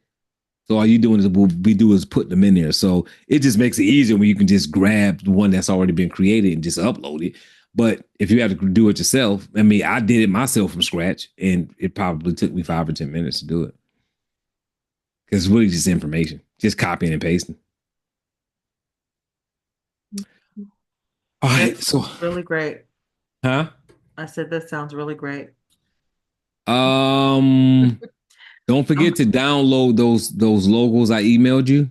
So all you doing is what we do is put them in there. So it just makes it easier when you can just grab the one that's already been created and just upload it. But if you have to do it yourself, I mean, I did it myself from scratch, and it probably took me 5 or 10 minutes to do it because it's really just information, just copying and pasting. All That right, so sounds really great. huh? I said that sounds really great. Um, don't forget Um, to download those logos I emailed you.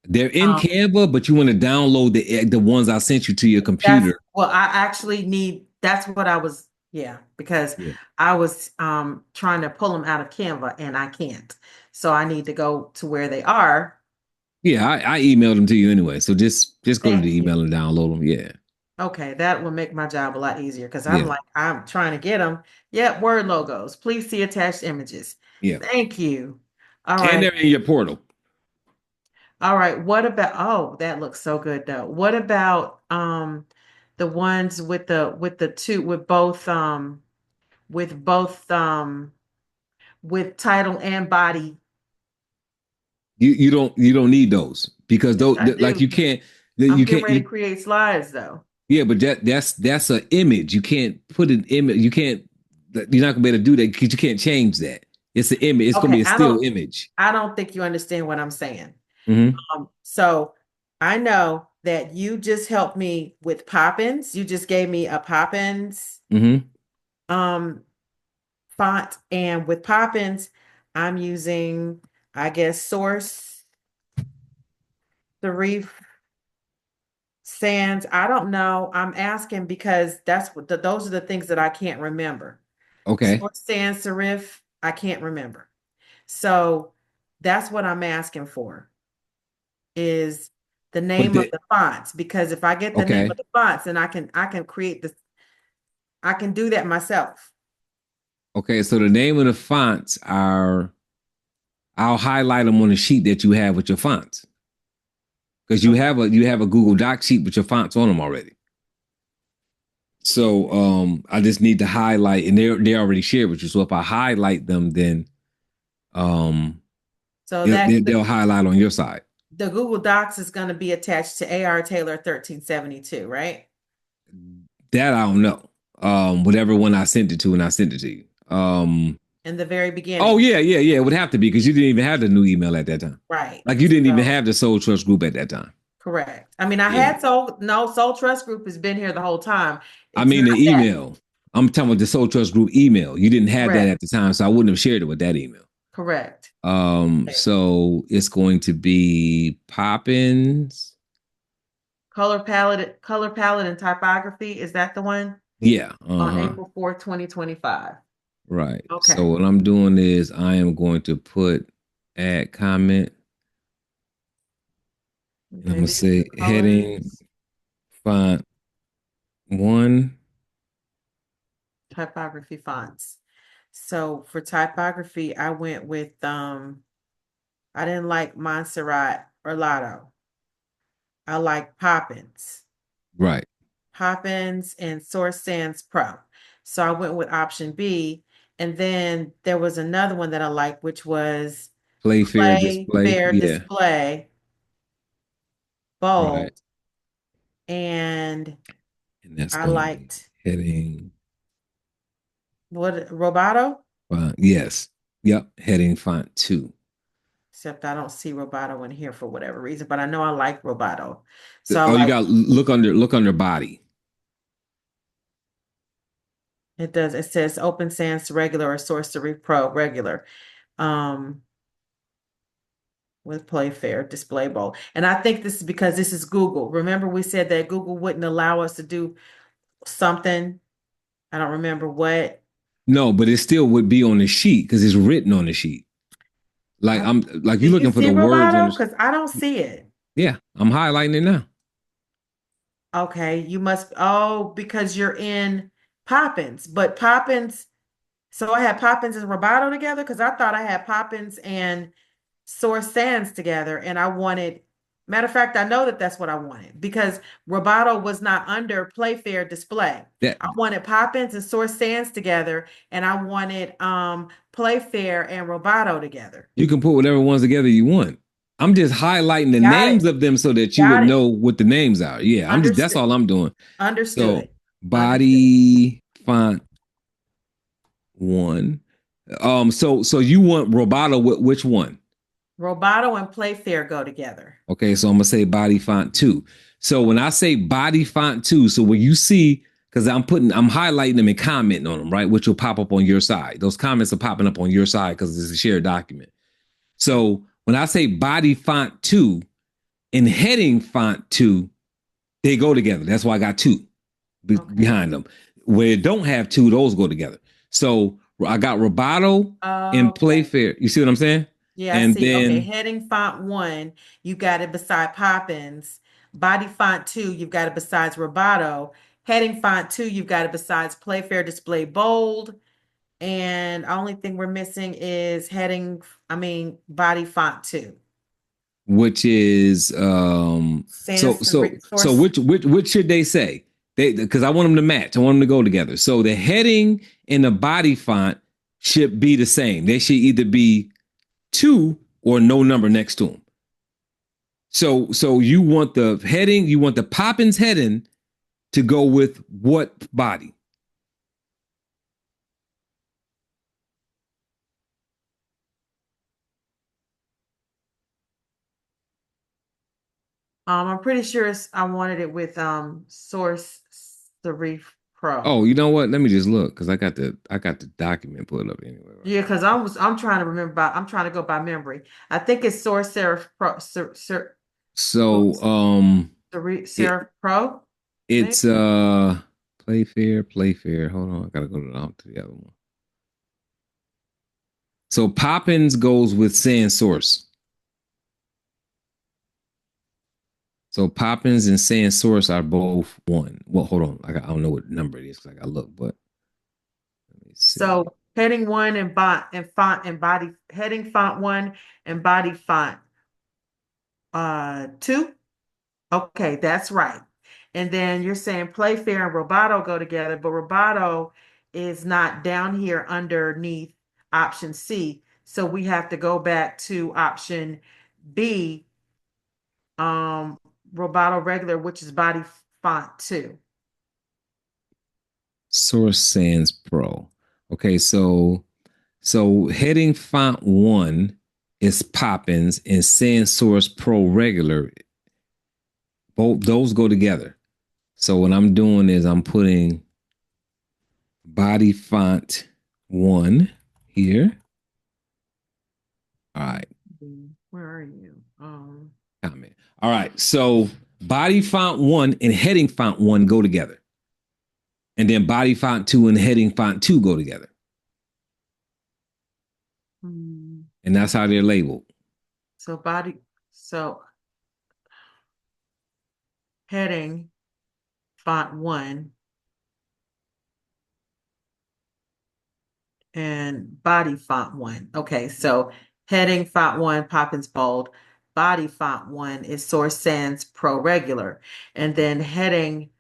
They're in um, Canva, but you want to download the ones I sent you to your that's computer. well, I actually need that's what I was, yeah, because Yeah. I was trying to pull them out of Canva and I can't. So I need to go to where they are. Yeah, I emailed them to you anyway. So just go to Thank the you. email and download them. Yeah. Okay, that will make my job a lot easier because I'm Yeah. like, I'm trying to get them. Yep, word logos. Please see attached images. Yeah. Thank you. All And right. they're in your portal. All right. What about, oh, that looks so good though. What about the ones with the two with both with title and body? You don't need those because Yes, those I like do. I'm you getting can't ready to create slides though. yeah, but that's an image. You can't put an image. You're not gonna be able to do that because you can't change that. It's an image. It's gonna Okay, be a still image. I don't think you understand what I'm saying. Mm-hmm. So I know that you just helped me with Poppins. You just gave me a Poppins Mm-hmm. um font, and with Poppins, I'm using, I guess, Source Serif Sans. I don't know. I'm asking because that's what those are the things that I can't remember. Okay. Source Sans Serif, I can't remember. So that's what I'm asking for is the But name of the the fonts, because if I get the name okay. of the fonts, then I can create this, I can do that myself. Okay. So the name of the fonts are I'll highlight them on the sheet that you have with your fonts because Okay. you have a Google Doc sheet with your fonts on them already. So I just need to highlight, and they already shared with you. So if I highlight them, then um So that they'll highlight on your side. the Google Docs is going to be attached to AR Taylor 1372, right? That I don't know. Whatever one I sent it to, and I sent it to you. In the very Oh beginning. yeah. It would have to be because you didn't even have the new email at that time. Right. Like you didn't even So have the Soul Trust group at that time. correct. I mean, I Yeah. had Soul Trust Group has been here the whole time. I It's mean not the that. email. I'm talking about the Soul Trust group email. You didn't have that Correct. at the time, so I wouldn't have shared it with that email. Correct. Okay. So it's going to be Poppins. Color palette and typography. Is that the one? Yeah. On Uh-huh. April 4th, 2025. Right. So Okay. what I'm doing is I am going to put add comment. And I'm Okay, gonna these are say the heading colors. font one. Typography fonts. So for typography, I went with I didn't like Montserrat or Lotto. I like Poppins. Right. Poppins and Source Sans Pro. So I went with option B. And then there was another one that I liked, which was Play fair Play display. Fair Yeah. Display Right. Bold. And And that's I going to be liked heading. what Roboto, Yes. Yep. Heading font two. except I don't see Roboto in here for whatever reason, but I know I like Roboto. So I Oh, you like got look under body. it does. It says Open Sans regular or Sorcery Pro regular. Um, with Playfair Display Bowl. And I think this is because this is Google. Remember, we said that Google wouldn't allow us to do something. I don't remember what. No, but it still would be on the sheet because it's written on the sheet. Like I, I'm like do you you looking for see the words on Roboto? the. Because I don't see it. Yeah, I'm highlighting it now. Okay, you must. Oh, because you're in Poppins, but Poppins. So I had Poppins and Roboto together because I thought I had Poppins and Source Sands together, and I wanted. Matter of fact, I know that that's what I wanted because Roboto was not under Playfair display. That I wanted Poppins and Source Sands together, and I wanted Playfair and Roboto together. you can put whatever ones together you want. I'm just highlighting the Got it. names of them so that you would Got it. know what the names are. Yeah, I'm just that's Understood. all I'm doing. So Understood. Understood. body font one. So you want Roboto with which one? Roboto and Playfair go together. Okay, so I'm gonna say body font two. So when I say body font two, so when you see, because I'm highlighting them and commenting on them, right? Which will pop up on your side. Those comments are popping up on your side because it's a shared document. So when I say body font two and heading font two, they go together. That's why I got two Okay. behind them. Where it don't have two, those go together. So I got Roboto and Okay. Playfair. You see what I'm saying? Yeah, I And see. Okay, then heading font one, you got it beside Poppins. Body font two, you've got it besides Roboto. Heading font two, you've got it besides Playfair Display Bold. And only thing we're missing is body font two. which is Sans so source. which should they say? They because I want them to match. I want them to go together. So the heading and the body font should be the same. They should either be two or no number next to them. So you want the heading, you want the Poppins heading to go with what body? I'm pretty sure I wanted it with Source Serif Pro. Oh, you know what? Let me just look because I got the document pulled up anyway. Yeah, Right. because I'm trying to remember I'm trying to go by memory. I think it's Source Serif Pro So it Serif Pro, maybe. it's Playfair. Hold on, I gotta go to the other one. So Poppins goes with Sans Source. So Poppins and Sans Source are both one. Well, hold on. I don't know what number it is because I got to look, but let me see. So heading one and font and body heading font one and body font two. Okay, that's right. And then you're saying Playfair and Roboto go together, but Roboto is not down here underneath option C. So we have to go back to option B, um, Roboto regular, which is body font two. Source Sans Pro. Okay, so heading font one is Poppins and Sans Source Pro regular. Both those go together. So what I'm doing is I'm putting body font one here. All right. Where are you? Comment. All right. So body font one and heading font one go together. And then body font two and heading font two go together. hmm. And that's how they're labeled. So so heading font one and body font one. Okay, so heading font one, Poppins bold. body font one is Source Sans Pro Regular. And then heading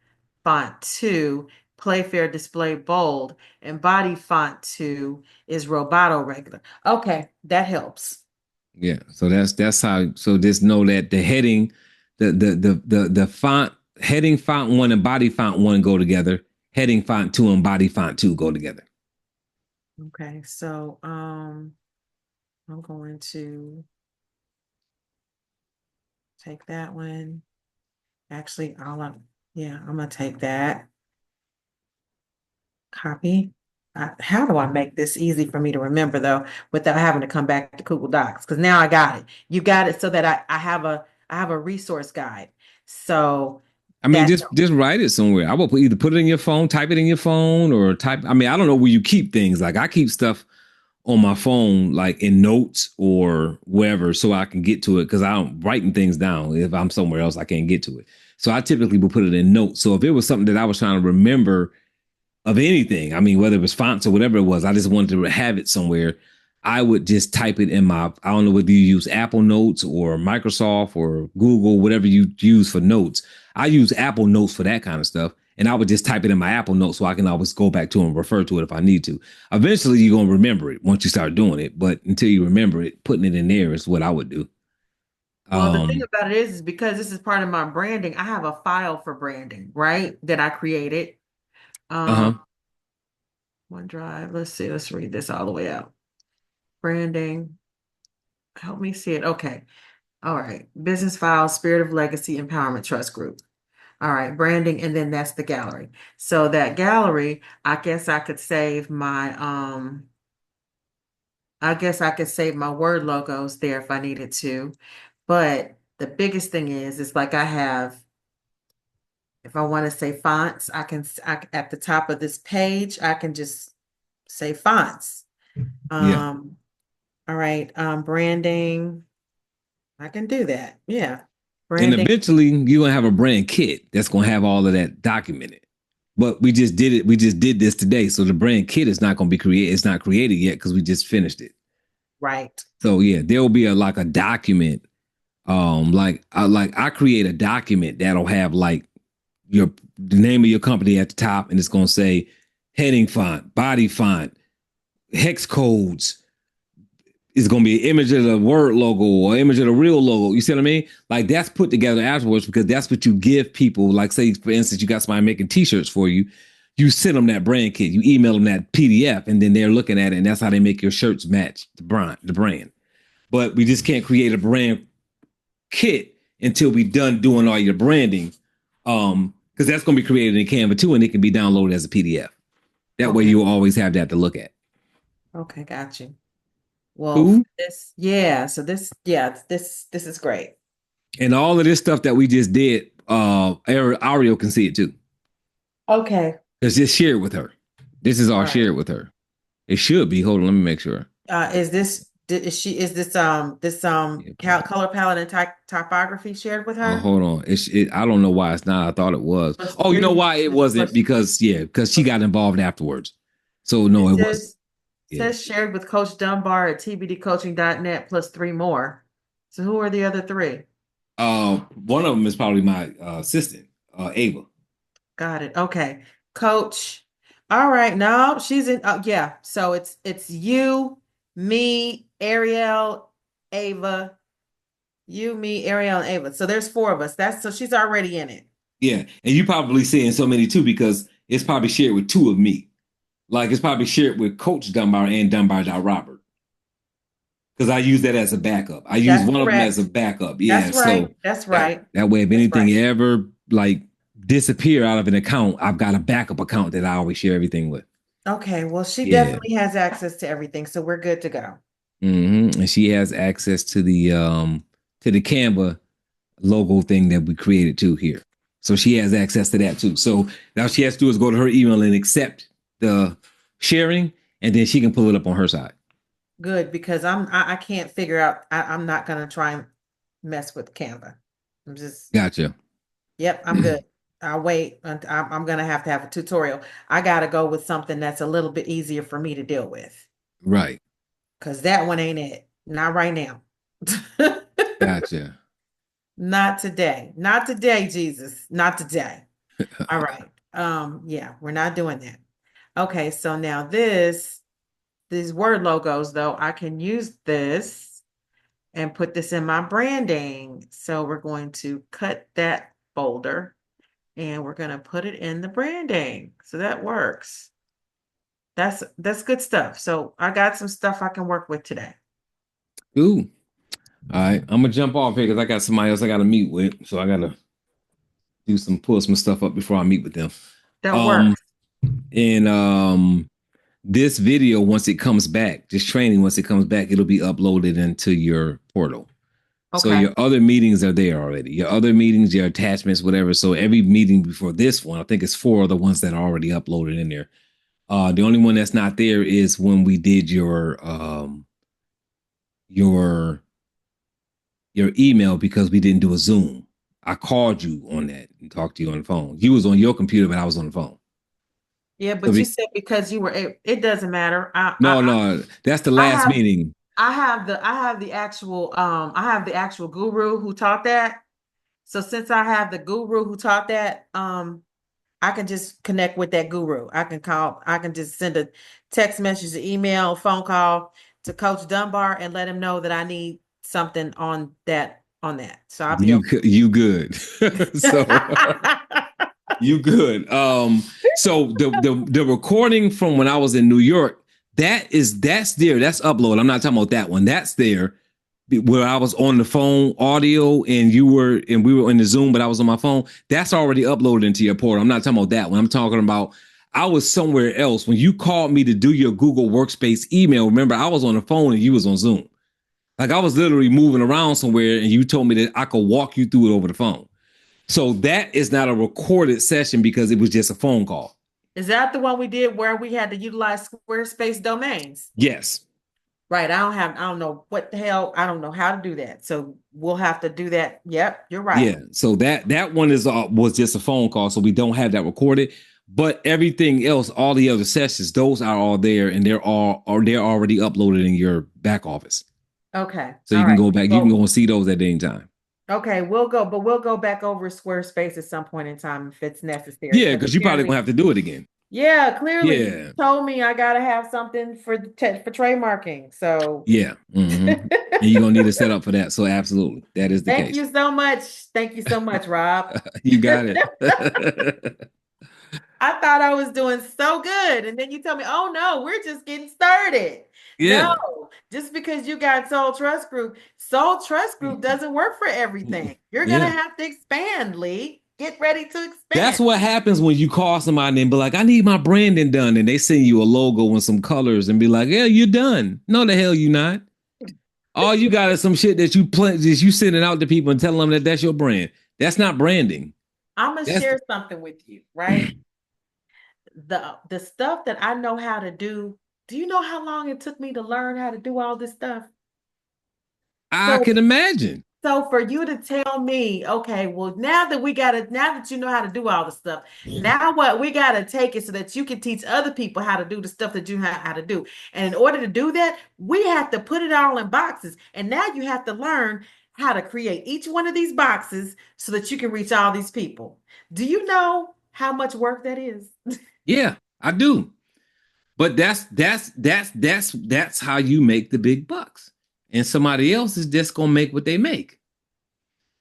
font two, Playfair Display Bold. And body font two is Roboto Regular. Okay, that helps. Yeah. So that's how. So just know that the heading, the font heading font one and body font one go together. Heading font two and body font two go together. Okay, so I'm going to take that one. Actually, yeah, I'm gonna take that. Copy. How do I make this easy for me to remember though, without having to come back to Google Docs? Because now I got it. You got it so that I have a resource guide. So I mean, that just write it somewhere. I will either put it in your phone, type it in your phone, or type. I mean, I don't know where you keep things. Like I keep stuff on my phone, like in notes or wherever, so I can get to it because I'm writing things down. If I'm somewhere else, I can't get to it. So I typically will put it in notes. So if it was something that I was trying to remember of anything. I mean, whether it was fonts or whatever it was, I just wanted to have it somewhere. I would just type it in my, I don't know whether you use Apple Notes or Microsoft or Google, whatever you use for notes. I use Apple Notes for that kind of stuff. And I would just type it in my Apple Notes so I can always go back to it and refer to it if I need to. Eventually, you're going to remember it once you start doing it. But until you remember it, putting it in there is what I would do. well, the thing Um, about it is because this is part of my branding, I have a file for branding, right? That I created. Um, uh-huh. OneDrive. Let's see, let's read this all the way out. Branding. Help me see it. Okay. All right. Business file, Spirit of Legacy Empowerment Trust Group. All right, branding, and then that's the gallery. So that gallery, I guess I could save my word logos there if I needed to. But the biggest thing is like I have, if I want to say fonts, at the top of this page, I can just say fonts. Yeah. Um, all right, branding, I can do that. Yeah. And Branding, eventually you're gonna have a brand kit that's gonna have all of that documented. But we just did it. We just did this today. So the brand kit is not gonna be created. It's not created yet because we just finished it. right. So yeah, there will be like a document. Like I create a document that'll have like your the name of your company at the top, and it's gonna say heading font, body font, hex codes, it's gonna be an image of the word logo or image of the real logo. You see what I mean? Like that's put together afterwards because that's what you give people. Like say for instance, you got somebody making T-shirts for you. You send them that brand kit. You email them that PDF, and then they're looking at it, and that's how they make your shirts match the brand. The brand. But we just can't create a brand kit until we done doing all your branding. Because that's gonna be created in Canva too, and it can be downloaded as a PDF. That way, Okay. you will always have that to look at. Okay, got you. Well, for Cool. this, yeah, so yeah, this is great. And all of this stuff that we just did, Ariel can see it too. Okay. Because just share it with her. This is all All right. shared with her. It should be. Hold on, let me make sure. Is this Yeah, but, color palette and typography shared with her? hold on. I don't know why it's not. I thought it was. Plus Oh, you know 3D why it wasn't? plus, Because yeah, because she plus got involved afterwards. So no, it it wasn't. Yeah. says shared with Coach Dunbar at tbdcoaching.net plus three more. So who are the other three? One of them is probably my assistant, Ava. Got it. Okay. Coach. All right. No, she's in. Yeah. So it's you, me, Ariel, Ava, you, me, Ariel, and Ava. So there's four of us. That's so she's already in it. Yeah, and you probably seeing so many too because it's probably shared with two of me. Like it's probably shared with Coach Dunbar and Dunbar Robert because I use that as a backup. I use That's one of them as a correct. backup. Yeah, That's right. so That's that right. that way, if That's anything right. ever like disappear out of an account, I've got a backup account that I always share everything with. Okay. Well, she Yeah, definitely has access to everything, so we're good to go. and she has access to the Canva logo thing that we created too here. So she has access to that too. So now she has to do is go to her email and accept the sharing, and then she can pull it up on her side. Good because I can't figure out. I'm not gonna try and mess with Canva. I'm just Gotcha. Yep, I'm good. I'll wait. I'm gonna have to have a tutorial. I gotta go with something that's a little bit easier for me to deal with Right. because that one ain't it. Not right now. Gotcha. Not today. Not today, Jesus. Not today. All right. Yeah, we're not doing that. Okay, so now these word logos though, I can use this and put this in my branding. So we're going to cut that folder and we're going to put it in the branding. So that works. That's good stuff. So I got some stuff I can work with today. Ooh. All right. I'm gonna jump off here because I got somebody else I gotta meet with. So I gotta pull some stuff up before I meet with them. That Um works. and this video, once it comes back, this training, once it comes back, it'll be uploaded into your portal. So Okay. your other meetings are there already. Your other meetings, your attachments, whatever. So every meeting before this one, I think it's 4 of the ones that are already uploaded in there. The only one that's not there is when we did your your email because we didn't do a Zoom. I called you on that and talked to you on the phone. You was on your computer, but I was on the phone. Yeah, So but you said because you were it doesn't matter. no, that's the I last have meeting. I have the actual guru who taught that. So since I have the guru who taught that, I can just connect with that guru. I can just send a text message, an email, a phone call to Coach Dunbar and let him know that I need something on that. So I'll be You good. So okay. you good. So the recording from when I was in New York, that's there. That's upload. I'm not talking about that one. That's there where I was on the phone audio and we were in the Zoom, but I was on my phone. That's already uploaded into your portal. I'm not talking about that one. I'm talking about I was somewhere else when you called me to do your Google Workspace email. Remember, I was on the phone and you was on Zoom. Like I was literally moving around somewhere and you told me that I could walk you through it over the phone. So that is not a recorded session because it was just a phone call. Is that the one we did where we had to utilize Squarespace domains? Yes. Right. I don't know what the hell, I don't know how to do that. So we'll have to do that. Yep, you're right. Yeah. So that one is was just a phone call. So we don't have that recorded. But everything else, all the other sessions, those are all there and they're already uploaded in your back office. Okay. So you All can right. go back, you can go Well, and see those at any time. okay, but we'll go back over Squarespace at some point in time if it's necessary. Yeah, Because because you probably gonna clearly, have to do it again. yeah, clearly you Yeah. told me I gotta have something for for trademarking. So Yeah. Mm-hmm. And you're gonna need a setup for that. So absolutely. That is the thank case. you so much. Thank you so much, Rob. You got it. I thought I was doing so good. And then you tell me, oh no, we're just getting started. No, Yeah. just because you got Soul Trust Group doesn't work for everything. You're gonna Yeah. have to expand, Lee. Get ready to That's expand. what happens when you call somebody and be like, I need my branding done. And they send you a logo and some colors and be like, yeah, you're done. No, the hell you not. All you got is some shit that you sending out to people and telling them that that's your brand. That's not branding. I'm gonna That's share something with you, right? The stuff that I know how to do you know how long it took me to learn how to do all this stuff? I So can imagine. So for you to tell me, okay, well, now that you know how to do all the stuff, now what we gotta take it so that you can teach other people how to do the stuff that you know how to do. And in order to do that, we have to put it all in boxes. And now you have to learn how to create each one of these boxes so that you can reach all these people. Do you know how much work that is? Yeah, I do. But that's how you make the big bucks. And somebody else is just gonna make what they make.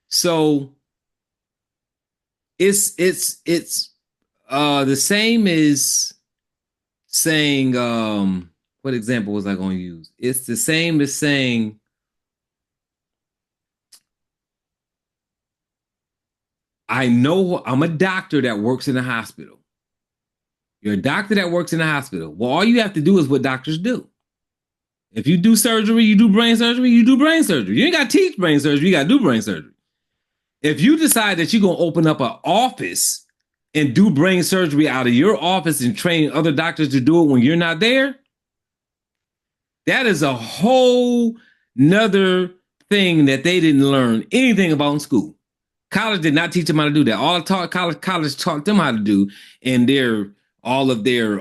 So it's the same as saying what example was I going to use? It's the same as saying I know I'm a doctor that works in a hospital. You're a doctor that works in a hospital. Well, all you have to do is what doctors do. If you do surgery, you do brain surgery, you do brain surgery. You ain't got to teach brain surgery, you got to do brain surgery. If you decide that you're going to open up an office and do brain surgery out of your office and train other doctors to do it when you're not there, that is a whole nother thing that they didn't learn anything about in school. College did not teach them how to do that. All college taught them how to do, and all of their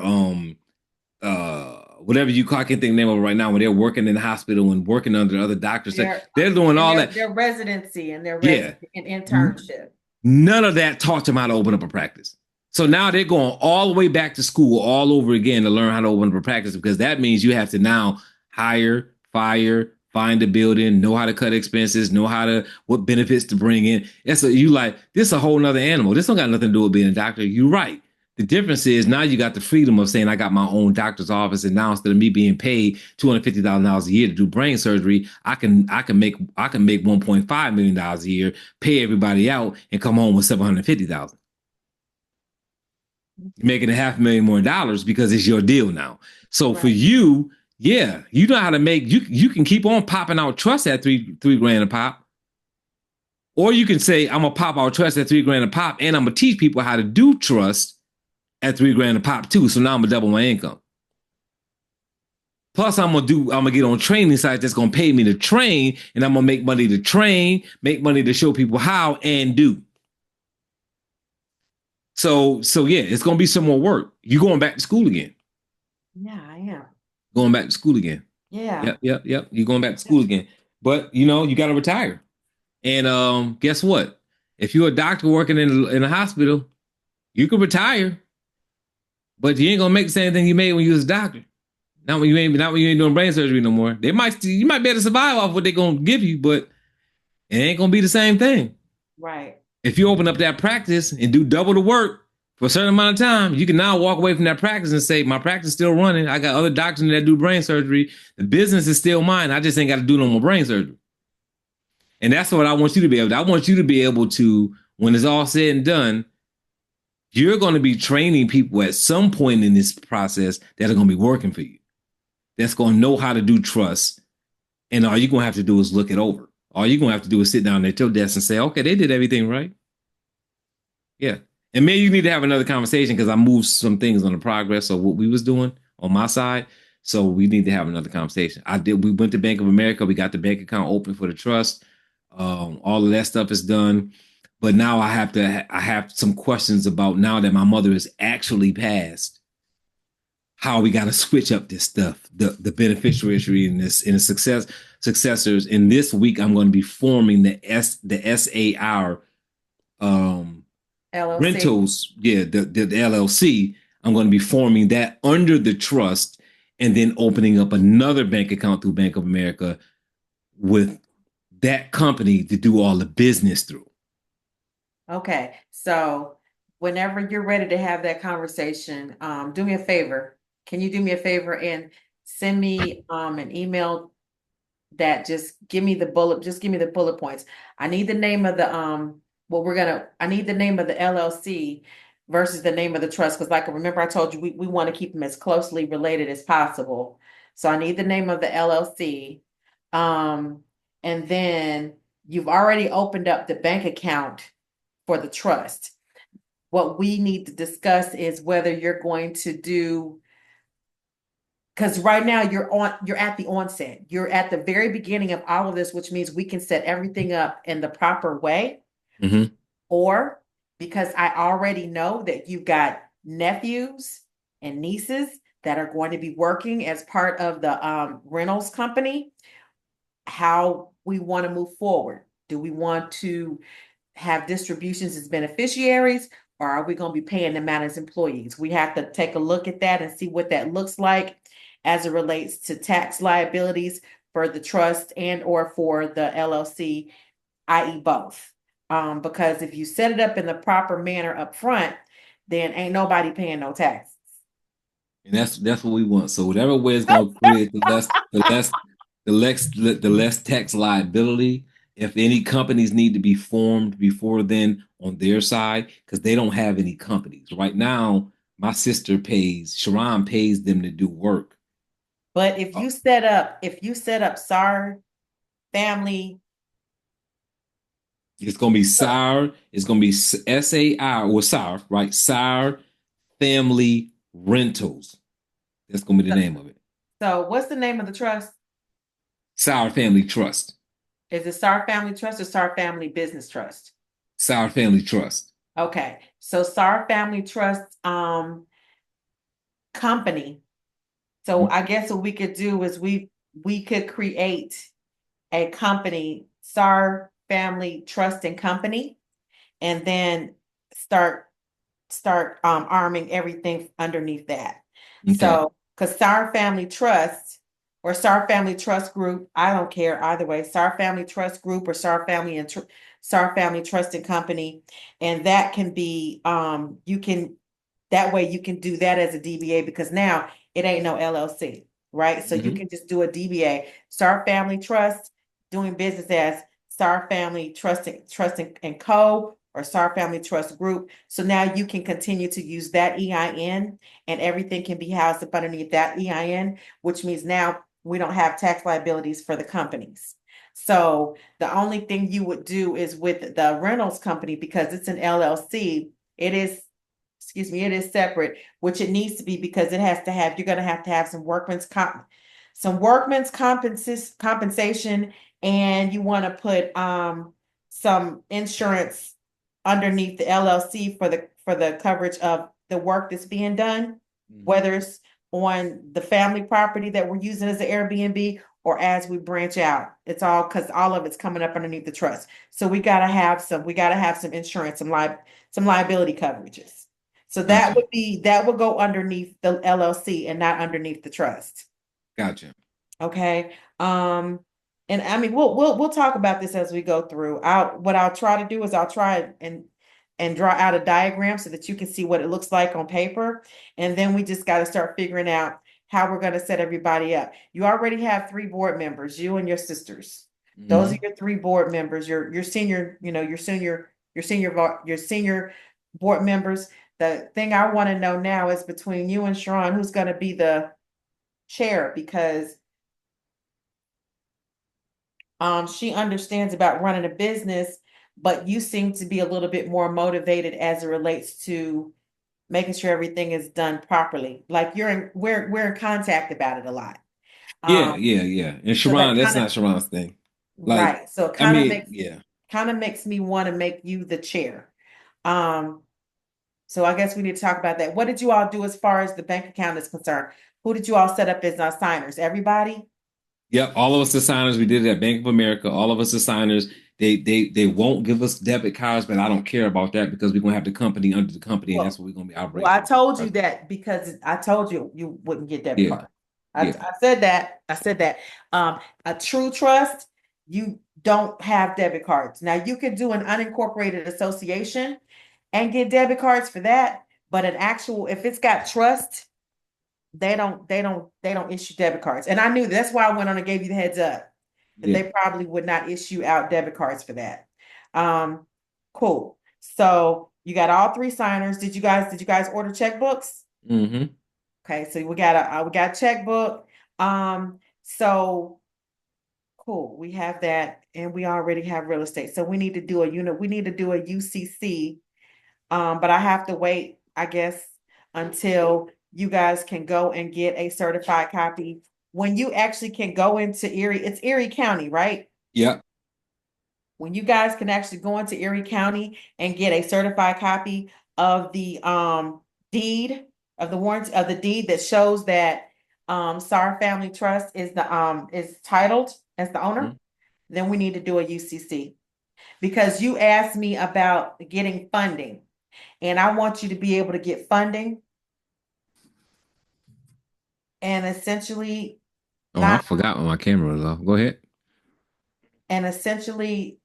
whatever you call, I can't think of the name of it right now, when they're working in the hospital and working under other doctors. Their They're doing and all that. their residency and their Yeah. residency and internship. None of that taught them how to open up a practice. So now they're going all the way back to school all over again to learn how to open up a practice, because that means you have to now hire, fire, find a building, know how to cut expenses, know how to what benefits to bring in. You like this is a whole nother animal. This don't got nothing to do with being a doctor. You're right. The difference is now you got the freedom of saying I got my own doctor's office, and now instead of me being paid $250,000 a year to do brain surgery, I can make $1.5 million a year, pay everybody out, and come home with $750,000. You're making $500,000 more dollars because it's your deal now. So for Right. you, yeah, you know how to make you can keep on popping out trust at three grand a pop. Or you can say, I'm gonna pop out trust at 3 grand a pop, and I'm gonna teach people how to do trust at 3 grand a pop too. So now I'm gonna double my income. Plus, I'm gonna get on training sites that's gonna pay me to train, and I'm gonna make money to train, make money to show people how and do. So yeah, it's gonna be some more work. You going back to school again? Yeah, I am. Going back to school again? Yeah. Yep. You're going back to school again, but you got to retire. And guess what? If you're a doctor working in a hospital, you can retire, but you ain't gonna make the same thing you made when you was a doctor. Not when you ain't doing brain surgery no more. You might be able to survive off what they're gonna give you, but it ain't gonna be the same thing. Right. If you open up that practice and do double the work for a certain amount of time, you can now walk away from that practice and say, my practice is still running. I got other doctors that do brain surgery. The business is still mine. I just ain't got to do no more brain surgery. And that's what I want you to be able to. I want you to be able to, when it's all said and done, you're going to be training people at some point in this process that are going to be working for you. That's going to know how to do trust. And all you're going to have to do is look it over. All you're going to have to do is sit down at your desk and say, okay, they did everything right. Yeah. And maybe you need to have another conversation because I moved some things on the progress of what we was doing on my side. So we need to have another conversation. We went to Bank of America. We got the bank account open for the trust. All of that stuff is done. But now I have some questions about, now that my mother is actually passed, how we got to switch up this stuff, the beneficiary in this, in the successors. And this week I'm going to be forming the SAR LLC. rentals, yeah, the LLC. I'm going to be forming that under the trust, and then opening up another bank account through Bank of America with that company to do all the business through. Okay. So whenever you're ready to have that conversation, do me a favor. Can you do me a favor and send me an email that just give me the bullet points. I need the name of the I need the name of the LLC versus the name of the trust, because like remember I told you we want to keep them as closely related as possible. So I need the name of the LLC. And then you've already opened up the bank account for the trust. What we need to discuss is whether you're going to do, because right now you're at the onset. You're at the very beginning of all of this, which means we can set everything up in the proper way. Mm-hmm. Or because I already know that you've got nephews and nieces that are going to be working as part of the rentals company, how we want to move forward. Do we want to have distributions as beneficiaries, or are we going to be paying them out as employees? We have to take a look at that and see what that looks like as it relates to tax liabilities for the trust and or for the LLC, i.e. both. Because if you set it up in the proper manner up front, then ain't nobody paying no taxes. And that's what we want. So whatever way it's going to create the less tax liability. If any companies need to be formed before then on their side, because they don't have any companies right now. My sister Sharon pays them to do work. But if you set up SAR family, It's going to be SAR. It's going to be SAR or SAR, right? SAR Family Rentals. That's going to be the name of it. so what's the name of the trust? SAR Family Trust. Is it SAR Family Trust or SAR Family Business Trust? SAR Family Trust. Okay, so SAR Family Trust company So I guess what we could do is we could create a company, SAR Family Trust and Company, and then start arming everything underneath that. Okay. So, because SAR Family Trust or SAR Family Trust Group, I don't care either way, SAR Family Trust Group or SAR Family Trust and Company, and that can be you can that way you can do that as a DBA because now it ain't no LLC, right? So you Hmm. can just do a DBA, SAR Family Trust, doing business as SAR Family Trust and Co. or SAR Family Trust Group. So now you can continue to use that EIN and everything can be housed up underneath that EIN, which means now we don't have tax liabilities for the companies. So the only thing you would do is with the rentals company, because it's an LLC, it is, excuse me, it is separate, which it needs to be because it has to have, you're gonna have to have some workman's compensation, and you want to put some insurance underneath the LLC for the coverage of the work that's being done, Hmm. whether it's on the family property that we're using as an Airbnb or as we branch out. It's all because all of it's coming up underneath the trust. So we gotta have some insurance, some liability coverages. So Gotcha. that would go underneath the LLC and not underneath the trust. Gotcha. Okay. And I mean, we'll talk about this as we go through. What I'll try to do is I'll try and draw out a diagram so that you can see what it looks like on paper. And then we just got to start figuring out how we're going to set everybody up. You already have three board members, you and your sisters. Those are Hmm. your three board members. Your senior, your senior board members. The thing I want to know now is between you and Sharon, who's going to be the chair because she understands about running a business, but you seem to be a little bit more motivated as it relates to making sure everything is done properly. Like we're in contact about it a lot. Yeah, Um, yeah, yeah. And so that Sharon, that's not Sharon's thing. Like, right. So it I mean, yeah. kind of makes me want to make you the chair. Um, so I guess we need to talk about that. What did you all do as far as the bank account is concerned? Who did you all set up as signers? Everybody? Yep, all of us are signers. We did it at Bank of America. All of us are signers. They won't give us debit cards, but I don't care about that because we're gonna have the company under the company, and that's Well, what we're gonna be Well, I operating told you under. that because I told you you wouldn't get debit Yeah, card. yeah. I said that. I said that. A true trust, you don't have debit cards. Now you could do an unincorporated association and get debit cards for that, but an actual, if it's got trust, they don't issue debit cards. And I knew that's why I went on and gave you the heads up that Yeah. they probably would not issue out debit cards for that. Um, cool. So you got all three signers. Did you guys order checkbooks? Hmm. Okay, so we got a checkbook. So cool. We have that, and we already have real estate. So we need to do a unit. We need to do a UCC. But I have to wait, I guess, until you guys can go and get a certified copy. When you actually can go into Erie, it's Erie County, right? Yep. When you guys can actually go into Erie County and get a certified copy of the deed of the warrant of the deed that shows that SAR Family Trust is titled as the owner, Mhm. then we need to do a UCC because you asked me about getting funding, and I want you to be able to get funding and essentially Oh, I not forgot when my camera was off. Go ahead. and essentially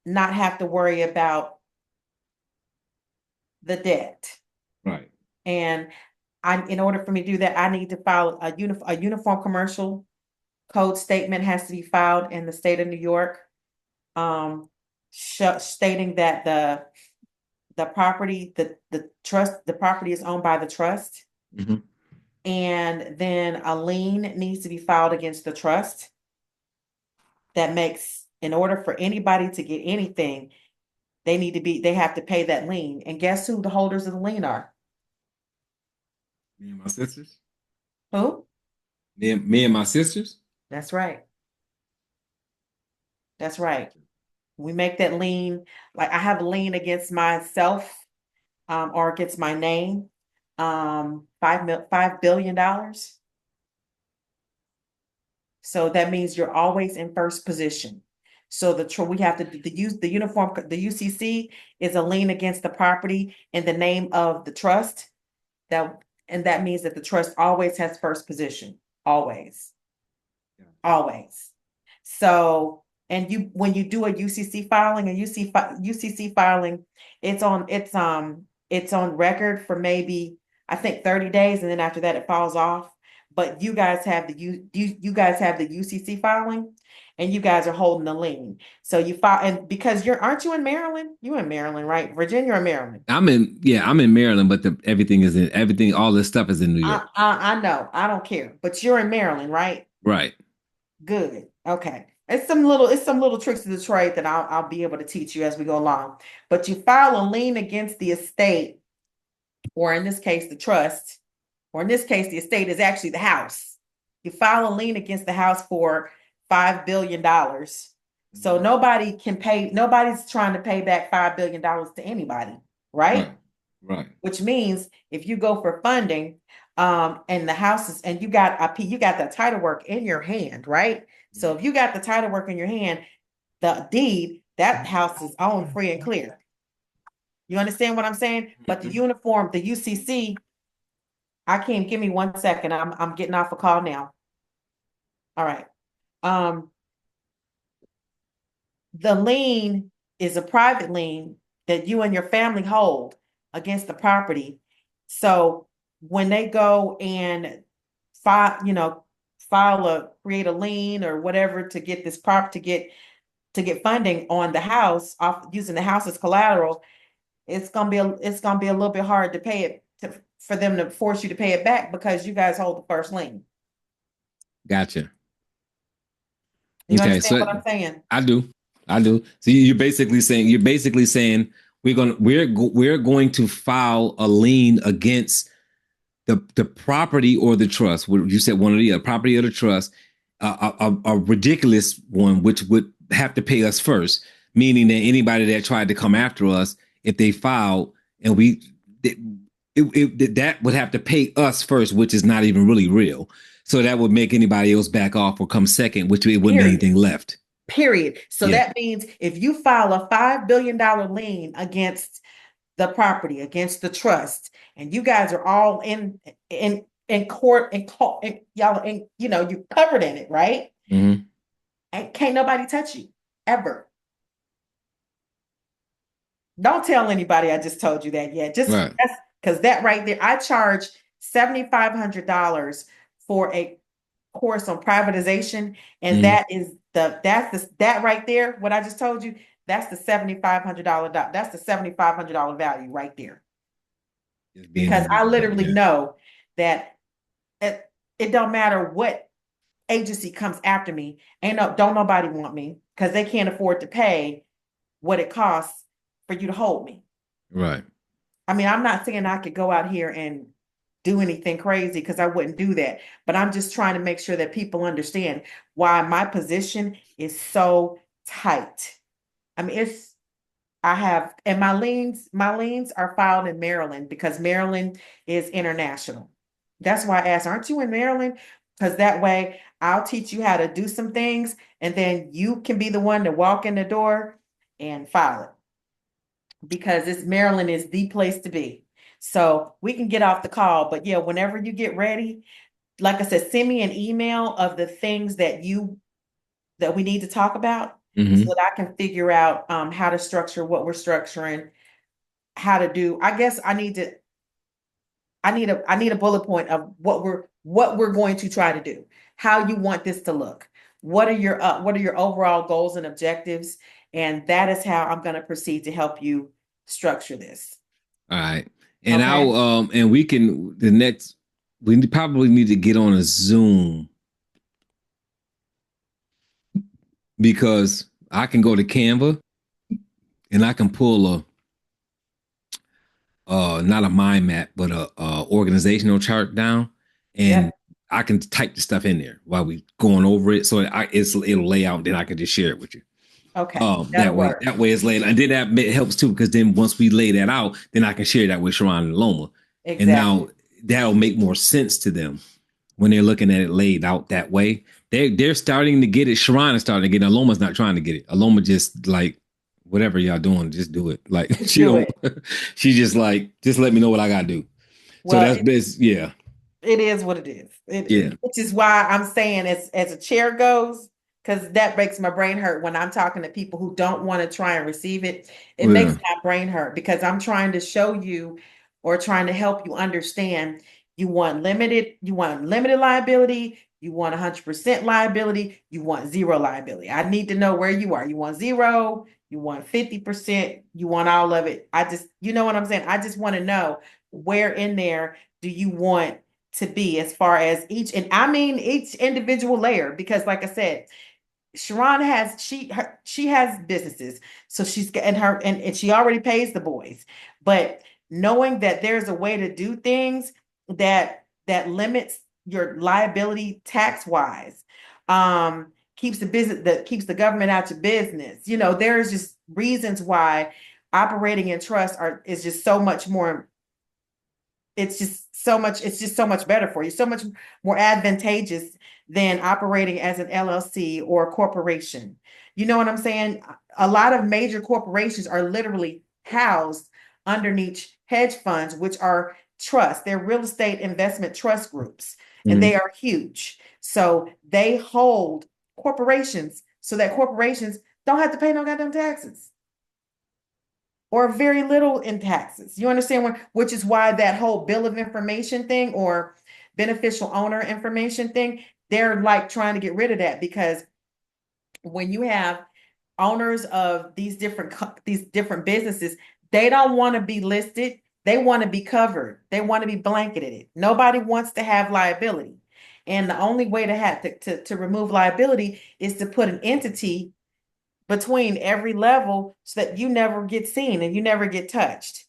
not have to worry about the debt. Right. And in order for me to do that, I need to file a uniform commercial code statement has to be filed in the state of New York, um, stating that the property is owned by the trust, Hmm. and then a lien needs to be filed against the trust. That makes in order for anybody to get anything, they have to pay that lien. And guess who the holders of the lien are? Me and my sisters. Who? Me and my sisters. That's right. That's right. We make that lien, like I have a lien against myself, or against my name. $5 billion. So that means you're always in first position. So we have to use the uniform, the UCC is a lien against the property in the name of the trust. That and that means that the trust always has first position, always, always. So, and when you do a UCC filing, UCC filing, it's on record for maybe, I think, 30 days, and then after that it falls off. But you guys have you guys have the UCC filing, and you guys are holding the lien. So you file, and because aren't you in Maryland? You in Maryland, right? Virginia or Maryland? I'm in Maryland, but everything, all this stuff is in New York. I know. I don't care. But you're in Maryland, right? Right. Good. Okay. It's some little tricks of the trade that I'll be able to teach you as we go along. But you file a lien against the estate, or in this case, the trust, or in this case, the estate is actually the house. You file a lien against the house for $5 billion. So nobody's trying to pay back $5 billion to anybody, right? Right. Right. Which means if you go for funding, and the house is, and you got the title work in your hand, right? So if you got the title work in your hand, the deed, that house is owned free and clear. You understand what I'm saying? But the uniform, the UCC, I can't, give me 1 second. I'm getting off a call now. All right. The lien is a private lien that you and your family hold against the property. So when they go and create a lien or whatever to get this prop to get funding on the house off using the house as collateral, it's gonna be a little bit hard to pay it for them to force you to pay it back because you guys hold the first lien. Gotcha. You Okay, understand so what I'm saying? I do. I do. So you're basically saying we're going to file a lien against the property or the trust. You said one or the other, property or the trust, a ridiculous one, which would have to pay us first, meaning that anybody that tried to come after us, if they filed and that would have to pay us first, which is not even really real. So that would make anybody else back off or come second, which it wouldn't be anything left. Period. So Yeah. that means if you file a $5 billion lien against the property, against the trust, and you guys are all in court, and y'all, and you covered in it, right? Mm-hmm. And can't nobody touch you ever. Don't tell anybody I just told you that yet. Just Right. that's because that right there, I charge $7,500 for a course on privatization, and Mm-hmm. that right there, what I just told you, that's the $7,500. That's the $7,500 value right there. Just being Because I able to, literally yeah. know that it don't matter what agency comes after me, don't nobody want me because they can't afford to pay what it costs for you to hold me. Right. I mean, I'm not saying I could go out here and do anything crazy because I wouldn't do that, but I'm just trying to make sure that people understand why my position is so tight. I mean, I have, and my liens are filed in Maryland because Maryland is international. That's why I asked, aren't you in Maryland? Because that way I'll teach you how to do some things, and then you can be the one to walk in the door and file it. Because Maryland is the place to be. So we can get off the call, but yeah, whenever you get ready, like I said, send me an email of the things that we need to talk about, so Mm-hmm. that I can figure out how to structure what we're structuring, how to do. I guess I need a bullet point of what we're going to try to do, how you want this to look. What are your overall goals and objectives? And that is how I'm going to proceed to help you structure this. All right. And Okay. we probably need to get on a Zoom because I can go to Canva and I can pull a not a mind map, but a organizational chart down, and Yep. I can type the stuff in there while we going over it, so it'll lay out. Then I can just share it with you. Okay. That That'll way, work. that way it's laid, and then that helps too because then once we lay that out, then I can share that with Sharon and Loma, And now Exactly. that'll make more sense to them when they're looking at it laid out that way. They're starting to get it. Sharon is starting to get it. Aloma's not trying to get it. Aloma just like, whatever y'all doing, just do it. Like Just she do don't it. she just like, just let me know what I gotta do. So Well, that's best. Yeah. it is what it is. Yeah. Which is why I'm saying as a chair goes, because that makes my brain hurt when I'm talking to people who don't want to try and receive it. It makes Yeah. my brain hurt because I'm trying to show you or trying to help you understand you want limited liability, you want 100% liability, you want zero liability. I need to know where you are. You want zero, you want 50%, you want all of it. You know what I'm saying? I just want to know where in there do you want to be as far as and I mean each individual layer, because like I said, Sharon has she has businesses, so she's getting her and she already pays the boys, but knowing that there's a way to do things that limits your liability tax wise, keeps the business that keeps the government out your business. There's just reasons why operating in trust is just so much more, it's just so much better for you, so much more advantageous than operating as an LLC or a corporation. You know what I'm saying? A lot of major corporations are literally housed underneath hedge funds, which are trusts. They're real estate investment trust groups, and they Mhm. are huge. So they hold corporations so that corporations don't have to pay no goddamn taxes or very little in taxes. You understand which is why that whole bill of information thing or beneficial owner information thing, they're like trying to get rid of that, because when you have owners of these different businesses, they don't want to be listed. They want to be covered. They want to be blanketed. Nobody wants to have liability. And the only way to have to remove liability is to put an entity between every level so that you never get seen and you never get touched.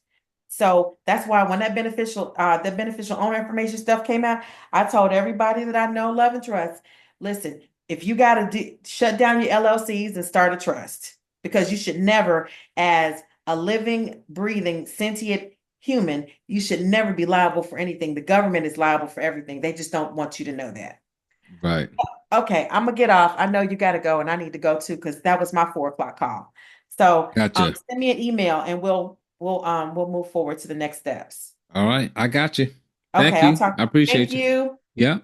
So that's why when the beneficial owner information stuff came out, I told everybody that I know, love, and trust, listen, if you got to shut down your LLCs and start a trust, because you should never, as a living, breathing, sentient human, you should never be liable for anything. The government is liable for everything. They just don't want you to know that. Right. Okay, I'm gonna get off. I know you gotta go, and I need to go too, because that was my 4 o'clock call. So Gotcha. send me an email and we'll move forward to the next steps. All right. I got you. Okay, Thank I'll you. talk. I Thank appreciate you. you. Yeah.